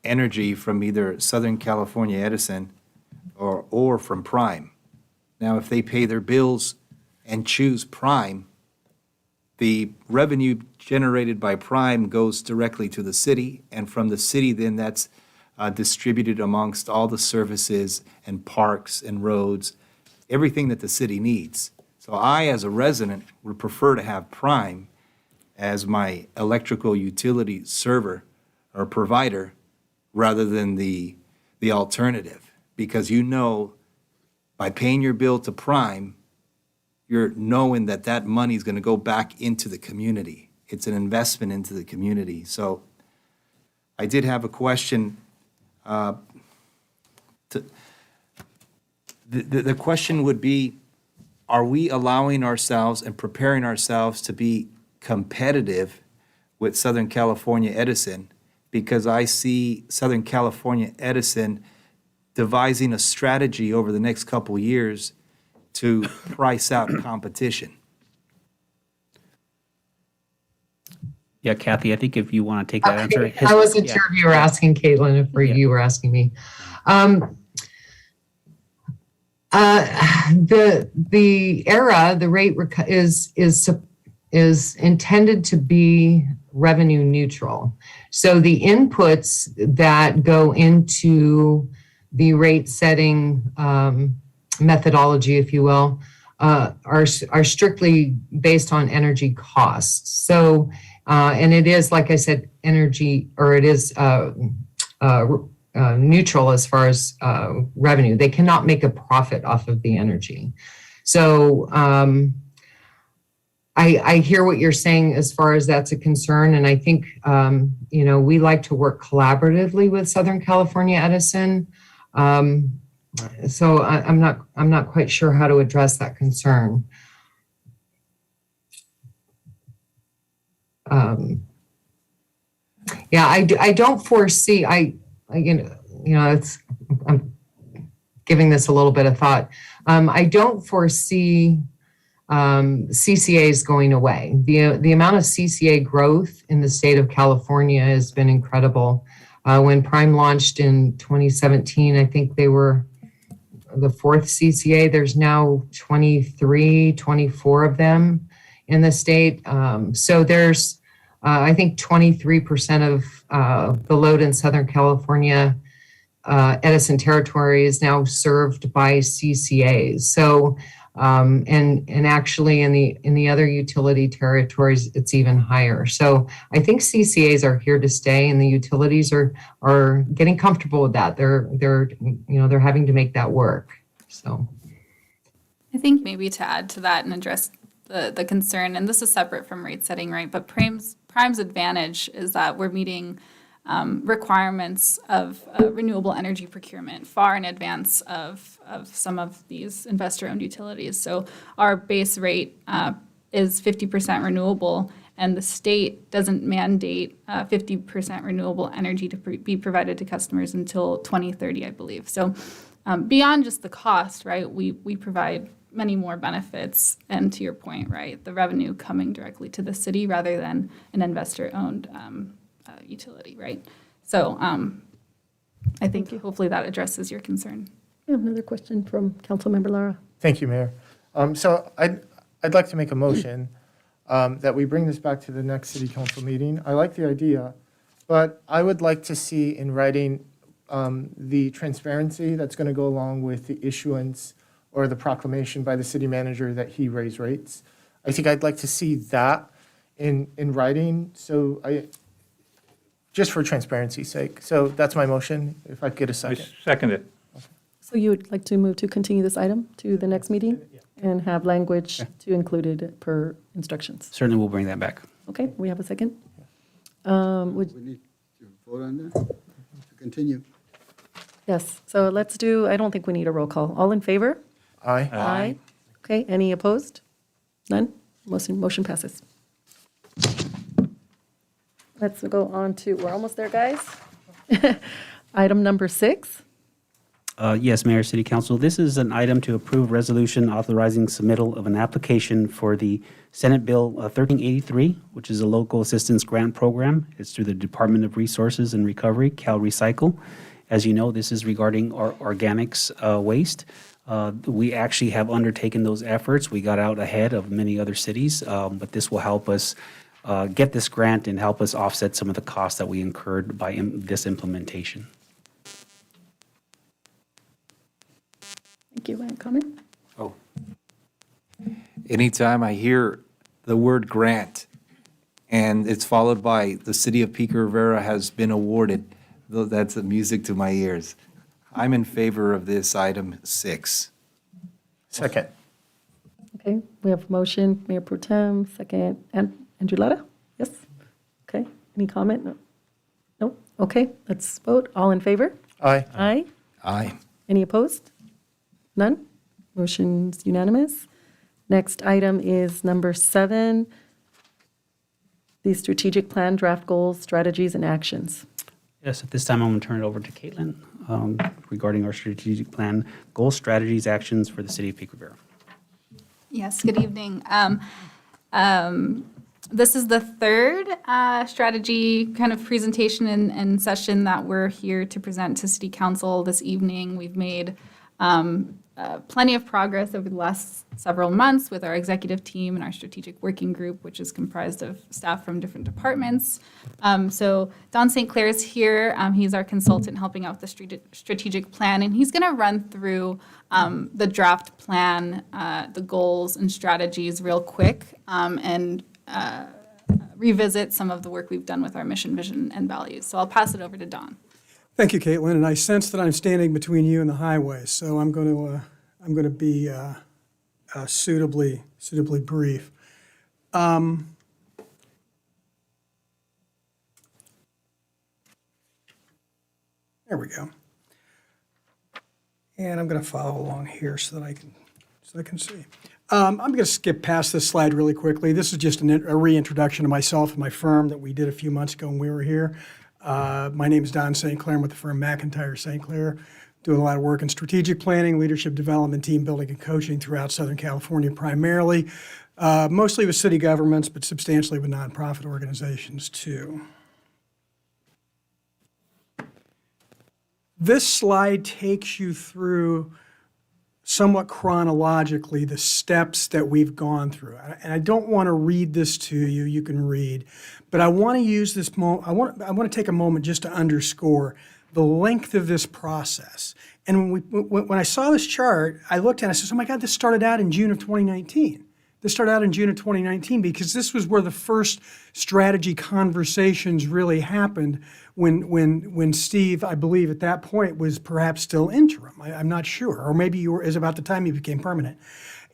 Speaker 12: energy from either Southern California Edison or from Prime. Now, if they pay their bills and choose Prime, the revenue generated by Prime goes directly to the city, and from the city, then that's distributed amongst all the services and parks and roads, everything that the city needs. So I, as a resident, would prefer to have Prime as my electrical utility server or provider rather than the alternative. Because by paying your bill to Prime, you're knowing that that money is going to go back into the community. It's an investment into the community. So I did have a question. The question would be, are we allowing ourselves and preparing ourselves to be competitive with Southern California Edison? Because I see Southern California Edison devising a strategy over the next couple years to price out competition.
Speaker 3: Yeah, Kathy, I think if you want to take that answer.
Speaker 20: I wasn't sure if you were asking Caitlin or you were asking me. The rate is intended to be revenue neutral. So the inputs that go into the rate setting methodology, if you will, are strictly based on energy costs. So, and it is, like I said, energy, or it is neutral as far as revenue. They cannot make a profit off of the energy. So I hear what you're saying as far as that's a concern. And I think, we like to work collaboratively with Southern California Edison. So I'm not quite sure how to address that concern. I don't foresee, I'm giving this a little bit of thought. I don't foresee CCAs going away. The amount of CCA growth in the state of California has been incredible. When Prime launched in 2017, I think they were the fourth CCA. There's now 23, 24 of them in the state. So there's, I think 23% of the load in Southern California Edison territory is now served by CCAs. So, and actually in the other utility territories, it's even higher. So I think CCAs are here to stay, and the utilities are getting comfortable with that. They're having to make that work. So
Speaker 6: I think maybe to add to that and address the concern, and this is separate from rate setting, right? But Prime's advantage is that we're meeting requirements of renewable energy procurement far in advance of some of these investor-owned utilities. So our base rate is 50% renewable, and the state doesn't mandate 50% renewable energy to be provided to customers until 2030, I believe. So beyond just the cost, right, we provide many more benefits, and to your point, right, the revenue coming directly to the city rather than an investor-owned utility, right? So I think hopefully that addresses your concern.
Speaker 1: We have another question from Councilmember Lara.
Speaker 8: Thank you, Mayor. So I'd like to make a motion that we bring this back to the next city council meeting. I like the idea, but I would like to see in writing the transparency that's going to go along with the issuance or the proclamation by the city manager that he raised rates. I think I'd like to see that in writing. So just for transparency's sake. So that's my motion, if I could get a second.
Speaker 9: Second it.
Speaker 1: So you would like to move to continue this item to the next meeting and have language to include it per instructions?
Speaker 3: Certainly, we'll bring that back.
Speaker 1: Okay, we have a second?
Speaker 10: We need to vote on that to continue.
Speaker 1: Yes, so let's do, I don't think we need a roll call. All in favor?
Speaker 8: Aye.
Speaker 1: Aye. Okay, any opposed? None? Motion passes. Let's go on to, we're almost there, guys. Item number 6.
Speaker 3: Yes, Mayor, City Council, this is an item to approve resolution authorizing submittal of an application for the Senate Bill 1383, which is a local assistance grant program. It's through the Department of Resources and Recovery, Cal Recycle. As you know, this is regarding our organics waste. We actually have undertaken those efforts. We got out ahead of many other cities, but this will help us get this grant and help us offset some of the costs that we incurred by this implementation.
Speaker 1: Thank you. Any comment?
Speaker 12: Oh. Anytime I hear the word grant and it's followed by the city of Pico Rivera has been awarded, that's the music to my ears. I'm in favor of this item 6.
Speaker 8: Second.
Speaker 1: Okay, we have motion, Mayor Pro Tem, second, and Andrew Lara? Yes? Okay, any comment? No? No? Okay, let's vote. All in favor?
Speaker 8: Aye.
Speaker 1: Aye.
Speaker 12: Aye.
Speaker 1: Any opposed? None? Motion's unanimous. Next item is number 7, the strategic plan, draft goals, strategies, and actions.
Speaker 3: Yes, at this time, I'm going to turn it over to Caitlin regarding our strategic plan, goals, strategies, actions for the city of Pico Rivera.
Speaker 6: Yes, good evening. This is the third strategy kind of presentation and session that we're here to present to City Council this evening. We've made plenty of progress over the last several months with our executive team and our strategic working group, which is comprised of staff from different departments. So Don St. Clair is here. He's our consultant helping out with the strategic plan, and he's going to run through the draft plan, the goals and strategies real quick, and revisit some of the work we've done with our mission, vision, and values. So I'll pass it over to Don.
Speaker 21: Thank you, Caitlin. And I sense that I'm standing between you and the highway, so I'm going to be suitably brief. There we go. And I'm going to follow along here so that I can see. I'm going to skip past this slide really quickly. This is just a reintroduction of myself and my firm that we did a few months ago when we were here. My name is Don St. Clair. I'm with the firm McIntyre St. Clair, doing a lot of work in strategic planning, leadership development, team building, and coaching throughout Southern California primarily, mostly with city governments, but substantially with nonprofit organizations too. This slide takes you through somewhat chronologically the steps that we've gone through. And I don't want to read this to you, you can read, but I want to use this I want to take a moment just to underscore the length of this process. And when I saw this chart, I looked at it and I said, oh my God, this started out in June of 2019. This started out in June of 2019 because this was where the first strategy conversations really happened when Steve, I believe at that point, was perhaps still interim. I'm not sure. Or maybe is about the time he became permanent.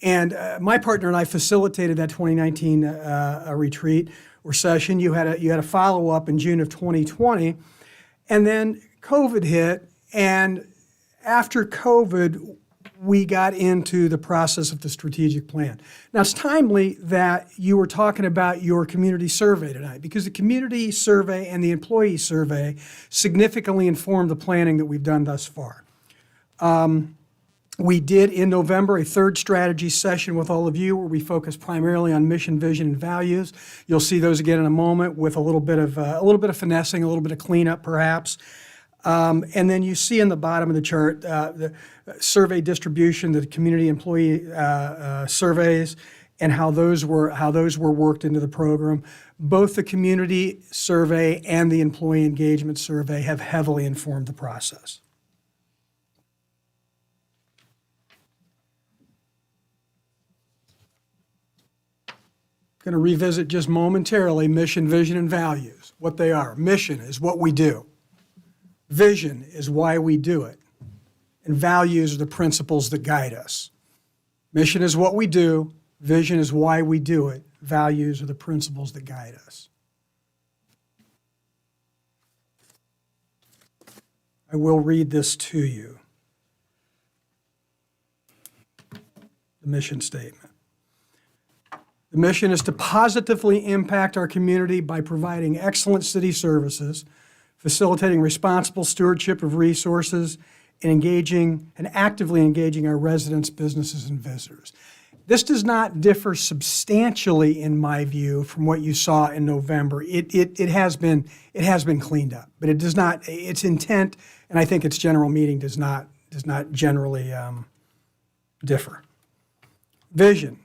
Speaker 21: And my partner and I facilitated that 2019 retreat or session. You had a follow-up in June of 2020. And then COVID hit. And after COVID, we got into the process of the strategic plan. Now, it's timely that you were talking about your community survey tonight because the community survey and the employee survey significantly informed the planning that we've done thus far. We did in November a third strategy session with all of you where we focused primarily on mission, vision, and values. You'll see those again in a moment with a little bit of finessing, a little bit of cleanup perhaps. And then you see in the bottom of the chart the survey distribution, the community employee surveys, and how those were worked into the program. Both the community survey and the employee engagement survey have heavily informed the process. Going to revisit just momentarily mission, vision, and values, what they are. Mission is what we do. Vision is why we do it. and values are the principles that guide us. Mission is what we do, vision is why we do it, values are the principles that guide us. I will read this to you. The mission statement. The mission is to positively impact our community by providing excellent city services, facilitating responsible stewardship of resources, and actively engaging our residents, businesses, and visitors. This does not differ substantially, in my view, from what you saw in November. It has been cleaned up, but it does not. Its intent, and I think its general meaning does not generally differ. Vision.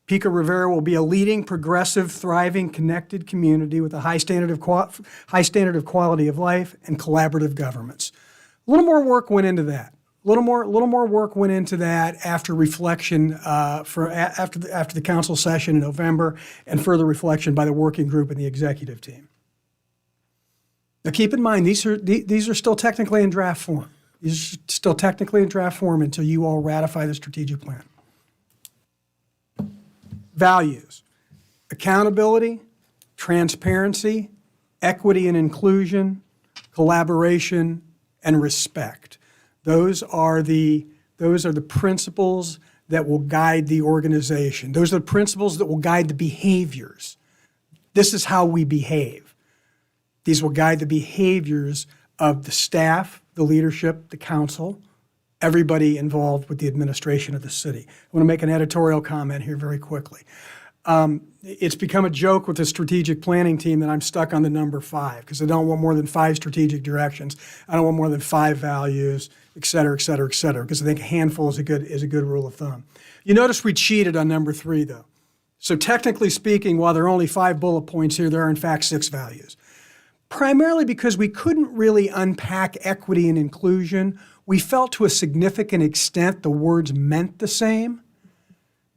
Speaker 21: Pico Rivera will be a leading, progressive, thriving, connected community with a high standard of quality of life and collaborative governments. A little more work went into that. A little more work went into that after reflection after the council session in November, and further reflection by the working group and the executive team. Now, keep in mind, these are still technically in draft form. These are still technically in draft form until you all ratify the strategic plan. Values: accountability, transparency, equity and inclusion, collaboration, and respect. Those are the principles that will guide the organization. Those are the principles that will guide the behaviors. This is how we behave. These will guide the behaviors of the staff, the leadership, the council, everybody involved with the administration of the city. I want to make an editorial comment here very quickly. It's become a joke with the strategic planning team that I'm stuck on the number 5 because I don't want more than 5 strategic directions. I don't want more than 5 values, et cetera, et cetera, et cetera, because I think a handful is a good rule of thumb. You notice we cheated on number 3, though. So technically speaking, while there are only 5 bullet points here, there are in fact 6 values. Primarily because we couldn't really unpack equity and inclusion. We felt to a significant extent the words meant the same.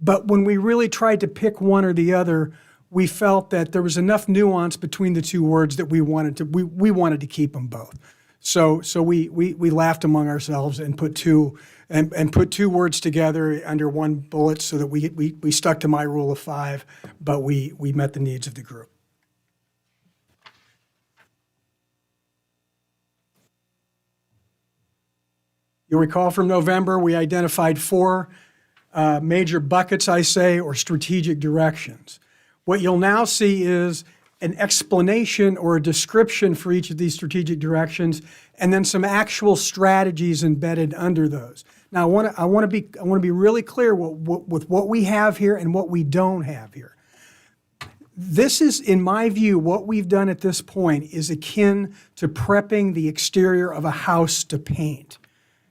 Speaker 21: But when we really tried to pick one or the other, we felt that there was enough nuance between the 2 words that we wanted to keep them both. So we laughed among ourselves and put 2 words together under one bullet so that we stuck to my rule of 5, but we met the needs of the group. You'll recall from November, we identified 4 major buckets, I say, or strategic directions. What you'll now see is an explanation or a description for each of these strategic directions, and then some actual strategies embedded under those. Now, I want to be really clear with what we have here and what we don't have here. This is, in my view, what we've done at this point is akin to prepping the exterior of a house to paint.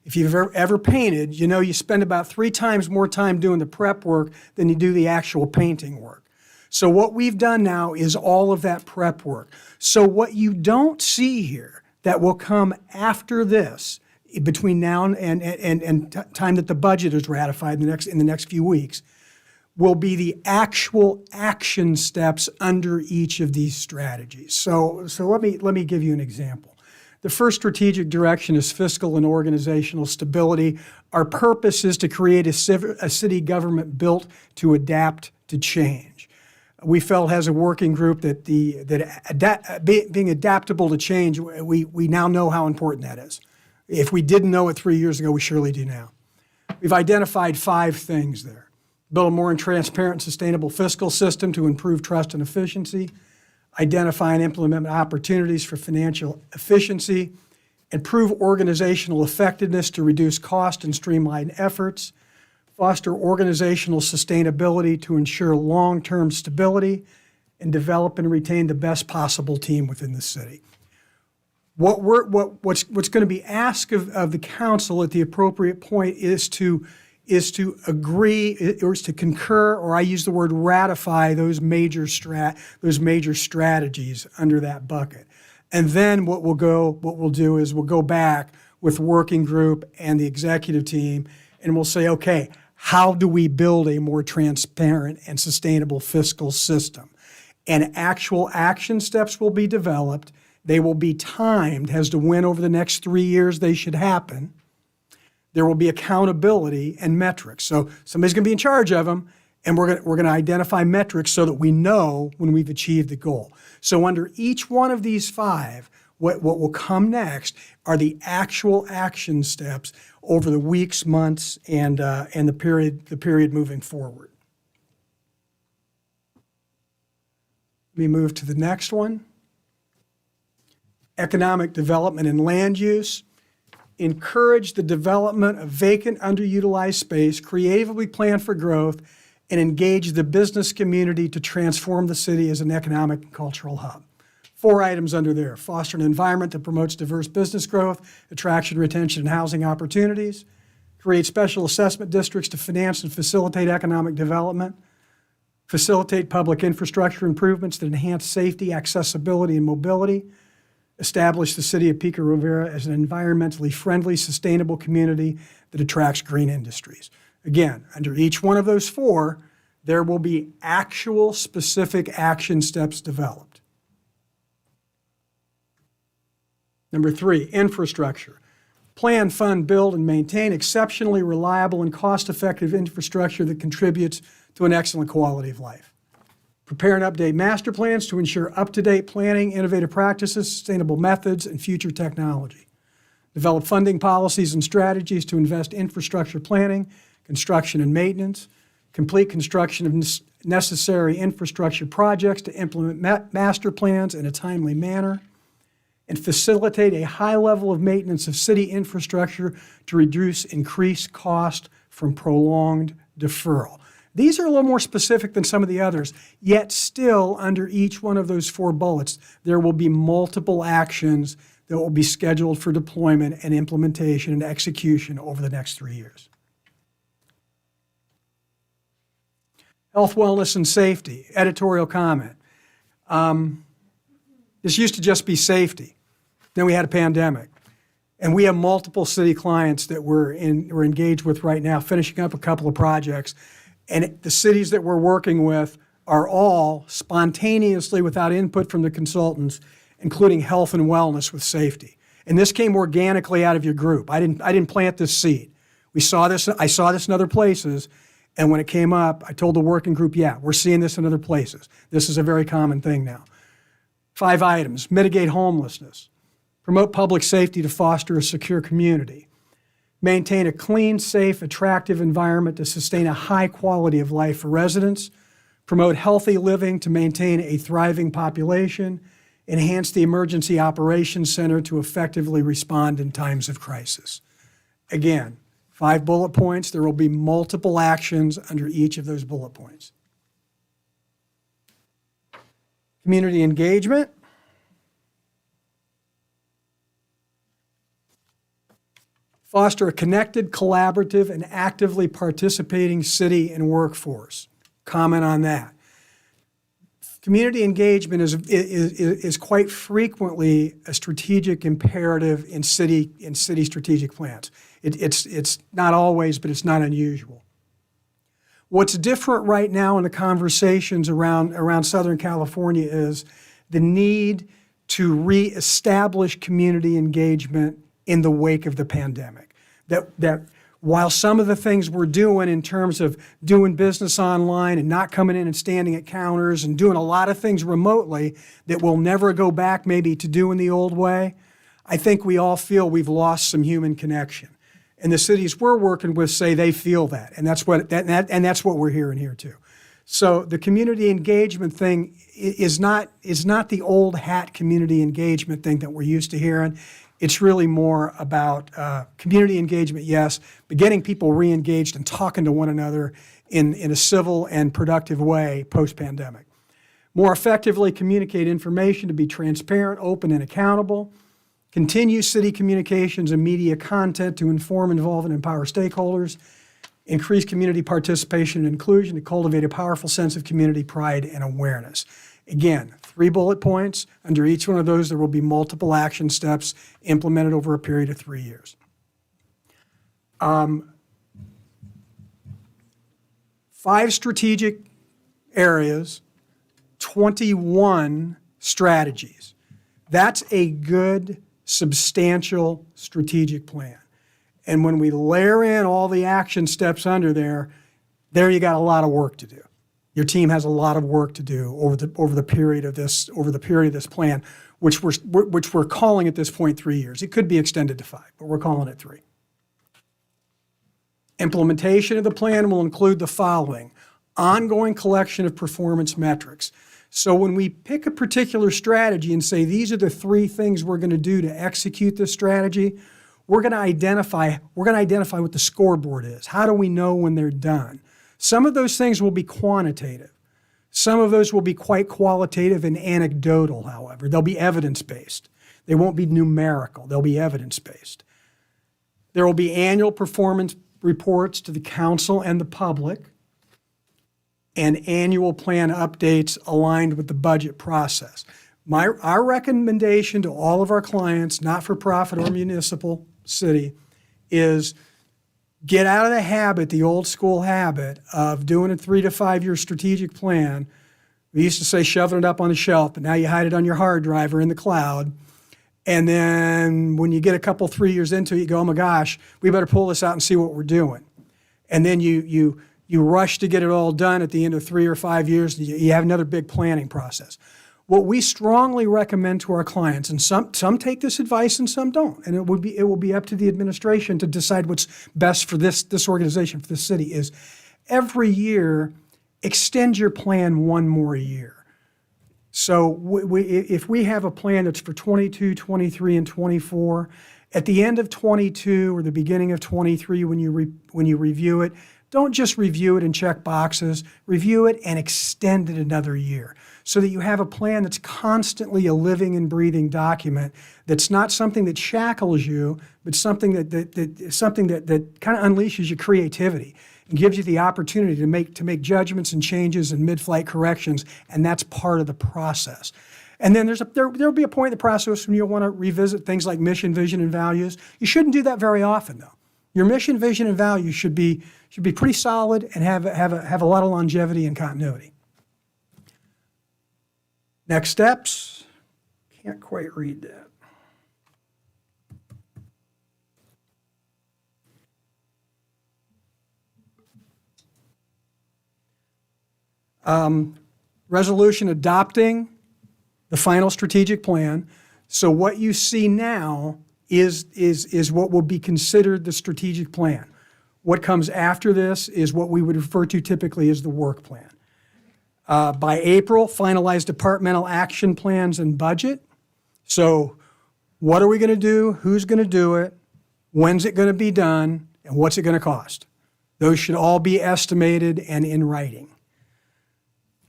Speaker 21: If you've ever painted, you know you spend about 3 times more time doing the prep work than you do the actual painting work. So what we've done now is all of that prep work. So what you don't see here that will come after this, between now and time that the budget is ratified in the next few weeks, will be the actual action steps under each of these strategies. So let me give you an example. The first strategic direction is fiscal and organizational stability. Our purpose is to create a city government built to adapt to change. We felt as a working group that being adaptable to change, we now know how important that is. If we didn't know it 3 years ago, we surely do now. We've identified 5 things there. Build a more transparent and sustainable fiscal system to improve trust and efficiency. Identify and implement opportunities for financial efficiency, improve organizational effectiveness to reduce cost and streamline efforts, foster organizational sustainability to ensure long-term stability, and develop and retain the best possible team within the city. What's going to be asked of the council at the appropriate point is to agree or is to concur, or I use the word ratify, those major strategies under that bucket. And then what we'll do is we'll go back with working group and the executive team, and we'll say, okay, how do we build a more transparent and sustainable fiscal system? And actual action steps will be developed. They will be timed as to when over the next 3 years they should happen. There will be accountability and metrics. So somebody's going to be in charge of them, and we're going to identify metrics so that we know when we've achieved the goal. So under each one of these 5, what will come next are the actual action steps over the weeks, months, and the period moving forward. Let me move to the next one. Economic development and land use. Encourage the development of vacant, underutilized space, creatively plan for growth, and engage the business community to transform the city as an economic and cultural hub. 4 items under there. Foster an environment that promotes diverse business growth, attraction, retention, and housing opportunities. Create special assessment districts to finance and facilitate economic development. Facilitate public infrastructure improvements that enhance safety, accessibility, and mobility. Establish the city of Pico Rivera as an environmentally friendly, sustainable community that attracts green industries. Again, under each one of those 4, there will be actual specific action steps developed. Number 3, infrastructure. Plan, fund, build, and maintain exceptionally reliable and cost-effective infrastructure that contributes to an excellent quality of life. Prepare and update master plans to ensure up-to-date planning, innovative practices, sustainable methods, and future technology. Develop funding policies and strategies to invest in infrastructure planning, construction, and maintenance. Complete construction of necessary infrastructure projects to implement master plans in a timely manner. And facilitate a high level of maintenance of city infrastructure to reduce increased cost from prolonged deferral. These are a little more specific than some of the others, yet still under each one of those 4 bullets, there will be multiple actions that will be scheduled for deployment and implementation and execution over the next 3 years. Health, wellness, and safety, editorial comment. This used to just be safety. Then we had a pandemic. And we have multiple city clients that we're engaged with right now, finishing up a couple of projects. And the cities that we're working with are all spontaneously, without input from the consultants, including health and wellness with safety. And this came organically out of your group. I didn't plant this seed. I saw this in other places, and when it came up, I told the working group, yeah, we're seeing this in other places. This is a very common thing now. 5 items: mitigate homelessness, promote public safety to foster a secure community, maintain a clean, safe, attractive environment to sustain a high quality of life for residents, promote healthy living to maintain a thriving population, enhance the Emergency Operations Center to effectively respond in times of crisis. Again, 5 bullet points. There will be multiple actions under each of those bullet points. Community engagement. Foster a connected, collaborative, and actively participating city and workforce. Comment on that. Community engagement is quite frequently a strategic imperative in city strategic plans. It's not always, but it's not unusual. What's different right now in the conversations around Southern California is the need to reestablish community engagement in the wake of the pandemic. That while some of the things we're doing in terms of doing business online and not coming in and standing at counters and doing a lot of things remotely that we'll never go back maybe to doing the old way, I think we all feel we've lost some human connection. And the cities we're working with say they feel that, and that's what we're hearing here too. So the community engagement thing is not the old hat community engagement thing that we're used to hearing. It's really more about community engagement, yes, but getting people re-engaged and talking to one another in a civil and productive way post-pandemic. More effectively communicate information to be transparent, open, and accountable. Continue city communications and media content to inform, involve, and empower stakeholders. Increase community participation and inclusion to cultivate a powerful sense of community pride and awareness. Again, 3 bullet points. Under each one of those, there will be multiple action steps implemented over a period of 3 years. 5 strategic areas, 21 strategies. That's a good, substantial strategic plan. And when we layer in all the action steps under there you got a lot of work to do. Your team has a lot of work to do over the period of this plan, which we're calling at this point 3 years. It could be extended to 5, but we're calling it 3. Implementation of the plan will include the following: ongoing collection of performance metrics. So when we pick a particular strategy and say these are the 3 things we're going to do to execute this strategy, we're going to identify what the scoreboard is. How do we know when they're done? Some of those things will be quantitative. Some of those will be quite qualitative and anecdotal, however. They'll be evidence-based. They won't be numerical. They'll be evidence-based. There will be annual performance reports to the council and the public, and annual plan updates aligned with the budget process. Our recommendation to all of our clients, not-for-profit or municipal city, is get out of the habit, the old school habit of doing a 3 to 5 year strategic plan. We used to say shoving it up on the shelf, but now you hide it on your hard drive or in the cloud. And then when you get a couple, 3 years into it, you go, oh my gosh, we better pull this out and see what we're doing. And then you rush to get it all done at the end of 3 or 5 years, and you have another big planning process. What we strongly recommend to our clients, and some take this advice and some don't, and it will be up to the administration to decide what's best for this organization, for this city, is every year extend your plan 1 more year. So if we have a plan that's for 22, 23, and 24, at the end of 22 or the beginning of 23, when you review it, don't just review it and check boxes. Review it and extend it another year so that you have a plan that's constantly a living and breathing document that's not something that shackles you, but something that kind of unleashes your creativity and gives you the opportunity to make judgments and changes and mid-flight corrections, and that's part of the process. And then there'll be a point in the process when you'll want to revisit things like mission, vision, and values. You shouldn't do that very often, though. Your mission, vision, and values should be pretty solid and have a lot of longevity and continuity. Next steps. Can't quite read that. Resolution adopting the final strategic plan. So what you see now is what will be considered the strategic plan. What comes after this is what we would refer to typically as the work plan. By April, finalize departmental action plans and budget. So what are we going to do? Who's going to do it? When's it going to be done? And what's it going to cost? Those should all be estimated and in writing.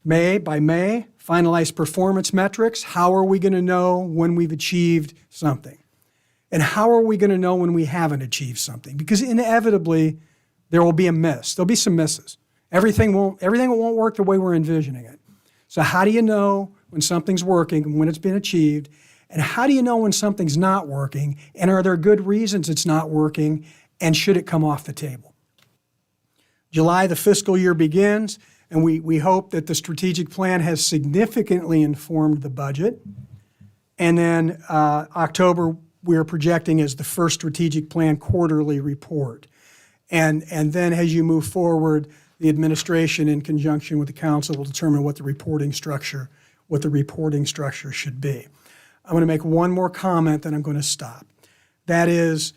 Speaker 21: By May, finalize performance metrics. How are we going to know when we've achieved something? And how are we going to know when we haven't achieved something? Because inevitably, there will be a miss. There'll be some misses. Everything won't work the way we're envisioning it. So how do you know when something's working and when it's been achieved? And how do you know when something's not working? And are there good reasons it's not working? And should it come off the table? July, the fiscal year begins, and we hope that the strategic plan has significantly informed the budget. And then October, we're projecting as the first strategic plan quarterly report. And then as you move forward, the administration in conjunction with the council will determine what the reporting structure should be. I'm going to make one more comment, then I'm going to stop. That is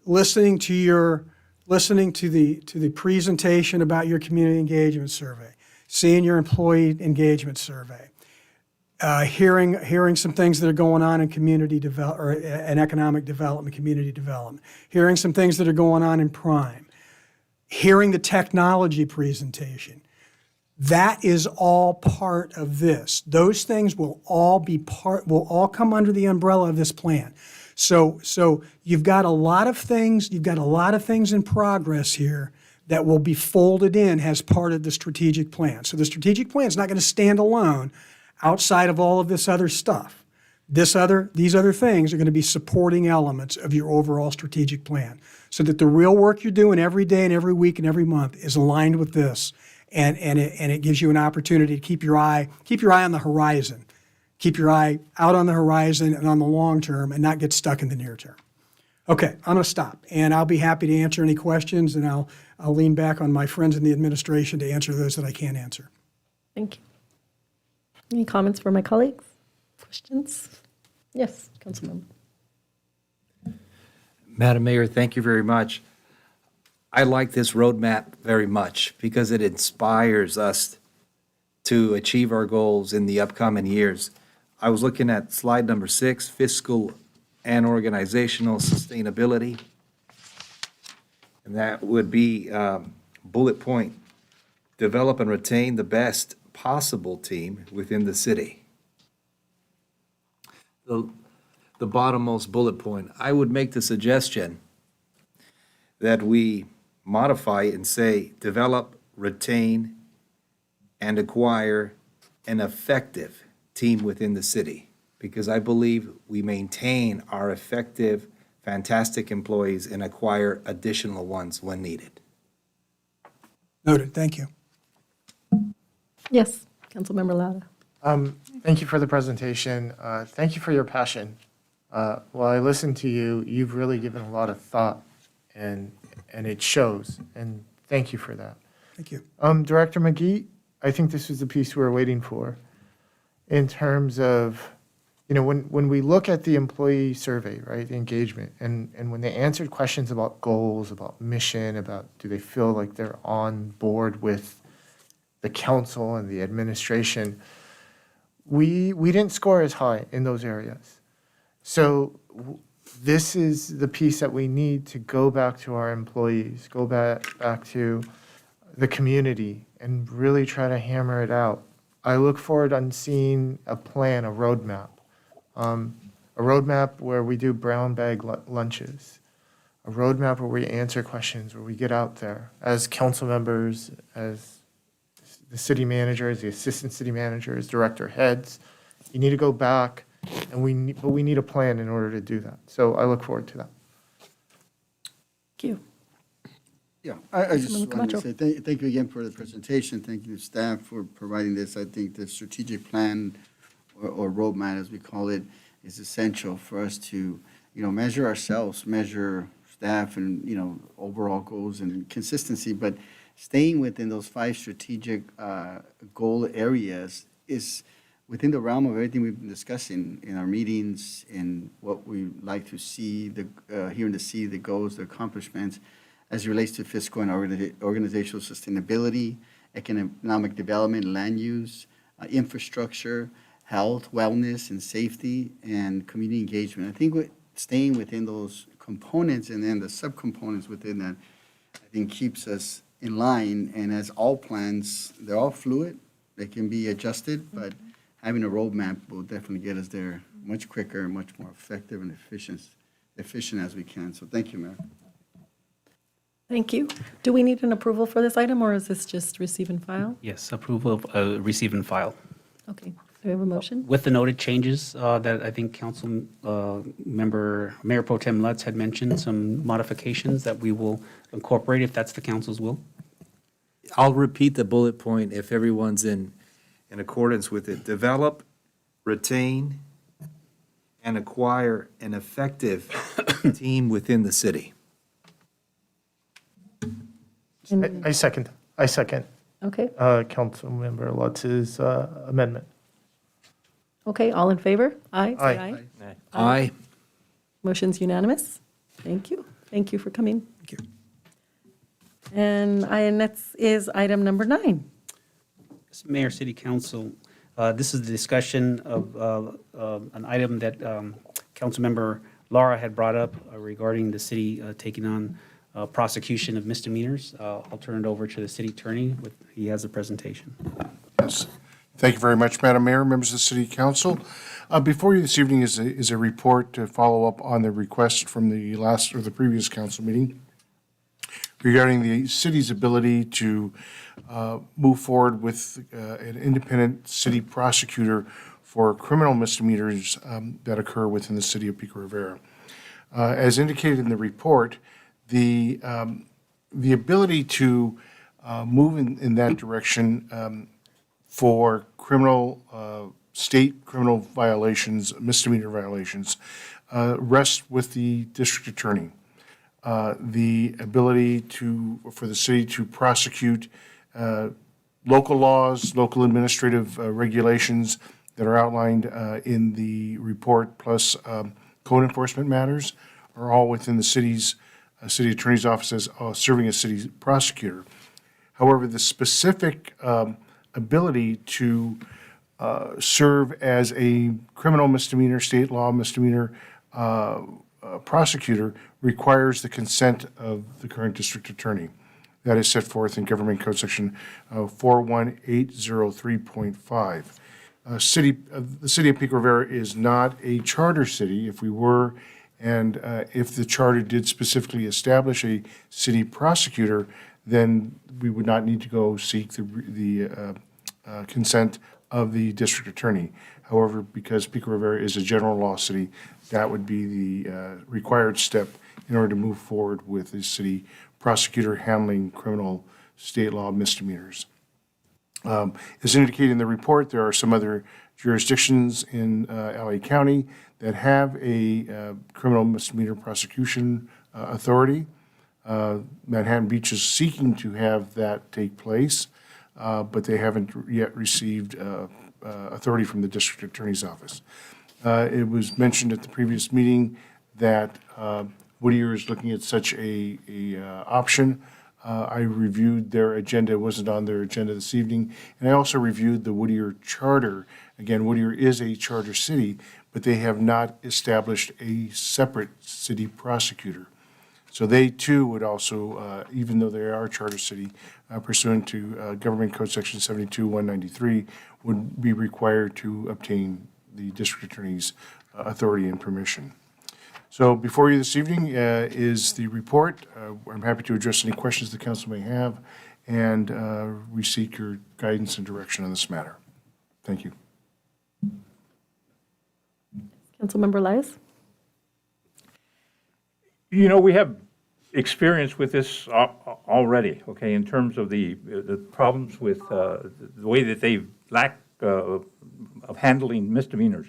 Speaker 21: listening to the presentation about your community engagement survey, seeing your employee engagement survey, hearing some things that are going on in community development, or in economic development, community development, hearing some things that are going on in crime, hearing the technology presentation. That is all part of this. Those things will all come under the umbrella of this plan. So you've got a lot of things in progress here that will be folded in as part of the strategic plan. So the strategic plan is not going to stand alone outside of all of this other stuff. These other things are going to be supporting elements of your overall strategic plan, so that the real work you're doing every day and every week and every month is aligned with this, and it gives you an opportunity to keep your eye on the horizon, keep your eye out on the horizon and on the long term, and not get stuck in the near term. Okay, I'm going to stop, and I'll be happy to answer any questions, and I'll lean back on my friends in the administration to answer those that I can't answer.
Speaker 1: Thank you. Any comments for my colleagues? Questions? Yes, Councilmember.
Speaker 12: Madam Mayor, thank you very much. I like this roadmap very much because it inspires us to achieve our goals in the upcoming years. I was looking at slide number 6, fiscal and organizational sustainability. And that would be bullet point, develop and retain the best possible team within the city. The bottommost bullet point, I would make the suggestion that we modify it and say, develop, retain, and acquire an effective team within the city. Because I believe we maintain our effective, fantastic employees and acquire additional ones when needed.
Speaker 21: Noted, thank you.
Speaker 1: Yes, Councilmember Lauda.
Speaker 8: Thank you for the presentation. Thank you for your passion. While I listen to you, you've really given a lot of thought, and it shows. And thank you for that.
Speaker 21: Thank you.
Speaker 8: Director McGee, I think this was the piece we were waiting for in terms of, when we look at the employee survey, right, the engagement, and when they answered questions about goals, about mission, about do they feel like they're on board with the council and the administration, we didn't score as high in those areas. So this is the piece that we need to go back to our employees, go back to the community, and really try to hammer it out. I look forward on seeing a plan, a roadmap where we do brown bag lunches, a roadmap where we answer questions, where we get out there as council members, as the city managers, the assistant city managers, director heads. You need to go back, but we need a plan in order to do that. So I look forward to that.
Speaker 1: Thank you.
Speaker 10: Yeah, I just
Speaker 1: Councilmember
Speaker 10: wanted to
Speaker 1: Camacho.
Speaker 10: say thank you again for the presentation. Thank you to staff for providing this. I think the strategic plan or roadmap, as we call it, is essential for us to, measure ourselves, measure staff and, overall goals and consistency. But staying within those 5 strategic goal areas is within the realm of everything we've been discussing in our meetings, in what we like to see, hearing to see the goals, the accomplishments, as it relates to fiscal and organizational sustainability, economic development, land use, infrastructure, health, wellness, and safety, and community engagement. I think staying within those components and then the subcomponents within that, I think keeps us in line. And as all plans, they're all fluid. They can be adjusted, but having a roadmap will definitely get us there much quicker and much more effective and efficient as we can. So thank you, Mayor.
Speaker 1: Thank you. Do we need an approval for this item, or is this just receive and file?
Speaker 3: Yes, approval of receive and file.
Speaker 1: Okay, do we have a motion?
Speaker 3: With the noted changes that I think Mayor Pro Tem Lutz had mentioned, some modifications that we will incorporate if that's the council's will.
Speaker 12: I'll repeat the bullet point if everyone's in accordance with it. Develop, retain, and acquire an effective team within the city.
Speaker 8: I second.
Speaker 1: Okay,
Speaker 8: Councilmember Lutz's amendment.
Speaker 1: okay, all in favor? Aye, say aye.
Speaker 12: Aye.
Speaker 1: Motion's unanimous. Thank you. Thank you for coming.
Speaker 21: Thank you.
Speaker 1: And next is item number 9.
Speaker 3: Mayor, City Council, this is the discussion of an item that Councilmember Laura had brought up regarding the city taking on prosecution of misdemeanors. I'll turn it over to the city attorney. He has a presentation.
Speaker 5: Yes. Thank you very much, Madam Mayor, members of the City Council. Before you this evening is a report to follow up on the request from the previous council meeting regarding the city's ability to move forward with an independent city prosecutor for criminal misdemeanors that occur within the city of Pico Rivera. As indicated in the report, the ability to move in that direction for state criminal violations, misdemeanor violations, rests with the district attorney. The ability for the city to prosecute local laws, local administrative regulations that are outlined in the report, plus code enforcement matters, are all within the city's city attorney's office as serving as city prosecutor. However, the specific ability to serve as a criminal misdemeanor, state law misdemeanor prosecutor requires the consent of the current district attorney. That is set forth in Government Code Section 41803.5. The city of Pico Rivera is not a charter city. If we were, and if the charter did specifically establish a city prosecutor, then we would not need to go seek the consent of the district attorney. However, because Pico Rivera is a general law city, that would be the required step in order to move forward with the city prosecutor handling criminal state law misdemeanors. As indicated in the report, there are some other jurisdictions in LA County that have a criminal misdemeanor prosecution authority. Manhattan Beach is seeking to have that take place, but they haven't yet received authority from the district attorney's office. It was mentioned at the previous meeting that Whittier is looking at such a option. I reviewed their agenda. It wasn't on their agenda this evening. And I also reviewed the Whittier charter. Again, Whittier is a charter city, but they have not established a separate city prosecutor. So they too would also, even though they are a charter city, pursuant to Government Code Section 72-193, would be required to obtain the district attorney's authority and permission. So before you this evening is the report. I'm happy to address any questions the council may have, and we seek your guidance and direction on this matter. Thank you.
Speaker 1: Councilmember Elias?
Speaker 9: You know, we have experience with this already, okay, in terms of the problems with the way that they lack of handling misdemeanors.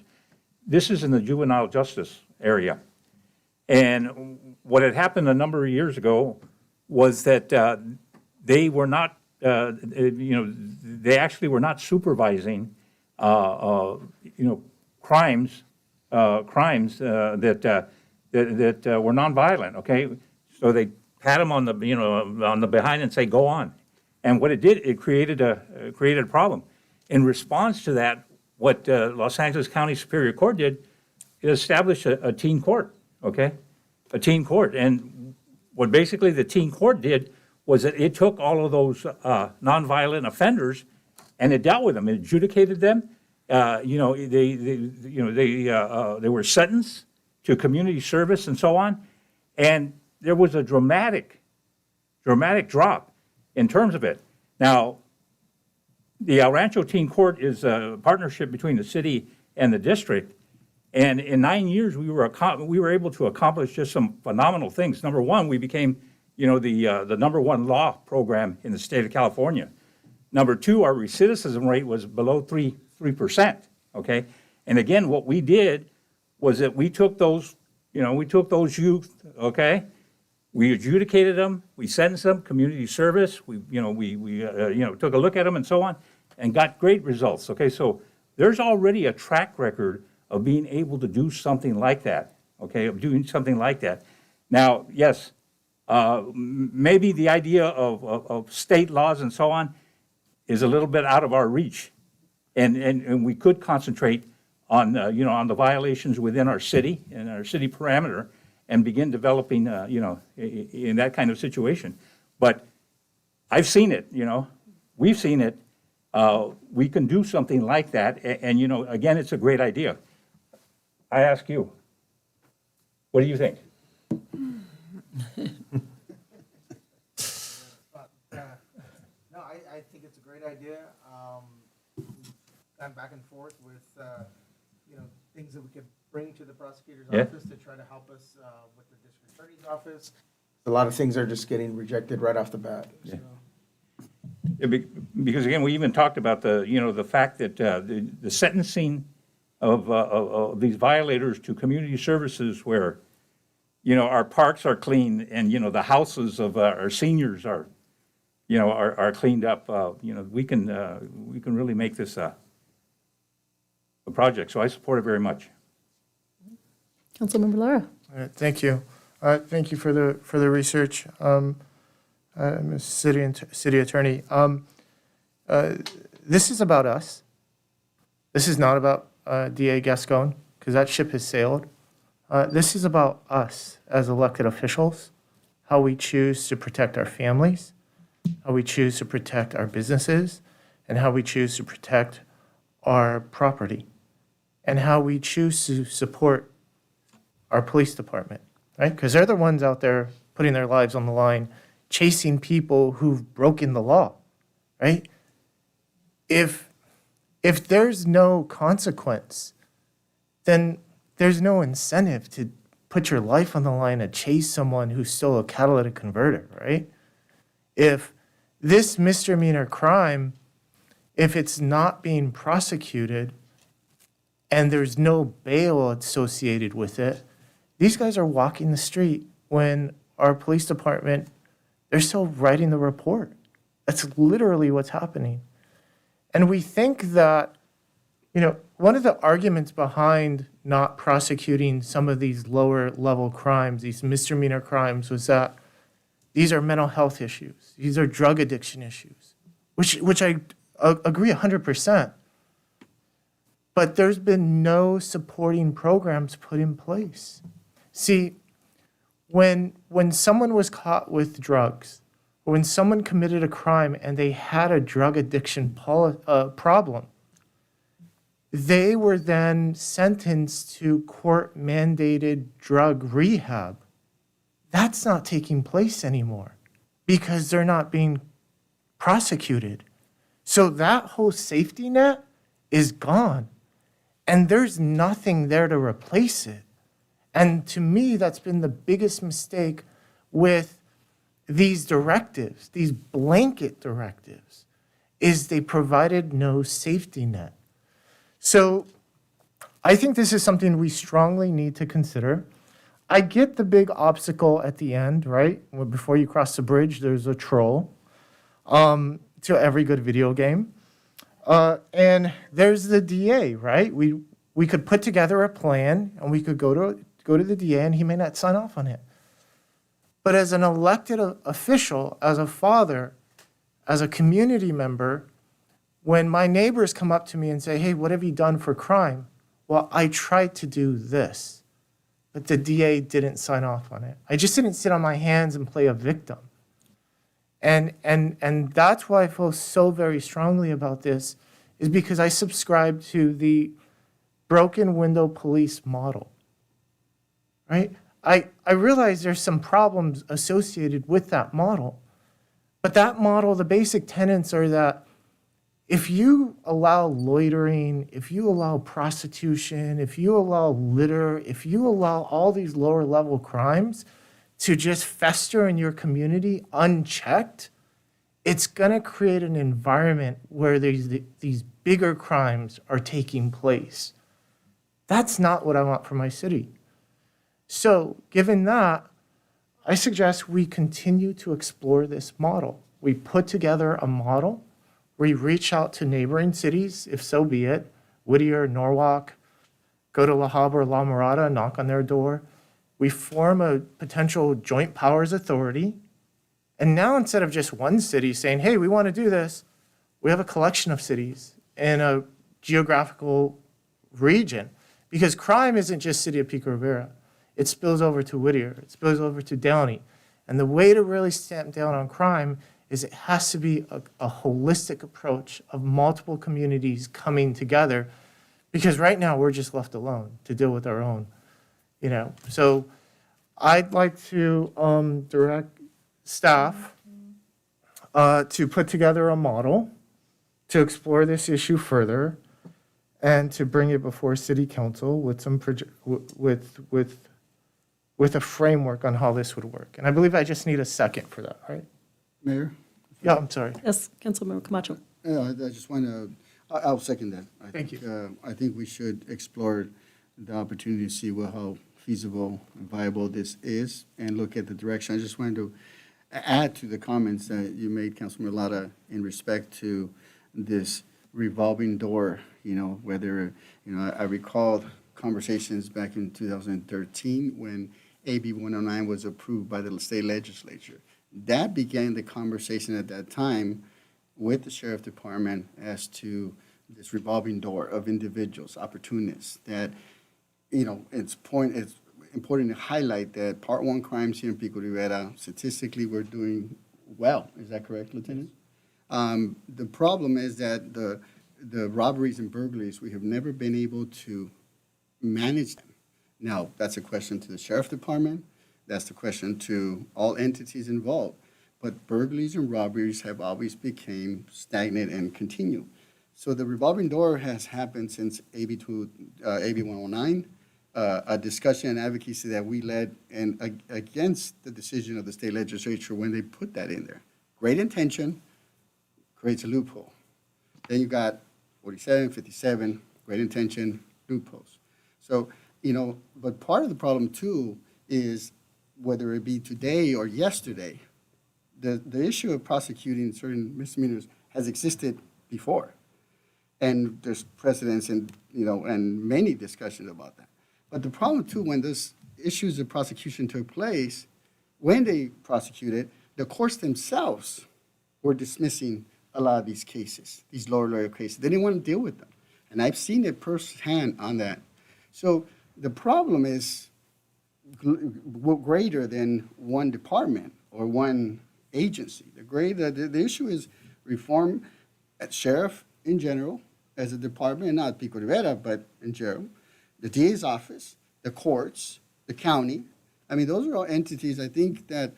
Speaker 9: This is in the juvenile justice area. And what had happened a number of years ago was that they were not, they actually were not supervising, crimes that were nonviolent. Okay, so they pat them on the, on the behind and say, "Go on." And what it did, it created a problem. In response to that, what Los Angeles County Superior Court did, it established a teen court. Okay, a teen court. And what basically the teen court did was that it took all of those nonviolent offenders and it dealt with them, it adjudicated them. They were sentenced to community service and so on. And there was a dramatic drop in terms of it. Now, the El Rancho Teen Court is a partnership between the city and the district. And in 9 years, we were able to accomplish just some phenomenal things. Number one, we became, the #1 law program in the state of California. Number two, our recidivism rate was below 3%. Okay, and again, what we did was that we took those, youth. Okay, we adjudicated them, we sentenced them, community service. We took a look at them and so on, and got great results. Okay, so there's already a track record of being able to do something like that, okay, of doing something like that. Now, yes, maybe the idea of state laws and so on is a little bit out of our reach. And we could concentrate on, on the violations within our city and our city parameter and begin developing, in that kind of situation. But I've seen it, we've seen it. We can do something like that. And again, it's a great idea. I ask you, what do you think?
Speaker 8: No, I think it's a great idea. Gone back and forth with, things that we could bring to the prosecutor's office to try to help us with the district attorney's office. A lot of things are just getting rejected right off the bat.
Speaker 9: Yeah. Because again, we even talked about the fact that the sentencing of these violators to community services where, our parks are clean and, the houses of our seniors are cleaned up. We can really make this a project. So I support it very much.
Speaker 1: Councilmember Lara.
Speaker 8: All right, thank you. Thank you for the research, Ms. City Attorney. This is about us. This is not about DA Gascon, because that ship has sailed. This is about us as elected officials, how we choose to protect our families, how we choose to protect our businesses, and how we choose to protect our property, and how we choose to support our police department, right? Because they're the ones out there putting their lives on the line, chasing people who've broken the law, right? If there's no consequence, then there's no incentive to put your life on the line to chase someone who stole a catalytic converter, right? If this misdemeanor crime, if it's not being prosecuted and there's no bail associated with it, these guys are walking the street when our police department, they're still writing the report. That's literally what's happening. And we think that, one of the arguments behind not prosecuting some of these lower level crimes, these misdemeanor crimes, was that these are mental health issues. These are drug addiction issues, which I agree 100%. But there's been no supporting programs put in place. See, when someone was caught with drugs, or when someone committed a crime and they had a drug addiction problem, they were then sentenced to court-mandated drug rehab. That's not taking place anymore because they're not being prosecuted. So that whole safety net is gone, and there's nothing there to replace it. And to me, that's been the biggest mistake with these directives, these blanket directives, is they provided no safety net. So I think this is something we strongly need to consider. I get the big obstacle at the end, right? Before you cross the bridge, there's a troll to every good video game. And there's the DA, right? We could put together a plan and we could go to the DA and he may not sign off on it. But as an elected official, as a father, as a community member, when my neighbors come up to me and say, hey, what have you done for crime? Well, I tried to do this, but the DA didn't sign off on it. I just didn't sit on my hands and play a victim. And that's why I feel so very strongly about this, is because I subscribe to the broken window police model, right? I realize there's some problems associated with that model, but that model, the basic tenets are that if you allow loitering, if you allow prostitution, if you allow litter, if you allow all these lower level crimes to just fester in your community unchecked, it's going to create an environment where these bigger crimes are taking place. That's not what I want for my city. So given that, I suggest we continue to explore this model. We put together a model. We reach out to neighboring cities, if so be it, Whittier, Norwalk, go to La Habra or La Mirada, knock on their door. We form a potential joint powers authority. And now instead of just one city saying, hey, we want to do this, we have a collection of cities in a geographical region. Because crime isn't just City of Pico Rivera. It spills over to Whittier. It spills over to Downey. And the way to really stamp down on crime is it has to be a holistic approach of multiple communities coming together, because right now we're just left alone to deal with our own, So I'd like to direct staff to put together a model to explore this issue further and to bring it before City Council with some with a framework on how this would work. And I believe I just need a second for that, right?
Speaker 10: Mayor?
Speaker 8: Yeah, I'm sorry.
Speaker 1: Yes, Councilmember Camacho.
Speaker 10: I just want to, I'll second that.
Speaker 8: Thank you.
Speaker 10: I think we should explore the opportunity to see how feasible and viable this is and look at the direction. I just wanted to add to the comments that you made, Councilman Lada, in respect to this revolving door, whether, I recall conversations back in 2013 when AB 109 was approved by the state legislature. That began the conversation at that time with the sheriff department as to this revolving door of individuals, opportunists, that, it's important to highlight that Part 1 crimes here in Pico Rivera, statistically, we're doing well. Is that correct, Lieutenant? The problem is that the robberies and burglaries, we have never been able to manage them. Now, that's a question to the sheriff department. That's the question to all entities involved. But burglaries and robberies have always become stagnant and continue. So the revolving door has happened since AB 109, a discussion and advocacy that we led and against the decision of the state legislature when they put that in there. Great intention creates a loophole. Then you got 47, 57, great intention, loopholes. So, but part of the problem too is whether it be today or yesterday, the issue of prosecuting certain misdemeanors has existed before. And there's precedents and, and many discussions about that. But the problem too, when those issues of prosecution took place, when they prosecuted, the courts themselves were dismissing a lot of these cases, these lower level cases. They didn't want to deal with them. And I've seen it firsthand on that. So the problem is greater than one department or one agency. The issue is reform at sheriff in general, as a department, not Pico Rivera, but in general, the DA's office, the courts, the county. I mean, those are all entities, I think that,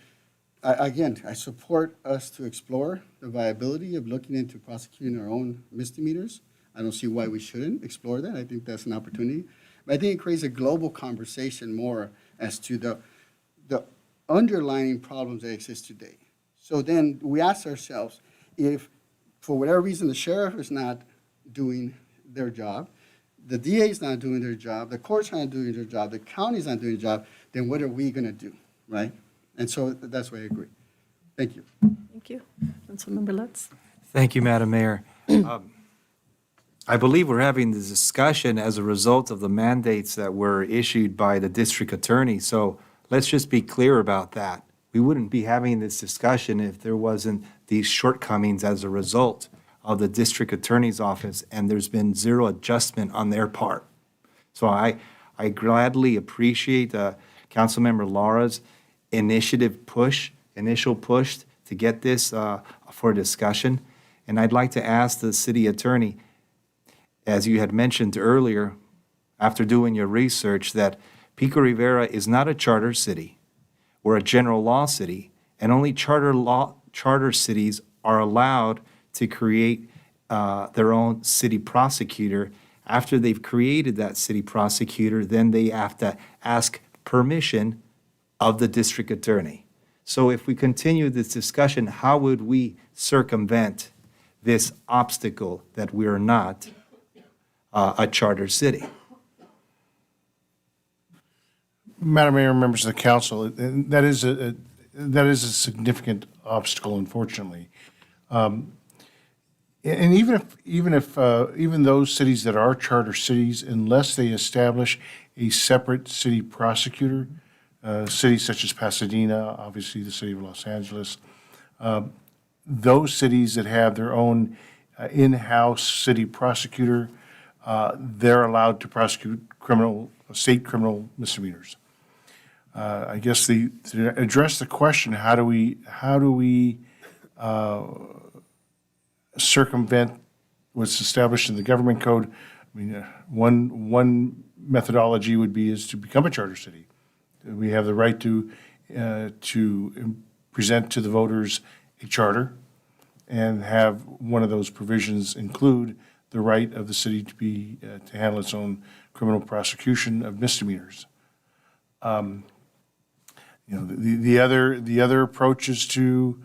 Speaker 10: again, I support us to explore the viability of looking into prosecuting our own misdemeanors. I don't see why we shouldn't explore that. I think that's an opportunity. But I think it creates a global conversation more as to the underlying problems that exist today. So then we ask ourselves, if for whatever reason the sheriff is not doing their job, the DA is not doing their job, the courts aren't doing their job, the county's not doing their job, then what are we going to do, right? And so that's why I agree. Thank you.
Speaker 1: Thank you. Councilmember Lutz.
Speaker 12: Thank you, Madam Mayor. I believe we're having this discussion as a result of the mandates that were issued by the district attorney. So let's just be clear about that. We wouldn't be having this discussion if there wasn't these shortcomings as a result of the district attorney's office, and there's been zero adjustment on their part. So I gladly appreciate Councilmember Lara's initial push to get this for discussion. And I'd like to ask the city attorney, as you had mentioned earlier, after doing your research, that Pico Rivera is not a charter city. We're a general law city, and only charter cities are allowed to create their own city prosecutor. After they've created that city prosecutor, then they have to ask permission of the district attorney. So if we continue this discussion, how would we circumvent this obstacle that we are not a charter city?
Speaker 5: Madam Mayor, members of the council, that is a significant obstacle, unfortunately. And even those cities that are charter cities, unless they establish a separate city prosecutor, cities such as Pasadena, obviously the city of Los Angeles, those cities that have their own in-house city prosecutor, they're allowed to prosecute state criminal misdemeanors. I guess to address the question, how do we circumvent what's established in the government code? I mean, one methodology is to become a charter city. We have the right to present to the voters a charter, and have one of those provisions include the right of the city to handle its own criminal prosecution of misdemeanors. The other approach is to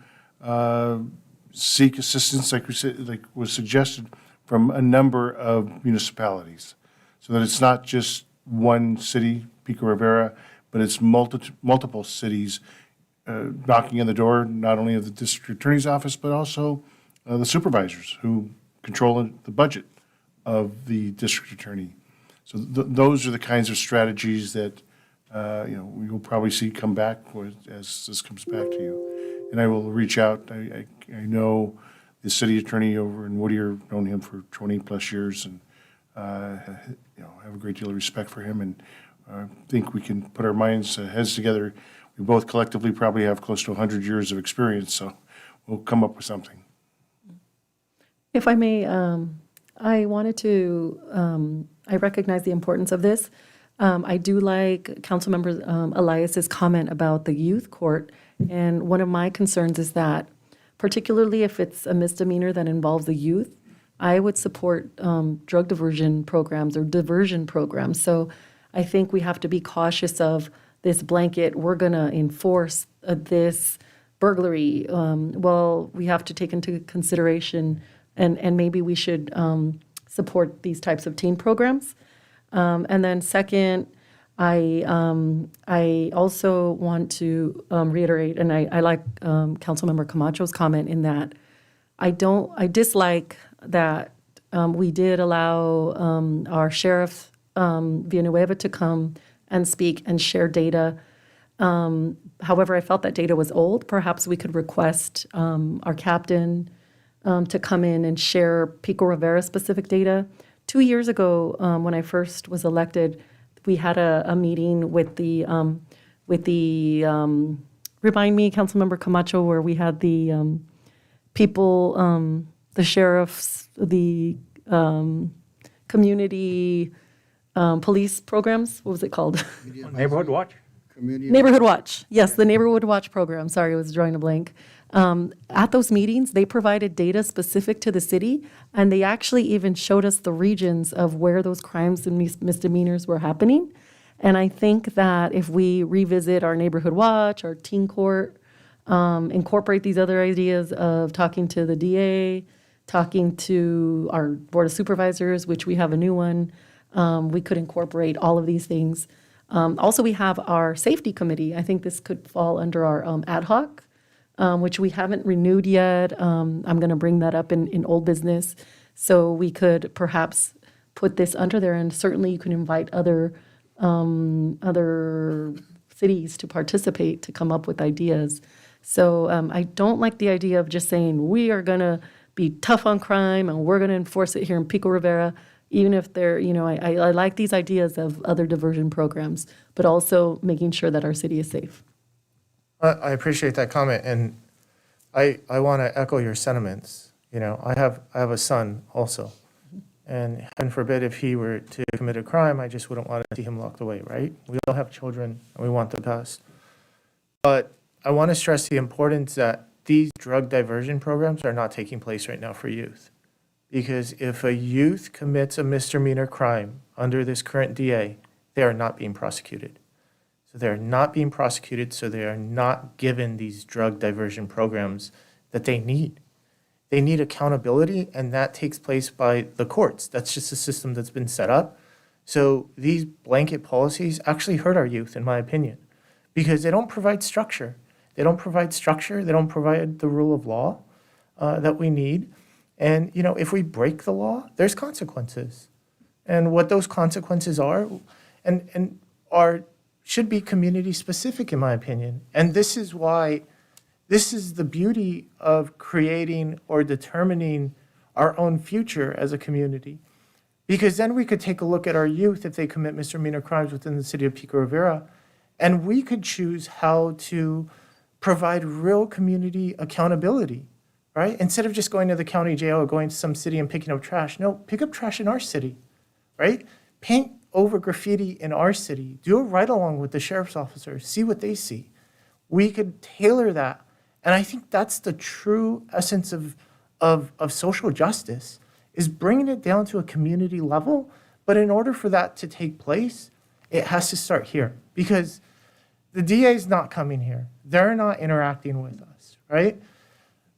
Speaker 5: seek assistance, like was suggested, from a number of municipalities, so that it's not just one city, Pico Rivera, but it's multiple cities knocking on the door, not only of the district attorney's office, but also the supervisors who control the budget of the district attorney. So those are the kinds of strategies that we will probably see come back as this comes back to you. And I will reach out. I know the city attorney over in Whittier, known him for 20 plus years, and have a great deal of respect for him, and think we can put our heads together. We both collectively probably have close to 100 years of experience, so we'll come up with something.
Speaker 1: If I may, I wanted to, I recognize the importance of this. I do like Councilmember Elias's comment about the youth court, and one of my concerns is that, particularly if it's a misdemeanor that involves the youth, I would support drug diversion programs or diversion programs. So I think we have to be cautious of this blanket, we're going to enforce this burglary. Well, we have to take into consideration, and maybe we should support these types of teen programs. And then second, I also want to reiterate, and I like Councilmember Camacho's comment in that I dislike that we did allow our sheriff Villanueva to come and speak and share data. However, I felt that data was old. Perhaps we could request our captain to come in and share Pico Rivera specific data. 2 years ago, when I first was elected, we had a meeting with the remind me, Councilmember Camacho, where we had the people, the sheriffs, the community police programs. What was it called?
Speaker 9: Neighborhood Watch?
Speaker 1: Neighborhood Watch. Yes, the Neighborhood Watch program. Sorry, I was drawing a blank. At those meetings, they provided data specific to the city, and they actually even showed us the regions of where those crimes and misdemeanors were happening. And I think that if we revisit our Neighborhood Watch, our teen court, incorporate these other ideas of talking to the DA, talking to our Board of Supervisors, which we have a new one, we could incorporate all of these things. Also, we have our safety committee. I think this could fall under our ad hoc, which we haven't renewed yet. I'm going to bring that up in old business. So we could perhaps put this under there, and certainly you can invite other cities to participate, to come up with ideas. So I don't like the idea of just saying we are going to be tough on crime and we're going to enforce it here in Pico Rivera. Even if they're, I like these ideas of other diversion programs, but also making sure that our city is safe.
Speaker 8: I appreciate that comment, and I want to echo your sentiments. I have a son also, and heaven forbid if he were to commit a crime, I just wouldn't want to see him locked away, right? We all have children, and we want the best. But I want to stress the importance that these drug diversion programs are not taking place right now for youth. Because if a youth commits a misdemeanor crime under this current DA, they are not being prosecuted. So they're not being prosecuted, so they are not given these drug diversion programs that they need. They need accountability, and that takes place by the courts. That's just a system that's been set up. So these blanket policies actually hurt our youth, in my opinion, because they don't provide structure. They don't provide the rule of law that we need. And, if we break the law, there's consequences. And what those consequences are, should be community specific, in my opinion. And this is the beauty of creating or determining our own future as a community. Because then we could take a look at our youth if they commit misdemeanor crimes within the city of Pico Rivera, and we could choose how to provide real community accountability. Right? Instead of just going to the county jail or going to some city and picking up trash, no, pick up trash in our city, right? Paint over graffiti in our city. Do a ride-along with the sheriff's officers. See what they see. We could tailor that. And I think that's the true essence of social justice, is bringing it down to a community level. But in order for that to take place, it has to start here. Because the DA is not coming here. They're not interacting with us, right?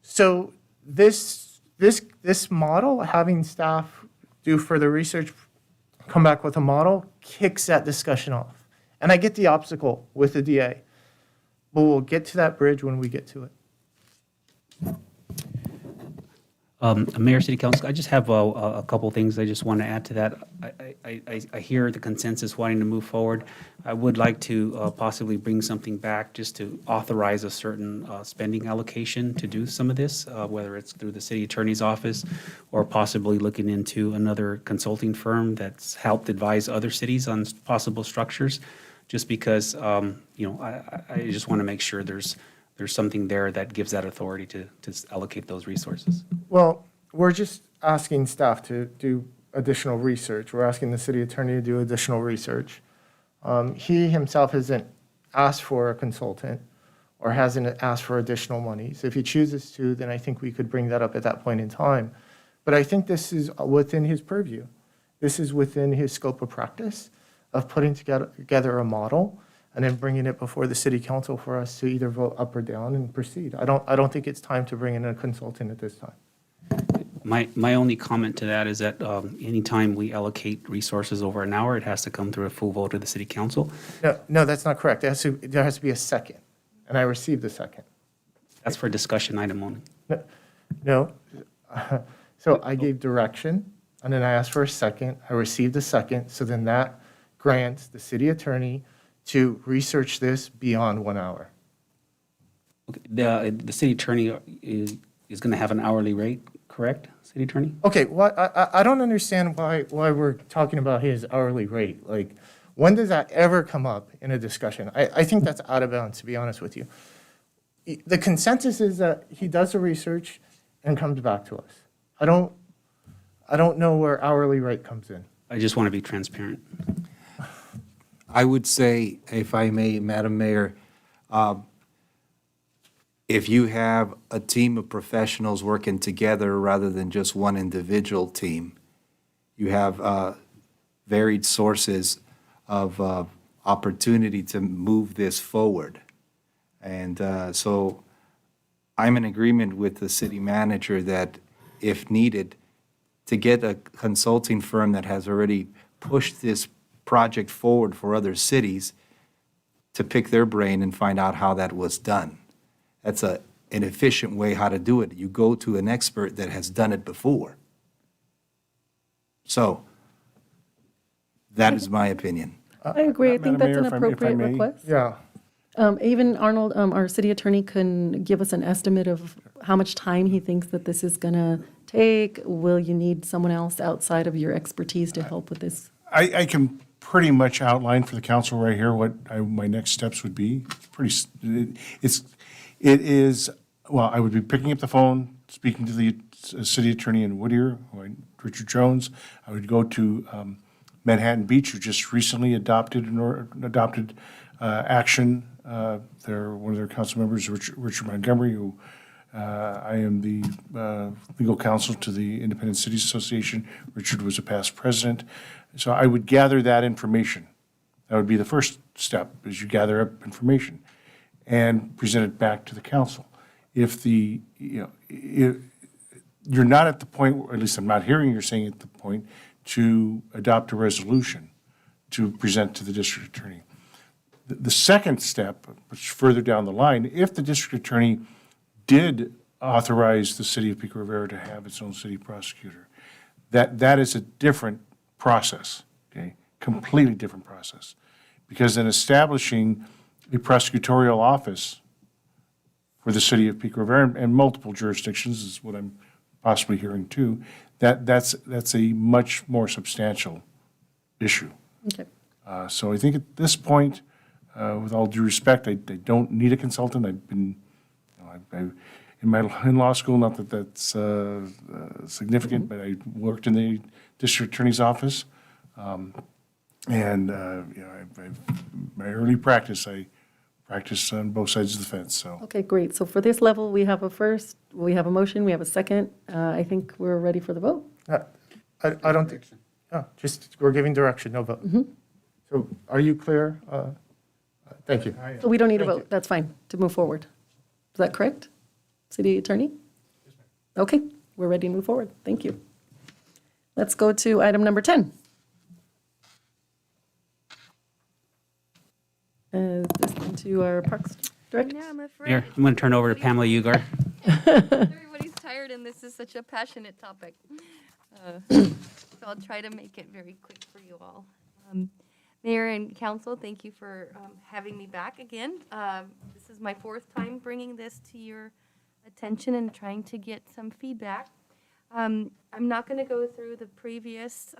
Speaker 8: So this This model, having staff do further research, come back with a model, kicks that discussion off. And I get the obstacle with the DA, but we'll get to that bridge when we get to it.
Speaker 3: Mayor, City Council, I just have a couple things I just want to add to that. I hear the consensus wanting to move forward. I would like to possibly bring something back just to authorize a certain spending allocation to do some of this, whether it's through the city attorney's office or possibly looking into another consulting firm that's helped advise other cities on possible structures, just because, I just want to make sure there's something there that gives that authority to allocate those resources.
Speaker 8: Well, we're just asking staff to do additional research. We're asking the city attorney to do additional research. He himself hasn't asked for a consultant or hasn't asked for additional money. So if he chooses to, then I think we could bring that up at that point in time. But I think this is within his purview. This is within his scope of practice of putting together a model and then bringing it before the city council for us to either vote up or down and proceed. I don't think it's time to bring in a consultant at this time.
Speaker 3: My only comment to that is that anytime we allocate resources over an hour, it has to come through a full vote of the city council.
Speaker 8: No, that's not correct. There has to be a second, and I received the second.
Speaker 3: That's for a discussion item only.
Speaker 8: No. So I gave direction, and then I asked for a second. I received a second, so then that grants the city attorney to research this beyond 1 hour.
Speaker 3: Okay, the city attorney is going to have an hourly rate, correct, city attorney?
Speaker 8: Okay, well, I don't understand why we're talking about his hourly rate. Like, when does that ever come up in a discussion? I think that's out of bounds, to be honest with you. The consensus is that he does the research and comes back to us. I don't know where hourly rate comes in.
Speaker 3: I just want to be transparent.
Speaker 12: I would say, if I may, Madam Mayor, if you have a team of professionals working together rather than just one individual team, you have varied sources of opportunity to move this forward. And so I'm in agreement with the city manager that if needed, to get a consulting firm that has already pushed this project forward for other cities to pick their brain and find out how that was done. That's an efficient way how to do it. You go to an expert that has done it before. So that is my opinion.
Speaker 1: I agree. I think
Speaker 5: Madam
Speaker 1: that's
Speaker 5: Mayor,
Speaker 1: an
Speaker 5: if I
Speaker 1: appropriate
Speaker 5: may.
Speaker 1: request.
Speaker 8: Yeah.
Speaker 1: Even Arnold, our city attorney, can give us an estimate of how much time he thinks that this is going to take. Will you need someone else outside of your expertise to help with this?
Speaker 5: I can pretty much outline for the council right here what my next steps would be. It is, well, I would be picking up the phone, speaking to the city attorney in Whittier, Richard Jones. I would go to Manhattan Beach, who just recently adopted action. One of their council members, Richard Montgomery, who I am the legal counsel to the Independent Cities Association. Richard was a past president. So I would gather that information. That would be the first step, is you gather up information and present it back to the council. If you're not at the point, or at least I'm not hearing you're saying at the point, to adopt a resolution to present to the district attorney. The second step, which is further down the line, if the district attorney did authorize the city of Pico Rivera to have its own city prosecutor, that is a different process, okay? Completely different process. Because in establishing a prosecutorial office for the city of Pico Rivera and multiple jurisdictions is what I'm possibly hearing too, that's a much more substantial issue.
Speaker 1: Okay.
Speaker 5: So I think at this point, with all due respect, I don't need a consultant. I've been, in law school, not that that's significant, but I worked in the district attorney's office. My early practice, I practiced on both sides of the fence, so.
Speaker 1: Okay, great. So for this level, we have a motion, we have a second. I think we're ready for the vote.
Speaker 8: I don't think, just, we're giving direction, no vote. So are you clear? Thank you.
Speaker 1: So we don't need a vote. That's fine to move forward. Is that correct, city attorney? Okay, we're ready to move forward. Thank you. Let's go to item number 10. This one to our Parks Director.
Speaker 13: Yeah, I'm afraid.
Speaker 3: Mayor, I'm going to turn over to Pamela Ugar.
Speaker 13: Everybody's tired, and this is such a passionate topic. So I'll try to make it very quick for you all. Mayor and council, thank you for having me back again. This is my fourth time bringing this to your attention and trying to get some feedback. I'm not going to go through the previous,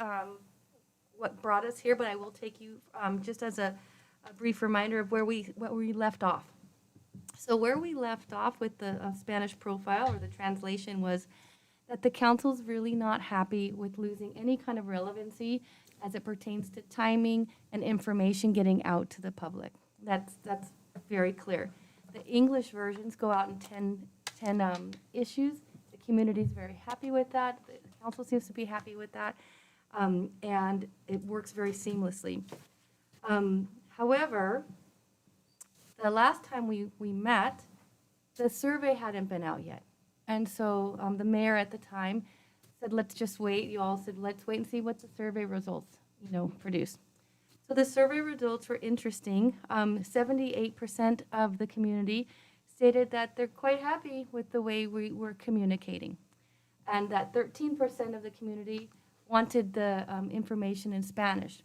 Speaker 13: what brought us here, but I will take you just as a brief reminder of what we left off. So where we left off with the Spanish profile or the translation was that the council's really not happy with losing any kind of relevancy as it pertains to timing and information getting out to the public. That's very clear. The English versions go out in 10 issues. The community's very happy with that. The council seems to be happy with that. And it works very seamlessly. However, the last time we met, the survey hadn't been out yet. And so the mayor at the time said, let's just wait. You all said, let's wait and see what the survey results, produce. So the survey results were interesting. 78% of the community stated that they're quite happy with the way we were communicating. And that 13% of the community wanted the information in Spanish.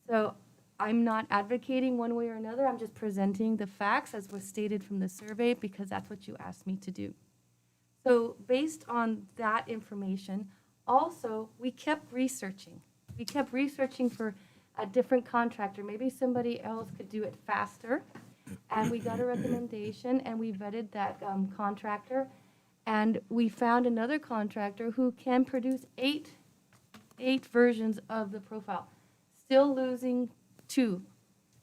Speaker 13: So I'm not advocating one way or another. I'm just presenting the facts as was stated from the survey because that's what you asked me to do. So based on that information, also, we kept researching. We kept researching for a different contractor. Maybe somebody else could do it faster. And we got a recommendation, and we vetted that contractor. And we found another contractor who can produce eight versions of the profile, still losing 2.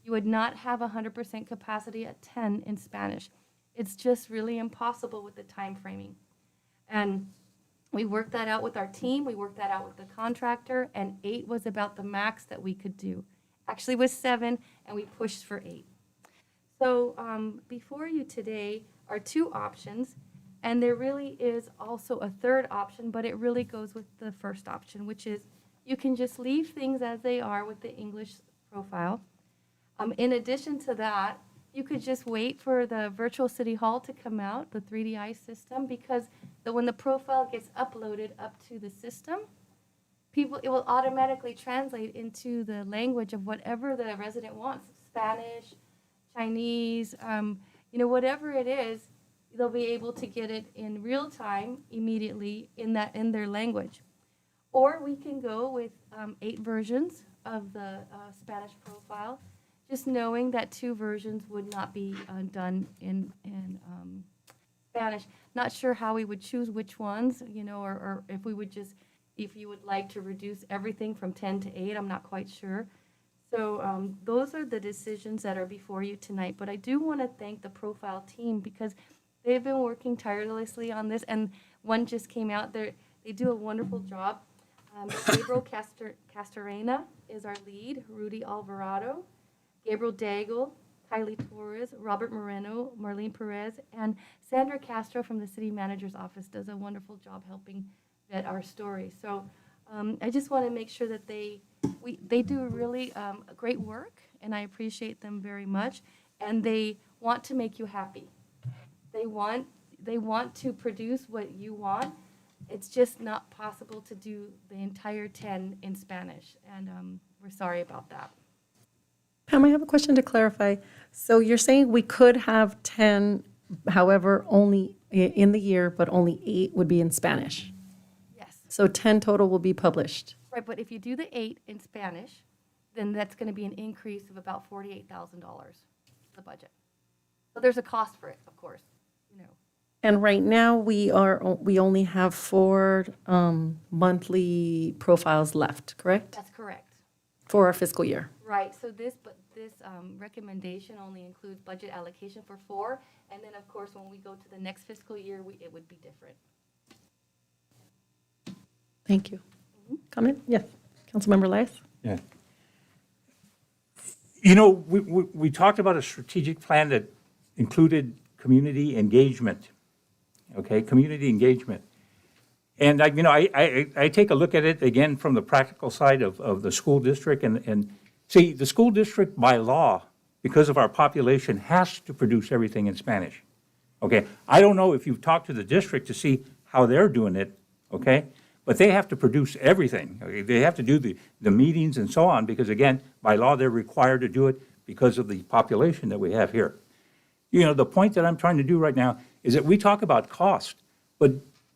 Speaker 13: You would not have 100% capacity at 10 in Spanish. It's just really impossible with the time framing. And we worked that out with our team. We worked that out with the contractor, and 8 was about the max that we could do. Actually, it was 7, and we pushed for 8. So before you today are 2 options, and there really is also a third option, but it really goes with the first option, which is you can just leave things as they are with the English profile. In addition to that, you could just wait for the virtual city hall to come out, the 3DI system, because when the profile gets uploaded up to the system, it will automatically translate into the language of whatever the resident wants, Spanish, Chinese, whatever it is, they'll be able to get it in real time immediately in their language. Or we can go with 8 versions of the Spanish profile, just knowing that 2 versions would not be done in Spanish. Not sure how we would choose which ones, or if you would like to reduce everything from 10 to 8, I'm not quite sure. So those are the decisions that are before you tonight. But I do want to thank the profile team because they've been working tirelessly on this, and one just came out. They do a wonderful job. Gabriel Castorena is our lead, Rudy Alvarado, Gabriel Daigle, Kylie Torres, Robert Moreno, Marlene Perez, and Sandra Castro from the city manager's office does a wonderful job helping vet our story. So I just want to make sure that they do really great work, and I appreciate them very much, and they want to make you happy. They want to produce what you want. It's just not possible to do the entire 10 in Spanish, and we're sorry about that.
Speaker 1: Pam, I have a question to clarify. So you're saying we could have 10, however, only in the year, but only 8 would be in Spanish?
Speaker 13: Yes.
Speaker 1: So 10 total will be published?
Speaker 13: Right, but if you do the 8 in Spanish, then that's going to be an increase of about $48,000, the budget. So there's a cost for it, of course,
Speaker 1: And right now, we only have 4 monthly profiles left, correct?
Speaker 13: That's correct.
Speaker 1: For our fiscal year.
Speaker 13: Right, so this recommendation only includes budget allocation for 4, and then, of course, when we go to the next fiscal year, it would be different.
Speaker 1: Thank you. Comment? Yes. Councilmember Elias?
Speaker 9: Yeah. We talked about a strategic plan that included community engagement, okay, community engagement. And I take a look at it again from the practical side of the school district and see, the school district by law, because of our population, has to produce everything in Spanish. Okay, I don't know if you've talked to the district to see how they're doing it, okay? But they have to produce everything. Okay? They have to do the meetings and so on, because again, by law, they're required to do it because of the population that we have here. The point that I'm trying to do right now is that we talk about cost, but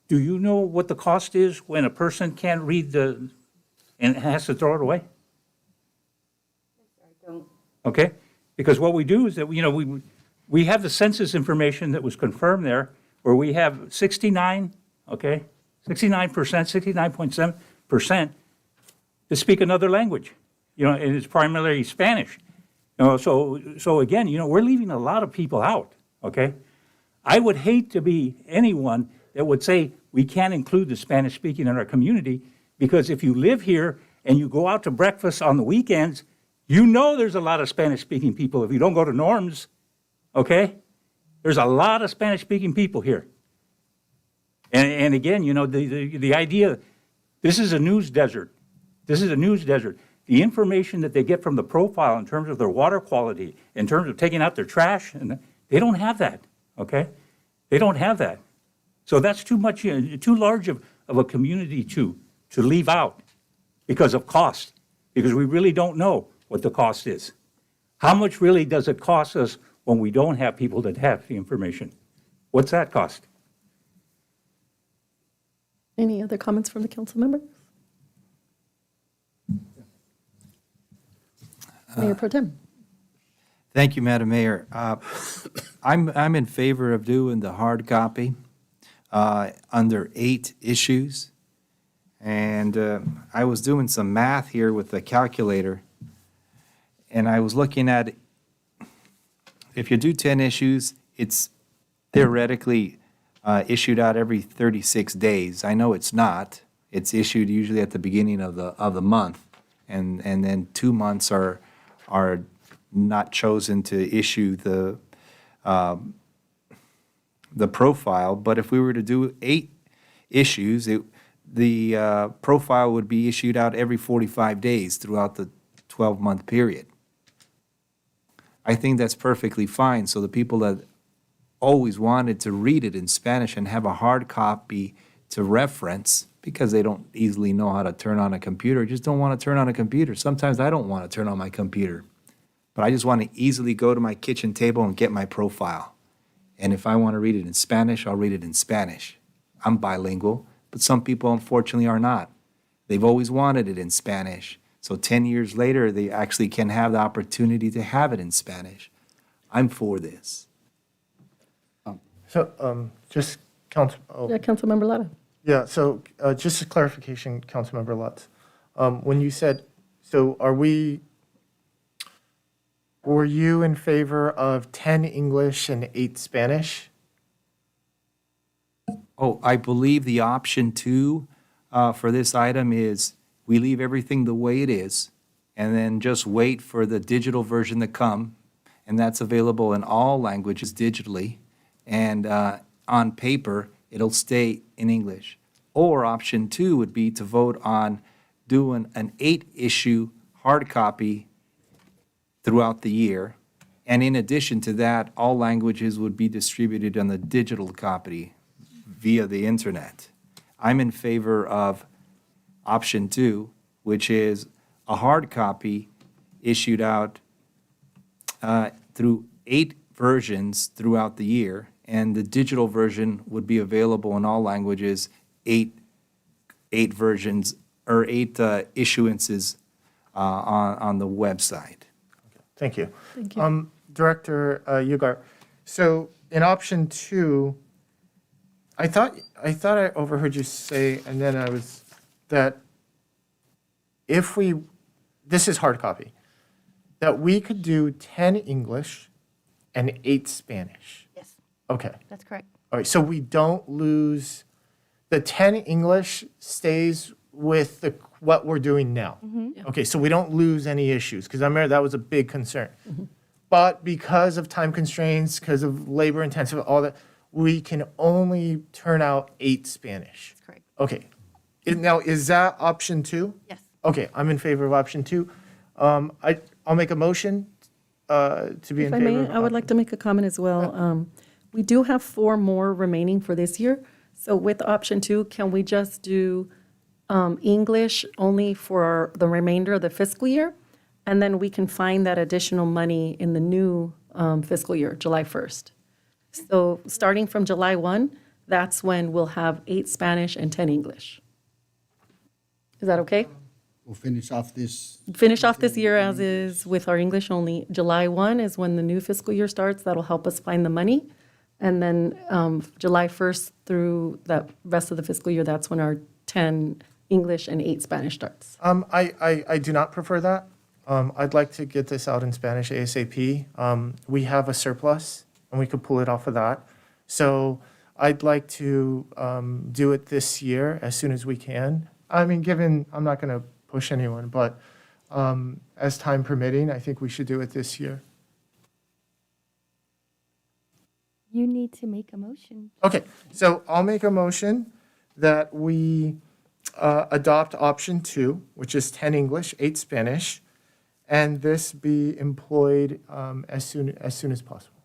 Speaker 9: do you know what the cost is when a person can't read and has to throw it away? Okay, because what we do is that, we have the census information that was confirmed there, where we have 69%, 69.7% to speak another language, and it's primarily Spanish. So again, we're leaving a lot of people out, okay? I would hate to be anyone that would say we can't include the Spanish speaking in our community, because if you live here and you go out to breakfast on the weekends, there's a lot of Spanish speaking people if you don't go to Norm's, okay? There's a lot of Spanish speaking people here. And again, the idea, this is a news desert. This is a news desert. The information that they get from the profile in terms of their water quality, in terms of taking out their trash, and they don't have that, okay? They don't have that. So that's too much, too large of a community to leave out because of cost, because we really don't know what the cost is. How much really does it cost us when we don't have people that have the information? What's that cost?
Speaker 1: Any other comments from the council member? Mayor Pro Tem.
Speaker 12: Thank you, Madam Mayor. I'm in favor of doing the hard copy under 8 issues. And I was doing some math here with the calculator, and I was looking at, if you do 10 issues, it's theoretically issued out every 36 days. I know it's not. It's issued usually at the beginning of the month, and then 2 months are not chosen to issue the profile. But if we were to do 8 issues, the profile would be issued out every 45 days throughout the 12-month period. I think that's perfectly fine. So the people that always wanted to read it in Spanish and have a hard copy to reference, because they don't easily know how to turn on a computer, just don't want to turn on a computer. Sometimes I don't want to turn on my computer, but I just want to easily go to my kitchen table and get my profile. And if I want to read it in Spanish, I'll read it in Spanish. I'm bilingual, but some people unfortunately are not. They've always wanted it in Spanish. So 10 years later, they actually can have the opportunity to have it in Spanish. I'm for this.
Speaker 8: So just Council.
Speaker 1: Yeah, Councilmember Lara.
Speaker 8: Yeah, so just a clarification, Councilmember Lutz. When you said, so were you in favor of 10 English and 8 Spanish?
Speaker 12: Oh, I believe the option 2 for this item is we leave everything the way it is and then just wait for the digital version to come. And that's available in all languages digitally. And on paper, it'll stay in English. Or option 2 would be to vote on doing an 8-issue hard copy throughout the year. And in addition to that, all languages would be distributed on the digital copy via the internet. I'm in favor of option 2, which is a hard copy issued out through 8 versions throughout the year, and the digital version would be available in all languages, 8 versions or 8 issuances on the website.
Speaker 8: Thank you.
Speaker 1: Thank you.
Speaker 8: Director Ugar, so in option 2, I thought I overheard you say, and then that if this is hard copy, that we could do 10 English and 8 Spanish.
Speaker 13: Yes,
Speaker 8: Okay.
Speaker 13: that's correct.
Speaker 8: All right, so we don't lose, the 10 English stays with what we're doing now. Okay, so we don't lose any issues, because I remember that was a big concern. But because of time constraints, because of labor intensive, all that, we can only turn out 8 Spanish.
Speaker 13: Correct.
Speaker 8: Okay. Now, is that option 2?
Speaker 13: Yes.
Speaker 8: Okay, I'm in favor of option 2. I'll make a motion to be in
Speaker 1: If I
Speaker 8: favor
Speaker 1: may,
Speaker 8: of.
Speaker 1: I would like to make a comment as well. We do have 4 more remaining for this year. So with option 2, can we just do English only for the remainder of the fiscal year? And then we can find that additional money in the new fiscal year, July 1st. So starting from July 1, that's when we'll have 8 Spanish and 10 English. Is that okay?
Speaker 10: We'll finish off this.
Speaker 1: Finish off this year as is with our English only. July 1 is when the new fiscal year starts. That'll help us find the money. And then July 1st through the rest of the fiscal year, that's when our 10 English and 8 Spanish starts.
Speaker 8: I do not prefer that. I'd like to get this out in Spanish ASAP. We have a surplus, and we could pull it off of that. So I'd like to do it this year as soon as we can. I mean, given, I'm not going to push anyone, but as time permitting, I think we should do it this year.
Speaker 13: You need to make a motion.
Speaker 8: Okay, so I'll make a motion that we adopt option 2, which is 10 English, 8 Spanish, and this be employed as soon as possible.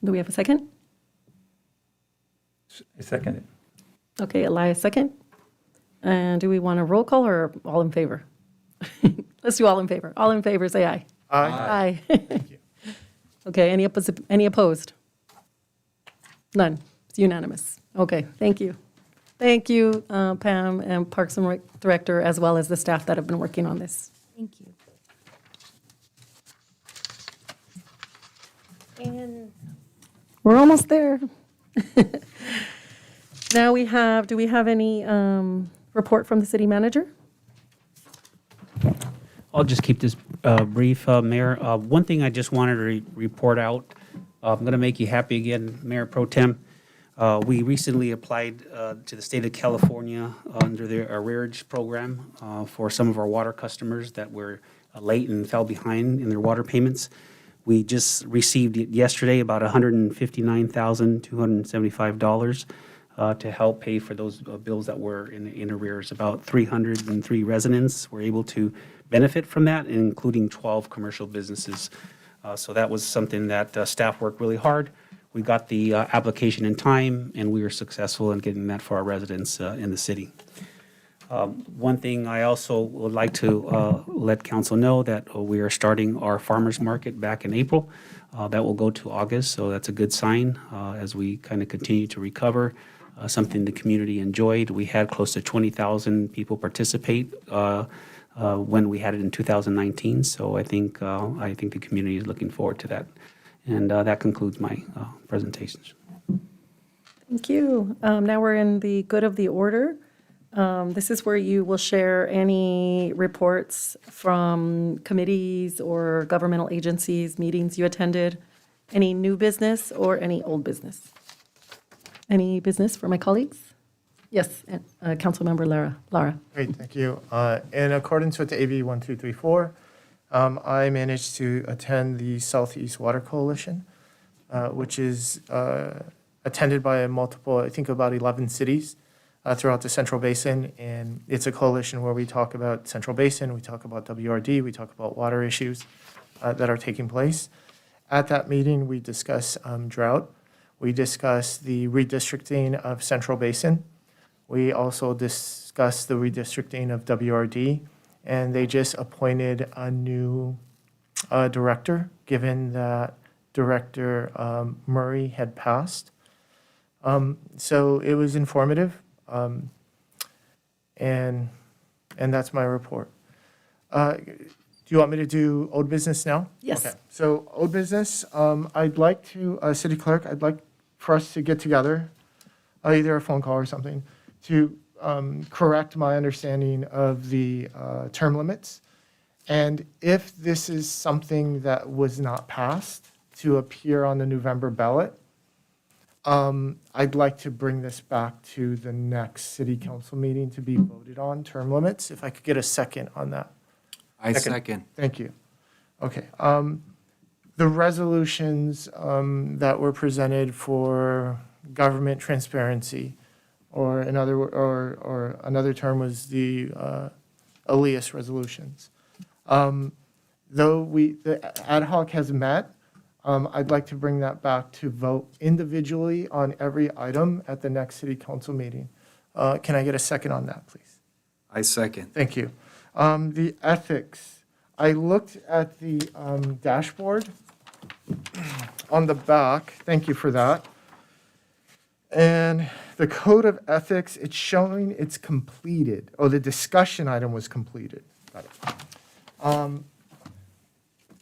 Speaker 1: Do we have a second?
Speaker 9: I second it.
Speaker 1: Okay, Elias, second. And do we want a roll call or all in favor? Let's do all in favor. All in favor, say aye.
Speaker 8: Aye.
Speaker 1: Aye. Okay, any opposed? None. It's unanimous. Okay, thank you. Thank you, Pam and Parks and Rec Director, as well as the staff that have been working on this.
Speaker 13: Thank you. And
Speaker 1: We're almost there. Now do we have any report from the city manager?
Speaker 3: I'll just keep this brief, Mayor. One thing I just wanted to report out, I'm going to make you happy again, Mayor Pro Tem. We recently applied to the state of California under their arrearage program for some of our water customers that were late and fell behind in their water payments. We just received it yesterday, about $159,275 to help pay for those bills that were in arrears. About 303 residents were able to benefit from that, including 12 commercial businesses. So that was something that staff worked really hard. We got the application in time, and we were successful in getting that for our residents in the city. One thing I also would like to let council know that we are starting our farmers market back in April. That will go to August, so that's a good sign as we kind of continue to recover. Something the community enjoyed. We had close to 20,000 people participate when we had it in 2019. So I think the community is looking forward to that. And that concludes my presentations.
Speaker 1: Thank you. Now we're in the good of the order. This is where you will share any reports from committees or governmental agencies, meetings you attended, any new business or any old business. Any business for my colleagues? Yes, Councilmember Lara.
Speaker 8: Great, thank you. In accordance with the AB 1234, I managed to attend the Southeast Water Coalition, which is attended by multiple, I think about 11 cities throughout the Central Basin. And it's a coalition where we talk about Central Basin, we talk about WRD, we talk about water issues that are taking place. At that meeting, we discuss drought. We discuss the redistricting of Central Basin. We also discussed the redistricting of WRD, and they just appointed a new director, given that Director Murray had passed. So it was informative, and that's my report. Do you want me to do old business now?
Speaker 1: Yes.
Speaker 8: Okay. So old business, I'd like to, City Clerk, I'd like for us to get together, either a phone call or something, to correct my understanding of the term limits. And if this is something that was not passed to appear on the November ballot, I'd like to bring this back to the next city council meeting to be voted on, term limits. If I could get a second on that.
Speaker 12: I second.
Speaker 8: Thank you. Okay. The resolutions that were presented for government transparency or another term was the Elias resolutions. Though the ad hoc has met, I'd like to bring that back to vote individually on every item at the next city council meeting. Can I get a second on that, please?
Speaker 12: I second.
Speaker 8: Thank you. The ethics. I looked at the dashboard on the back. Thank you for that. And the code of ethics, it's showing it's completed. Oh, the discussion item was completed. Got it.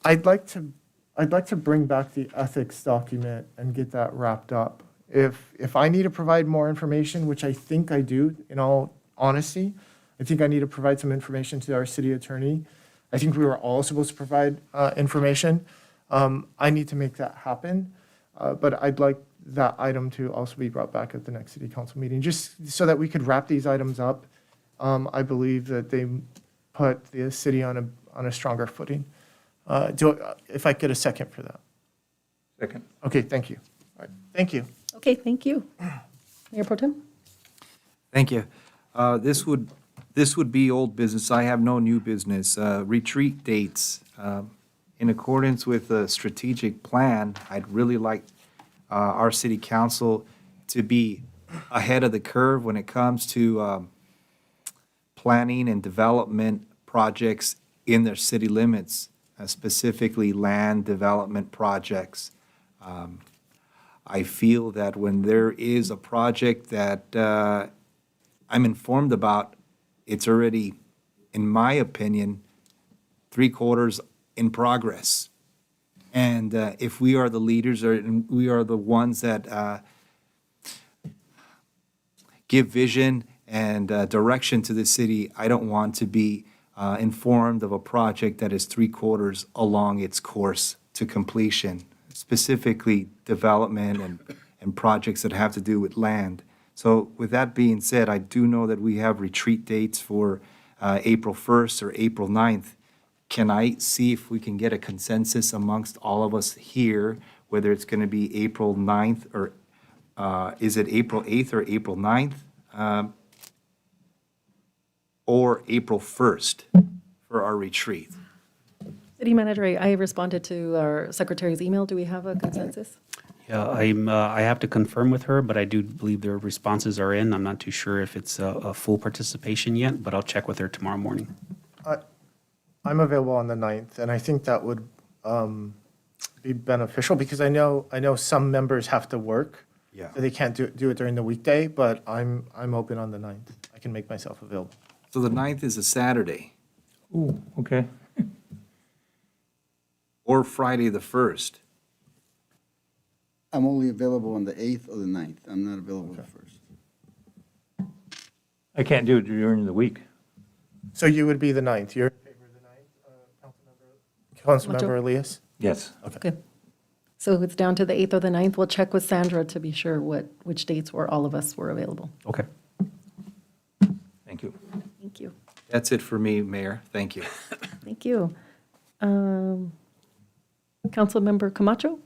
Speaker 8: I'd like to bring back the ethics document and get that wrapped up. If I need to provide more information, which I think I do, in all honesty, I think I need to provide some information to our city attorney. I think we were all supposed to provide information. I need to make that happen, but I'd like that item to also be brought back at the next city council meeting, just so that we could wrap these items up. I believe that they put the city on a stronger footing. If I get a second for that.
Speaker 9: Second.
Speaker 8: Okay, thank you. All right, thank you.
Speaker 1: Okay, thank you. Mayor Pro Tem?
Speaker 12: Thank you. This would be old business. I have no new business. Retreat dates. In accordance with the strategic plan, I'd really like our city council to be ahead of the curve when it comes to planning and development projects in their city limits, specifically land development projects. I feel that when there is a project that I'm informed about, it's already, in my opinion, 3/4 in progress. And if we are the leaders, or we are the ones that give vision and direction to the city, I don't want to be informed of a project that is 3/4 along its course to completion, specifically development and projects that have to do with land. So with that being said, I do know that we have retreat dates for April 1st or April 9th. Can I see if we can get a consensus amongst all of us here, whether it's going to be April 9th or is it April 8th or April 9th? Or April 1st for our retreat?
Speaker 1: City Manager, I responded to our secretary's email. Do we have a consensus?
Speaker 3: Yeah, I have to confirm with her, but I do believe their responses are in. I'm not too sure if it's a full participation yet, but I'll check with her tomorrow morning.
Speaker 8: I'm available on the 9th, and I think that would be beneficial, because I know some members have to work.
Speaker 12: Yeah.
Speaker 8: So they can't do it during the weekday, but I'm open on the 9th. I can make myself available.
Speaker 12: So the 9th is a Saturday.
Speaker 9: Ooh, okay.
Speaker 12: Or Friday the 1st.
Speaker 10: I'm only available on the 8th or the 9th. I'm not available the 1st.
Speaker 9: I can't do it during the week.
Speaker 8: So you would be the 9th. You're in favor of the 9th, Councilmember Elias?
Speaker 9: Yes.
Speaker 1: Okay. So it's down to the 8th or the 9th. We'll check with Sandra to be sure which dates where all of us were available.
Speaker 3: Okay.
Speaker 9: Thank you.
Speaker 1: Thank you.
Speaker 12: That's it for me, Mayor. Thank you.
Speaker 1: Thank you. Councilmember Camacho?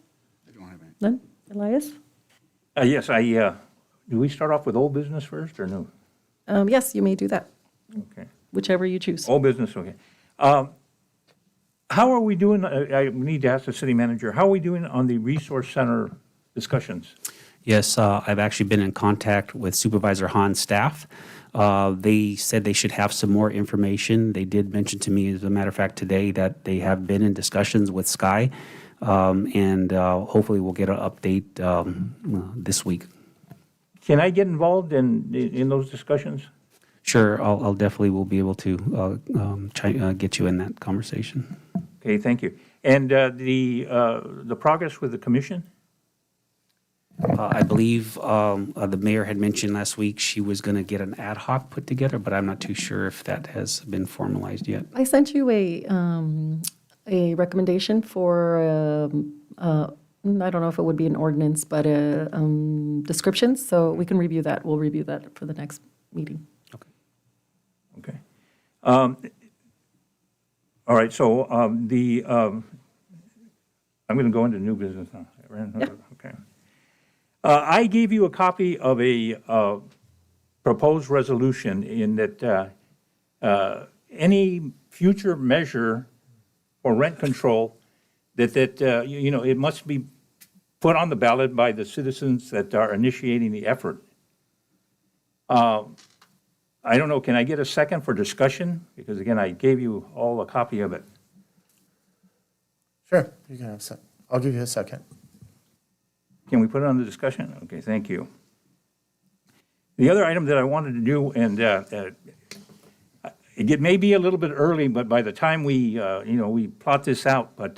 Speaker 10: I don't have any.
Speaker 1: None? Elias?
Speaker 9: Yes, do we start off with old business first or no?
Speaker 1: Yes, you may do that,
Speaker 9: Okay.
Speaker 1: whichever you choose.
Speaker 9: Old business, okay. How are we doing, I need to ask the city manager, how are we doing on the resource center discussions?
Speaker 3: Yes, I've actually been in contact with Supervisor Han's staff. They said they should have some more information. They did mention to me, as a matter of fact, today that they have been in discussions with Sky, and hopefully we'll get an update this week.
Speaker 9: Can I get involved in those discussions?
Speaker 3: Sure, I'll definitely will be able to get you in that conversation.
Speaker 9: Okay, thank you. And the progress with the commission?
Speaker 3: I believe the mayor had mentioned last week she was going to get an ad hoc put together, but I'm not too sure if that has been formalized yet.
Speaker 1: I sent you a recommendation for, I don't know if it would be an ordinance, but descriptions, so we can review that. We'll review that for the next meeting.
Speaker 9: Okay. All right, so I'm going to go into new business now.
Speaker 1: Yeah.
Speaker 9: Okay. I gave you a copy of a proposed resolution in that any future measure for rent control, it must be put on the ballot by the citizens that are initiating the effort. I don't know, can I get a second for discussion? Because again, I gave you all a copy of it.
Speaker 8: Sure, you can have a second. I'll give you a second.
Speaker 9: Can we put it on the discussion? Okay, thank you. The other item that I wanted to do, and it may be a little bit early, but by the time we plot this out, but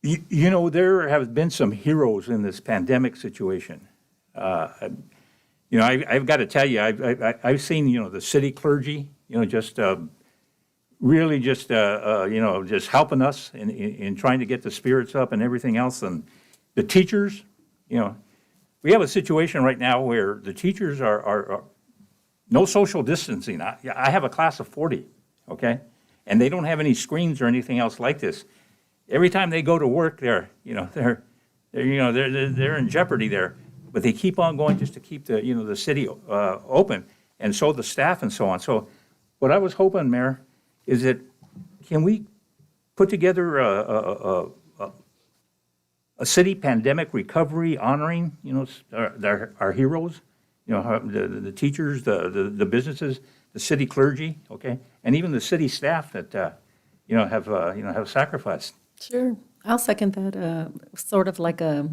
Speaker 9: there have been some heroes in this pandemic situation. I've got to tell you, I've seen, the city clergy, just really just helping us in trying to get the spirits up and everything else. And the teachers, we have a situation right now where the teachers are no social distancing. I have a class of 40, okay? And they don't have any screens or anything else like this. Every time they go to work, they're in jeopardy there. But they keep on going just to keep the city open, and so the staff and so on. So what I was hoping, Mayor, is that can we put together a city pandemic recovery honoring, our heroes, the teachers, the businesses, the city clergy, okay, and even the city staff that have sacrificed.
Speaker 1: Sure. I'll second that. Sort of like a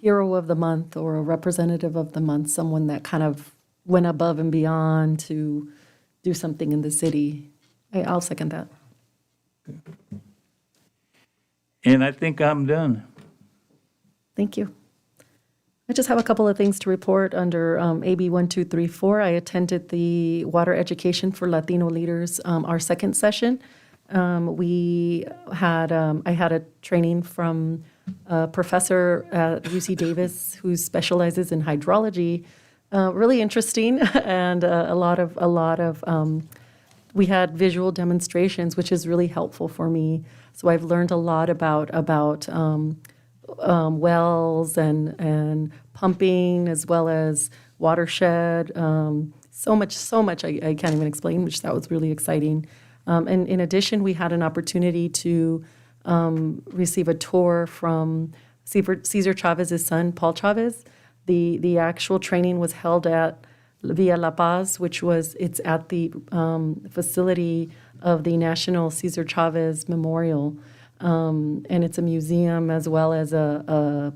Speaker 1: hero of the month or a representative of the month, someone that kind of went above and beyond to do something in the city. I'll second that.
Speaker 9: And I think I'm done.
Speaker 1: Thank you. I just have a couple of things to report under AB 1234. I attended the Water Education for Latino Leaders, our second session. I had a training from a professor at UC Davis who specializes in hydrology. Really interesting, and a lot of we had visual demonstrations, which is really helpful for me. So I've learned a lot about wells and pumping, as well as watershed. So much I can't even explain, which that was really exciting. And in addition, we had an opportunity to receive a tour from Cesar Chavez's son, Paul Chavez. The actual training was held at Villa La Paz, it's at the facility of the National Cesar Chavez Memorial. And it's a museum as well as a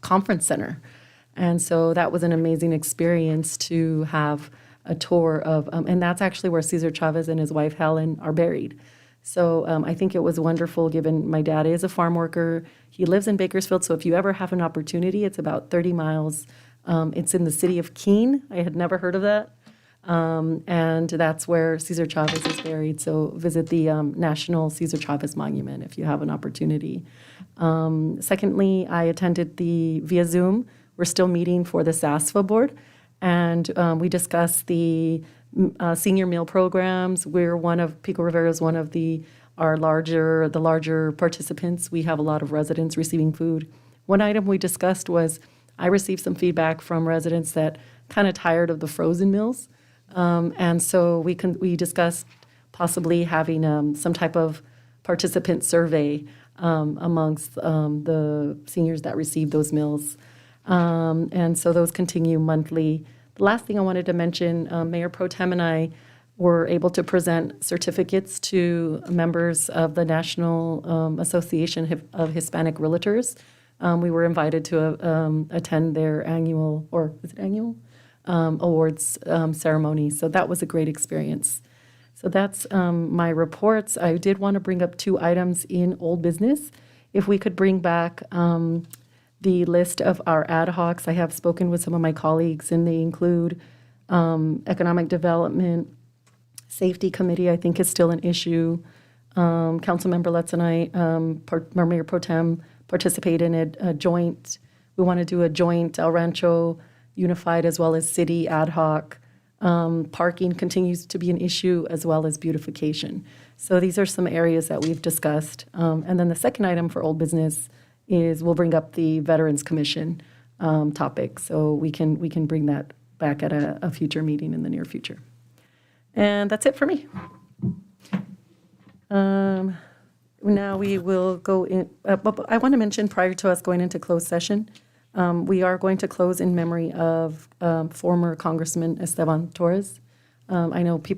Speaker 1: conference center. And so that was an amazing experience to have a tour of, and that's actually where Cesar Chavez and his wife Helen are buried. So I think it was wonderful, given my dad is a farm worker. He lives in Bakersfield, so if you ever have an opportunity, it's about 30 miles. It's in the city of Keene. I had never heard of that. And that's where Cesar Chavez is buried. So visit the National Cesar Chavez Monument if you have an opportunity. Secondly, I attended via Zoom. We're still meeting for the SASFA board, and we discussed the senior meal programs. Pico Rivera is one of the larger participants. We have a lot of residents receiving food. One item we discussed was I received some feedback from residents that kind of tired of the frozen meals. And so we discussed possibly having some type of participant survey amongst the seniors that receive those meals. And so those continue monthly. The last thing I wanted to mention, Mayor Pro Tem and I were able to present certificates to members of the National Association of Hispanic Realtors. We were invited to attend their annual, or is it annual? Awards ceremony. So that was a great experience. So that's my reports. I did want to bring up two items in old business. If we could bring back the list of our ad hocs. I have spoken with some of my colleagues, and they include Economic Development, Safety Committee, I think is still an issue. Councilmember Letts and I, Mayor Pro Tem, participate in a joint, we want to do a joint El Rancho Unified as well as city ad hoc. Parking continues to be an issue, as well as beautification. So these are some areas that we've discussed. And then the second item for old business is we'll bring up the Veterans Commission. topic. So we can bring that back at a future meeting in the near future. And that's it for me. Now we will go in, but I want to mention prior to us going into closed session, we are going to close in memory of former Congressman Esteban Torres. I know people